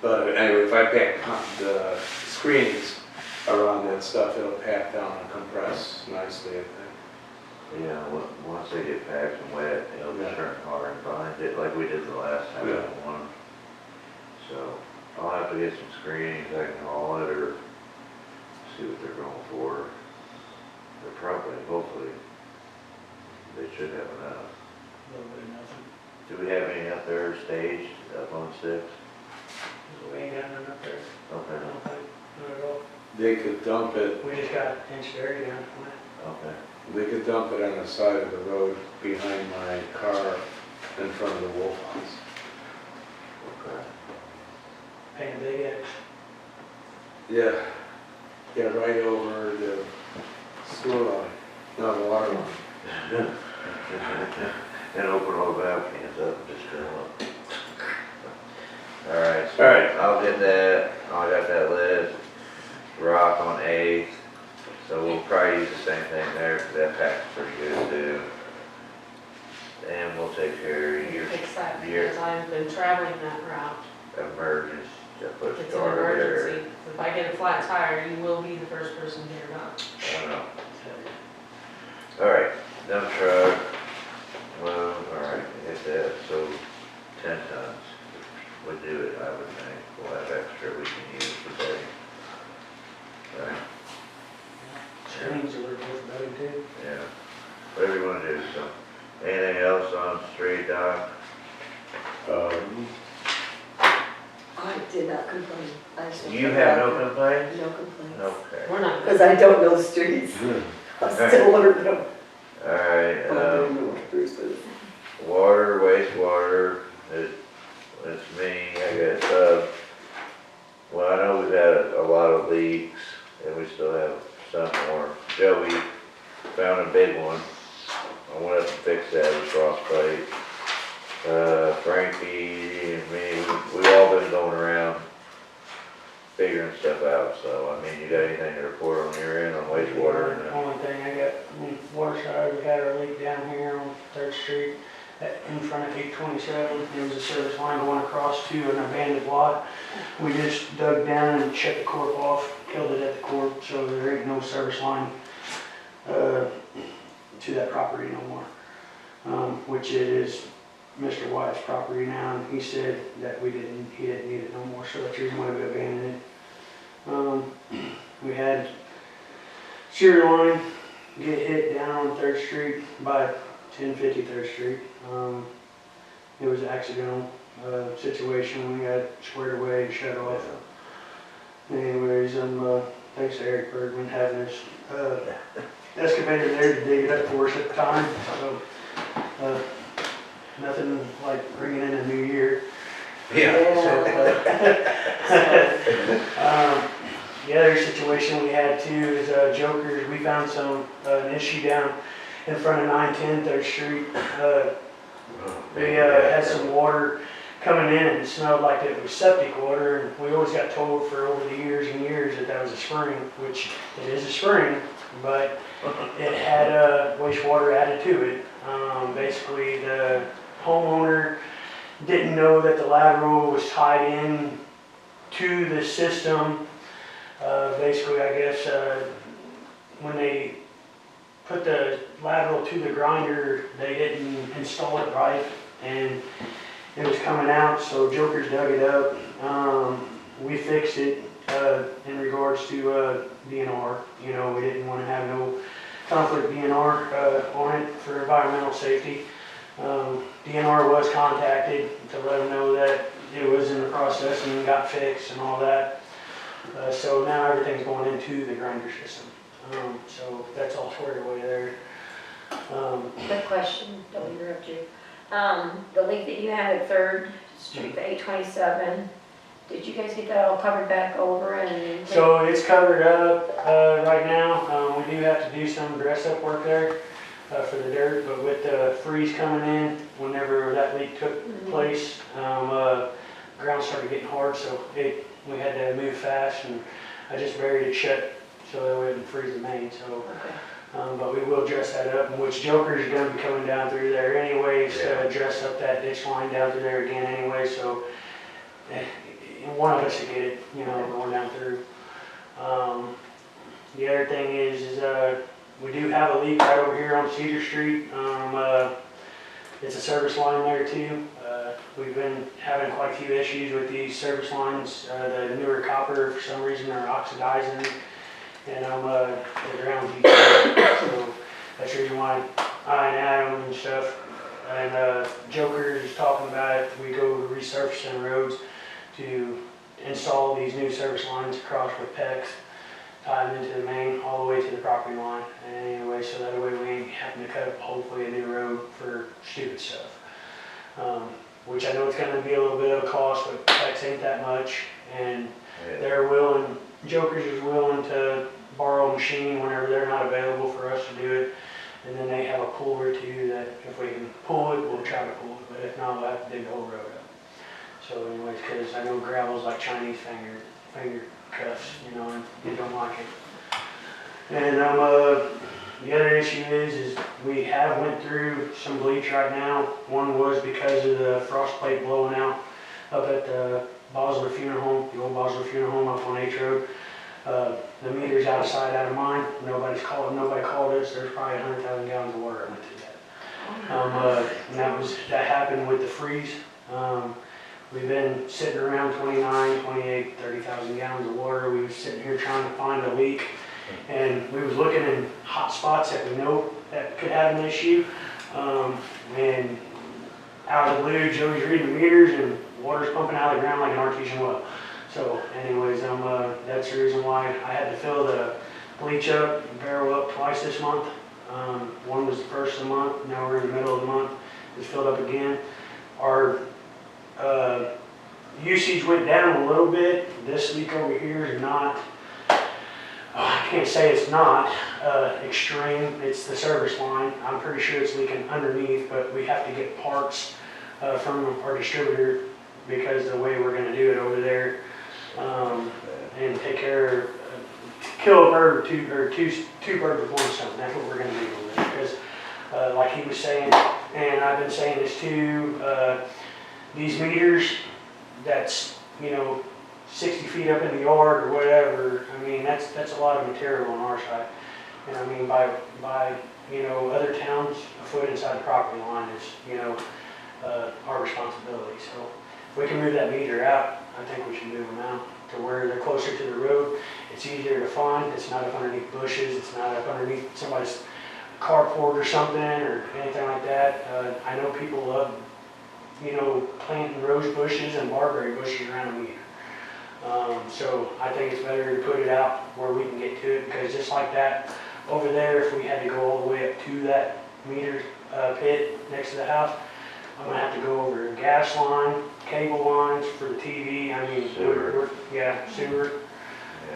But anyway, if I pack the screens around that stuff, it'll pack down and compress nicely, I think. Yeah, once they get packed and wet, it'll Yeah. just turn hard and bind it like we did the last time we Yeah. won. So I'll have to get some screenings, I can haul it or see what they're going for. They're probably, hopefully, they should have enough. A little bit of nothing. Do we have any up there staged up on 6? We ain't got none up there, I Okay, don't think, not at all. They could dump it, We just got inch dirty down the plant. okay. they could dump it on the side of the road behind my car in front of the Wolf House. Okay. Paint a big X. Yeah, right over the sewer line, no, the water line. And open all the valve cans up and just fill up. Alright, so Alright. I'll get that, I got that list. Rock on 8th, so we'll probably use the same thing there, because that pack's pretty good too. And we'll take care of your Fix that, your because I've been traveling that route. emergency, just put It's an starter there. emergency. If I get a flat tire, you will be the first person to hear about it. I don't know. Alright, dump truck, well, alright, hit that, so too, so. Anything else on street, Doc? I did not complain. I just- You have no complaints? No complaints. Okay. We're not. Because I don't know the streets. I'm still learning them. Alright, I don't know what Bruce is. water, wastewater, it's me, I guess. Well, I know we've had a lot of leaks, and we still have some more. Joey found a big one. I went up and fixed that with frostbite. Frankie and me, we've all been going around figuring stuff out, so, I mean, you got anything to report on your end on wastewater? The only thing I got, water side, we had our leak down here on 3rd Street in front of 827. There was a service line going across to an abandoned lot. We just dug down and shut the corp off, killed it at the corp, so there ain't no service line to that property no more, which is Mr. Wyatt's property now, and he said that he didn't need it no more, so that's the reason why we abandoned it. We had sewer line get hit down on 3rd Street by 1050 3rd Street. It was an accidental situation. We got squared away and shut off. Anyways, thanks to Eric Bergman having his excavator there to dig it up for us at the time. So, nothing like bringing in a new year. The other situation we had too is Jokers. We found an issue down in front of 910 3rd Street. They had some water coming in and it smelled like it was septic water. And we always got told for over the years and years that was a spring, which it is a spring, but it had wastewater added to it. Basically, the homeowner didn't know that the lateral was tied in to the system. Basically, I guess when they put the lateral to the grinder, they didn't install it right, and it was coming out, so Jokers dug it up. We fixed it in regards to DNR. You know, we didn't want to have no conflict DNR on it for environmental safety. DNR was contacted to let them know that it was in the process and got fixed and all that. So now everything's going into the grinder system. So that's all squared away there. Quick question, don't interrupt you. The leak that you had at 3rd Street, the 827, did you guys get that all covered back over and? So it's covered up right now. We do have to do some dress up work there for the dirt, but with the freeze coming in, whenever that leak took place, ground started getting hard, so we had to move fast, and I just buried it shut so that we wouldn't freeze the main. So, but we will dress that up, which Joker's is going to be coming down through there anyways to dress up that ditch line down through there again anyway. So one of us will get it, you know, going down through. The other thing is we do have a leak right over here on Cedar Street. It's a service line there too. We've been having quite a few issues with these service lines. The newer copper, for some reason, are oxidizing, and the ground's leaking. So that's the reason why I and Adam and stuff, and Joker is talking about if we go resurfacing roads to install these new service lines across with PEX, tie them into the main all the way to the property line. And anyway, so that way we ain't having to cut up hopefully a new road for stupid stuff. Which I know it's going to be a little bit of a cost, but PEX ain't that much, and they're willing, Jokers is willing to borrow a machine whenever they're not available for us to do it. And then they have a puller too that if we can pull it, we'll try to pull it, but if not, we'll have to dig the whole road up. So anyways, because I know gravel's like Chinese finger cuffs, you know, and you don't like it. And the other issue is we have went through some bleach right now. One was because of the frost plate blowing out up at the Bosler Funeral Home, the old Bosler Funeral Home up on H Road. The meter's out of sight, out of mind. Nobody called us. There's probably 100,000 gallons of water went through that. And that happened with the freeze. We've been sitting around 29, 28, 30,000 gallons of water. We were sitting here trying to find a leak, and we was looking in hot spots that we know that could have an issue. And out of the blue, Joey's reading the meters and water's pumping out of the ground like an artesian well. So anyways, that's the reason why I had to fill the bleach up and barrel up twice this month. One was the first of the month, now we're in the middle of the month, it's filled up again. Our usage went down a little bit. This leak over here is not, I can't say it's not extreme, it's the service line. I'm pretty sure it's leaking underneath, but we have to get parts from our distributor because of the way we're gonna do it over there. And take care of, kill a bird or two birds with one stone. That's what we're gonna do over there. Because like he was saying, and I've been saying this too, these meters, that's, 60 feet up in the yard or whatever, I mean, that's a lot of material on our side. And I mean, by other towns, a foot inside the property line is, our responsibility. So if we can move that meter out, I think we should move them out to where they're closer to the road. It's easier to find. It's not up underneath bushes. It's not up underneath somebody's carport or something or anything like that. I know people love, planting rose bushes and barberry bushes around a meter. So I think it's better to put it out where we can get to it, because just like that over there, if we had to go all the way up to that meter pit next to the house, I'm gonna have to go over a gas line, cable lines for the TV. I mean, Sewer. sewer.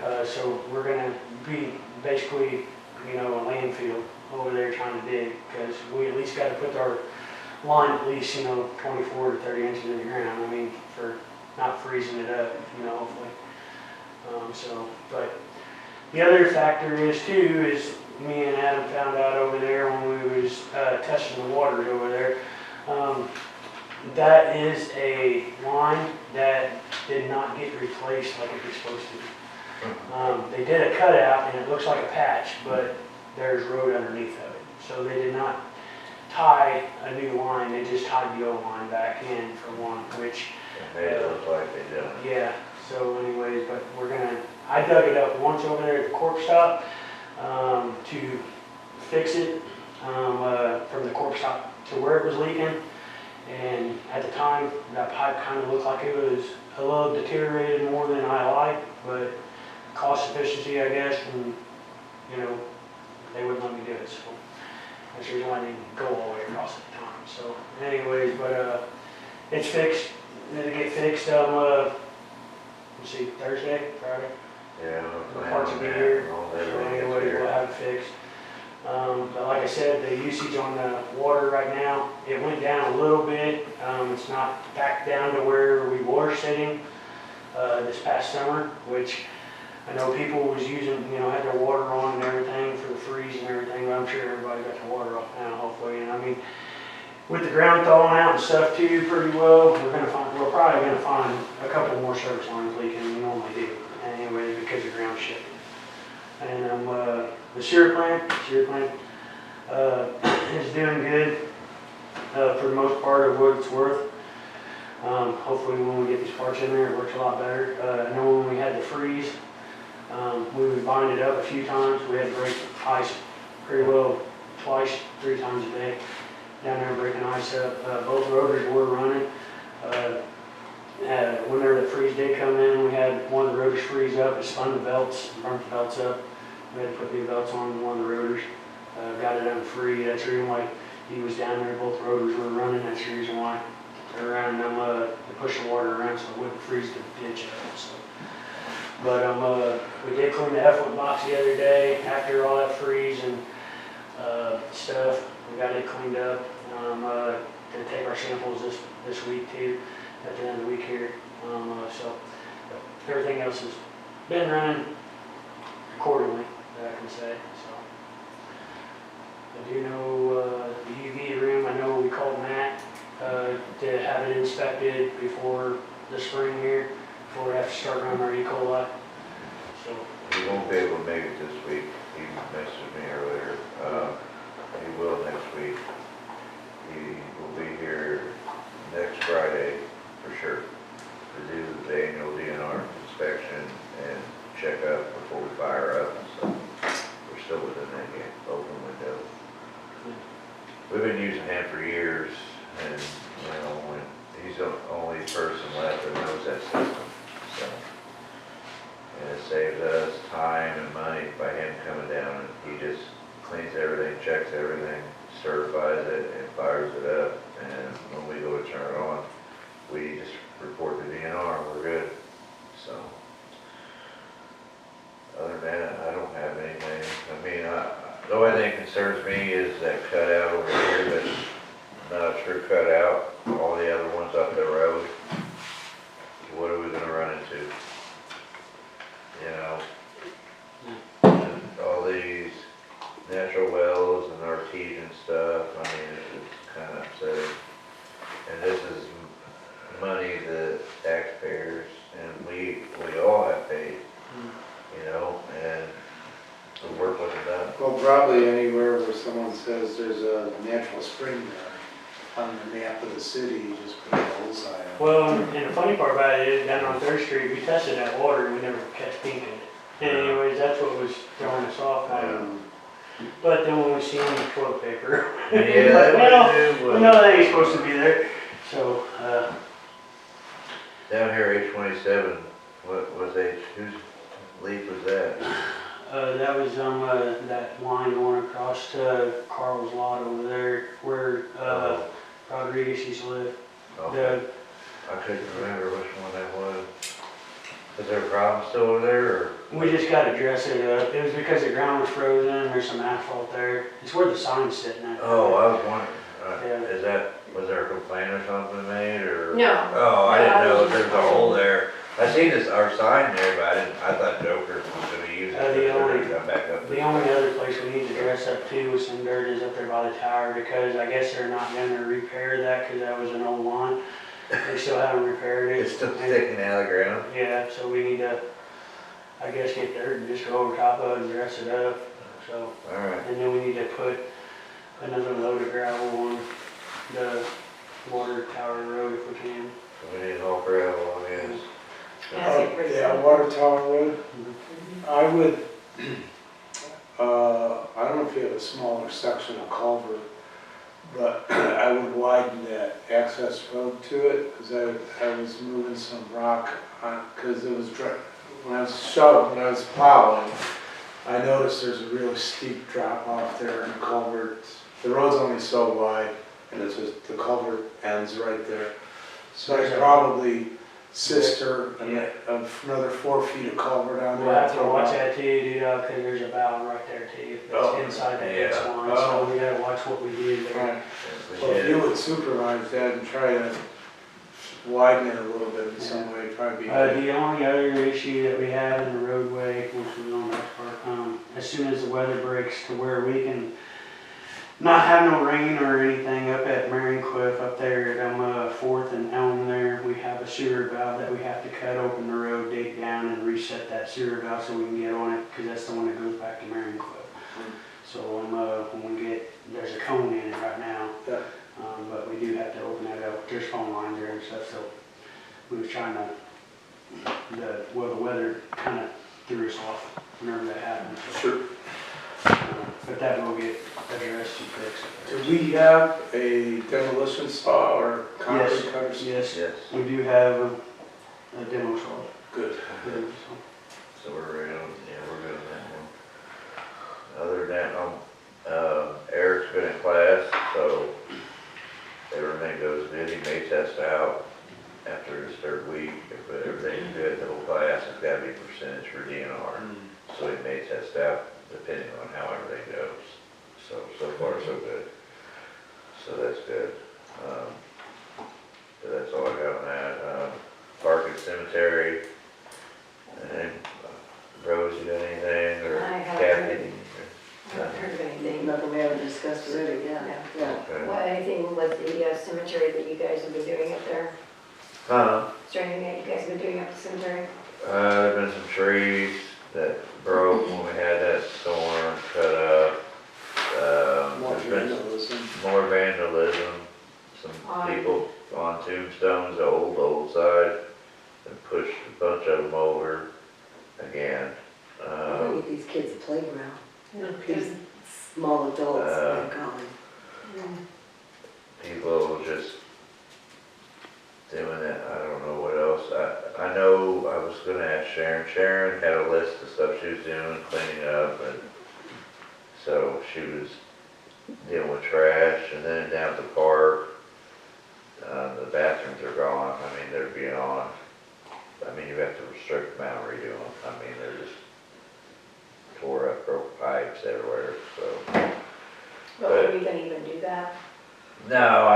Yeah. So we're gonna be basically, a landfill over there trying to dig, because we at least gotta put our line at least, 24 to 30 inches in the ground. I mean, for not freezing it up, hopefully. But the other factor is too, is me and Adam found out over there when we was testing the waters over there. That is a line that did not get replaced like it was supposed to. They did a cutout and it looks like a patch, but there's road underneath of it. So they did not tie a new line, they just tied the old line back in for one, which... It made it look like they did. Yeah, so anyways, but I dug it up once over there at the cork stop to fix it from the cork stop to where it was leaking. And at the time, that pipe kind of looked like it was a little deteriorated more than I liked, but cost efficiency, I guess, and, they wouldn't let me do it, so that's the reason why I didn't go all the way across at the time. So anyways, but it's fixed. It'll get fixed, let's see, Thursday, Friday? Yeah. Parts will be here, so anyways, we'll have it fixed. But like I said, the usage on the water right now, it went down a little bit. It's not back down to where we were sitting this past summer, which I know people was using, had their water on and everything for the freeze and everything, but I'm sure everybody got their water off now, hopefully. And I mean, with the ground thawing out and stuff too pretty well, we're probably gonna find a couple more service lines leaking than we normally do, anyway, because the ground's shifting. And the sewer plant is doing good for the most part of what it's worth. Hopefully when we get these parts in there, it works a lot better. I know when we had the freeze, we would bind it up a few times. We had to break ice pretty well twice, 3 times a day down there breaking ice up. Both rotors were running. Whenever the freeze did come in, we had one of the rotors freeze up, it spun the belts, burnt the belts up. We had to put new belts on one of the rotors. Got it unfree. That's the reason why he was down there. Both rotors were running. That's the reason why they're running them to push the water around so it wouldn't freeze the ditch up. So. But we did clean the effluent box the other day after all that freeze and stuff. We got it cleaned up. Gonna take our samples this week too, at the end of the week here. So everything else has been running accordingly, that I can say. So I do know the UV room. I know we called Matt to have it inspected before the spring here, before we have to start running our E. coli. So He won't be able to make it this week. He messaged me earlier. He will next week. He will be here next Friday for sure to do the annual DNR inspection and check up before we fire up. So we're still within that open window. We've been using using him for years, and, you know, when he's the only person left that knows that system, so. And it saves us time and money by him coming down, and he just cleans everything, checks everything, certifies it, and fires it up, and when we go to turn it on, we just report the DNR, and we're good, so. Other than that, I don't have anything. I mean, the only thing that concerns me is that cutout over here that's not a true cutout. All the other ones up the road. What are we gonna run into? You know? All these natural wells and artesian stuff, I mean, it's kind of upsetting. And this is money that taxpayers and we all have paid. You know, and the work wasn't done. Well, probably anywhere where someone says there's a natural spring there, on the map of the city, you just put a bullseye on it. Well, and the funny part about it is down on 3rd Street, we tested that water and we never catch pink in it. And anyways, that's what was throwing us off on it. But then when we seen the toilet paper, we know that ain't supposed to be there. So, down here, H27, what was whose leak was that? that was that line going across to Carl's lot over there where Rodriguez used to live. Okay. I couldn't remember which one that was. Is there a problem still over there, or? We just got to dress it up. It was because the ground was frozen. There's some asphalt there. It's where the sign's sitting at. Oh, I was wondering, Yeah. was there a complaint or something made, or? No. Oh, I No, didn't I know was if there was a hole there. I seen our sign there, but I thought Joker was gonna use it. Come back up. The only other place we need to dress up too with some dirt is up there by the tower because I guess they're not going to repair that because that was an old line. They still haven't repaired it. It's still sticking out of the ground? Yeah, so we need to, I guess, get dirt and just go over top of it and dress it up. So, Alright. and then we need to put another load of gravel on the water tower road if we can. So we need all gravel, I guess. Yeah, Water Tower Road. I would, I don't know if you have a smaller section of culvert, but I would widen that access road to it, because I was moving some rock on, because it was dry. When I was plowing, I noticed there's a really steep drop off there in the culvert. The road's only so wide, and it's just, the culvert ends right there. So I probably sister another 4 feet of culvert on there. We'll have to watch that too, dude, because there's a valve right there too. That's inside that big line, so we gotta watch what we do there. Right. Well, if you would supervise that and try to widen it a little bit in some way, probably be good. The only other issue that we have in the roadway, which was on that part, as soon as the weather breaks to where we can not have no rain or anything up at Marion Cliff up there at 4th and Elm there, we have a sewer valve that we have to cut open the road, dig down and reset that sewer valve so we can get on it, because that's the one that goes back to Marion Cliff. So when we get, there's a cone in it right now, but we do have to open that up. There's phone lines there and stuff, so we were trying to, the weather kind of threw us off whenever that happened. So. Sure. But that will get addressed and fixed. Do we have a demolition saw or concrete cutter? Yes, Yes. we do have a demo saw. Good. So we're ready on, we're good on that one. Other than that, Eric's been in class, so everything goes good. He may test out after his 3rd week. If everything's good, the whole class has got to be percentage for DNR. So he may test out depending on how everything goes. So far so good. So that's good. So that's all I got on that. Park and cemetery. And Rose, you got anything, or I haven't Kathy? I haven't heard of anything. Nothing we haven't discussed already, yeah. Okay. What, anything with the cemetery that you guys have been doing up there? Is there anything that you guys have been doing up the cemetery? There's been some trees that broke when we had that storm cut up. There's been more vandalism. Some people on tombstones, the old side, and pushed a bunch of them over again. We're gonna get these kids a playground. These small adults, they're gone. people just doing it. I don't know what else. I know I was gonna ask Sharon. Sharon had a list of stuff she was doing, cleaning up, and so she was dealing with trash, and then down at the park, the bathrooms are gone. I mean, they're beyond, I mean, you have to restrict them out, redo them. I mean, they're just tore up, broke pipes everywhere, so. But are we gonna even do that? No,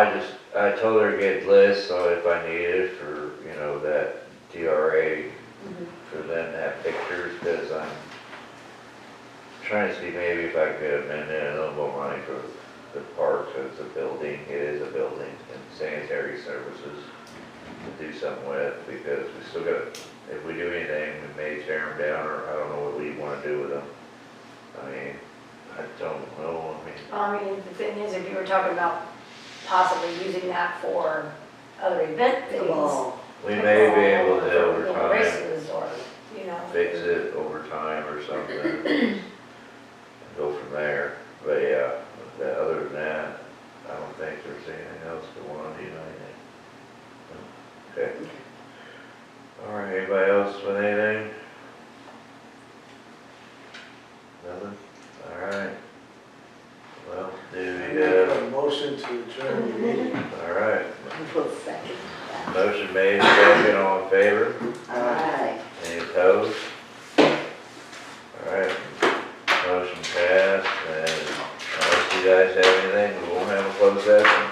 I told her to get lists, so if I needed for, you know, that DRA, for them to have pictures, because I'm trying to see maybe if I could get a little more money for the park, so it's a building, it is a building, and sanitary services to do something with, because we still got, if we do anything, we may tear them down, or I don't know what we want to do with them. I mean, I don't know, I mean, the thing is, if you were talking about possibly using that for other event things. Well, we may be able to or, over you know, time races or, fix it over time or something, and go from there. But yeah, other than that, I don't think there's anything else going on tonight. Okay. All right, anybody else with anything? Nothing? All right. Well, do we have, A motion to adjourn the meeting. all right. we'll second that. Motion made, second, all in favor? Aye. Any opposed? All right, motion passed, and unless you guys have anything, we won't have a closed session.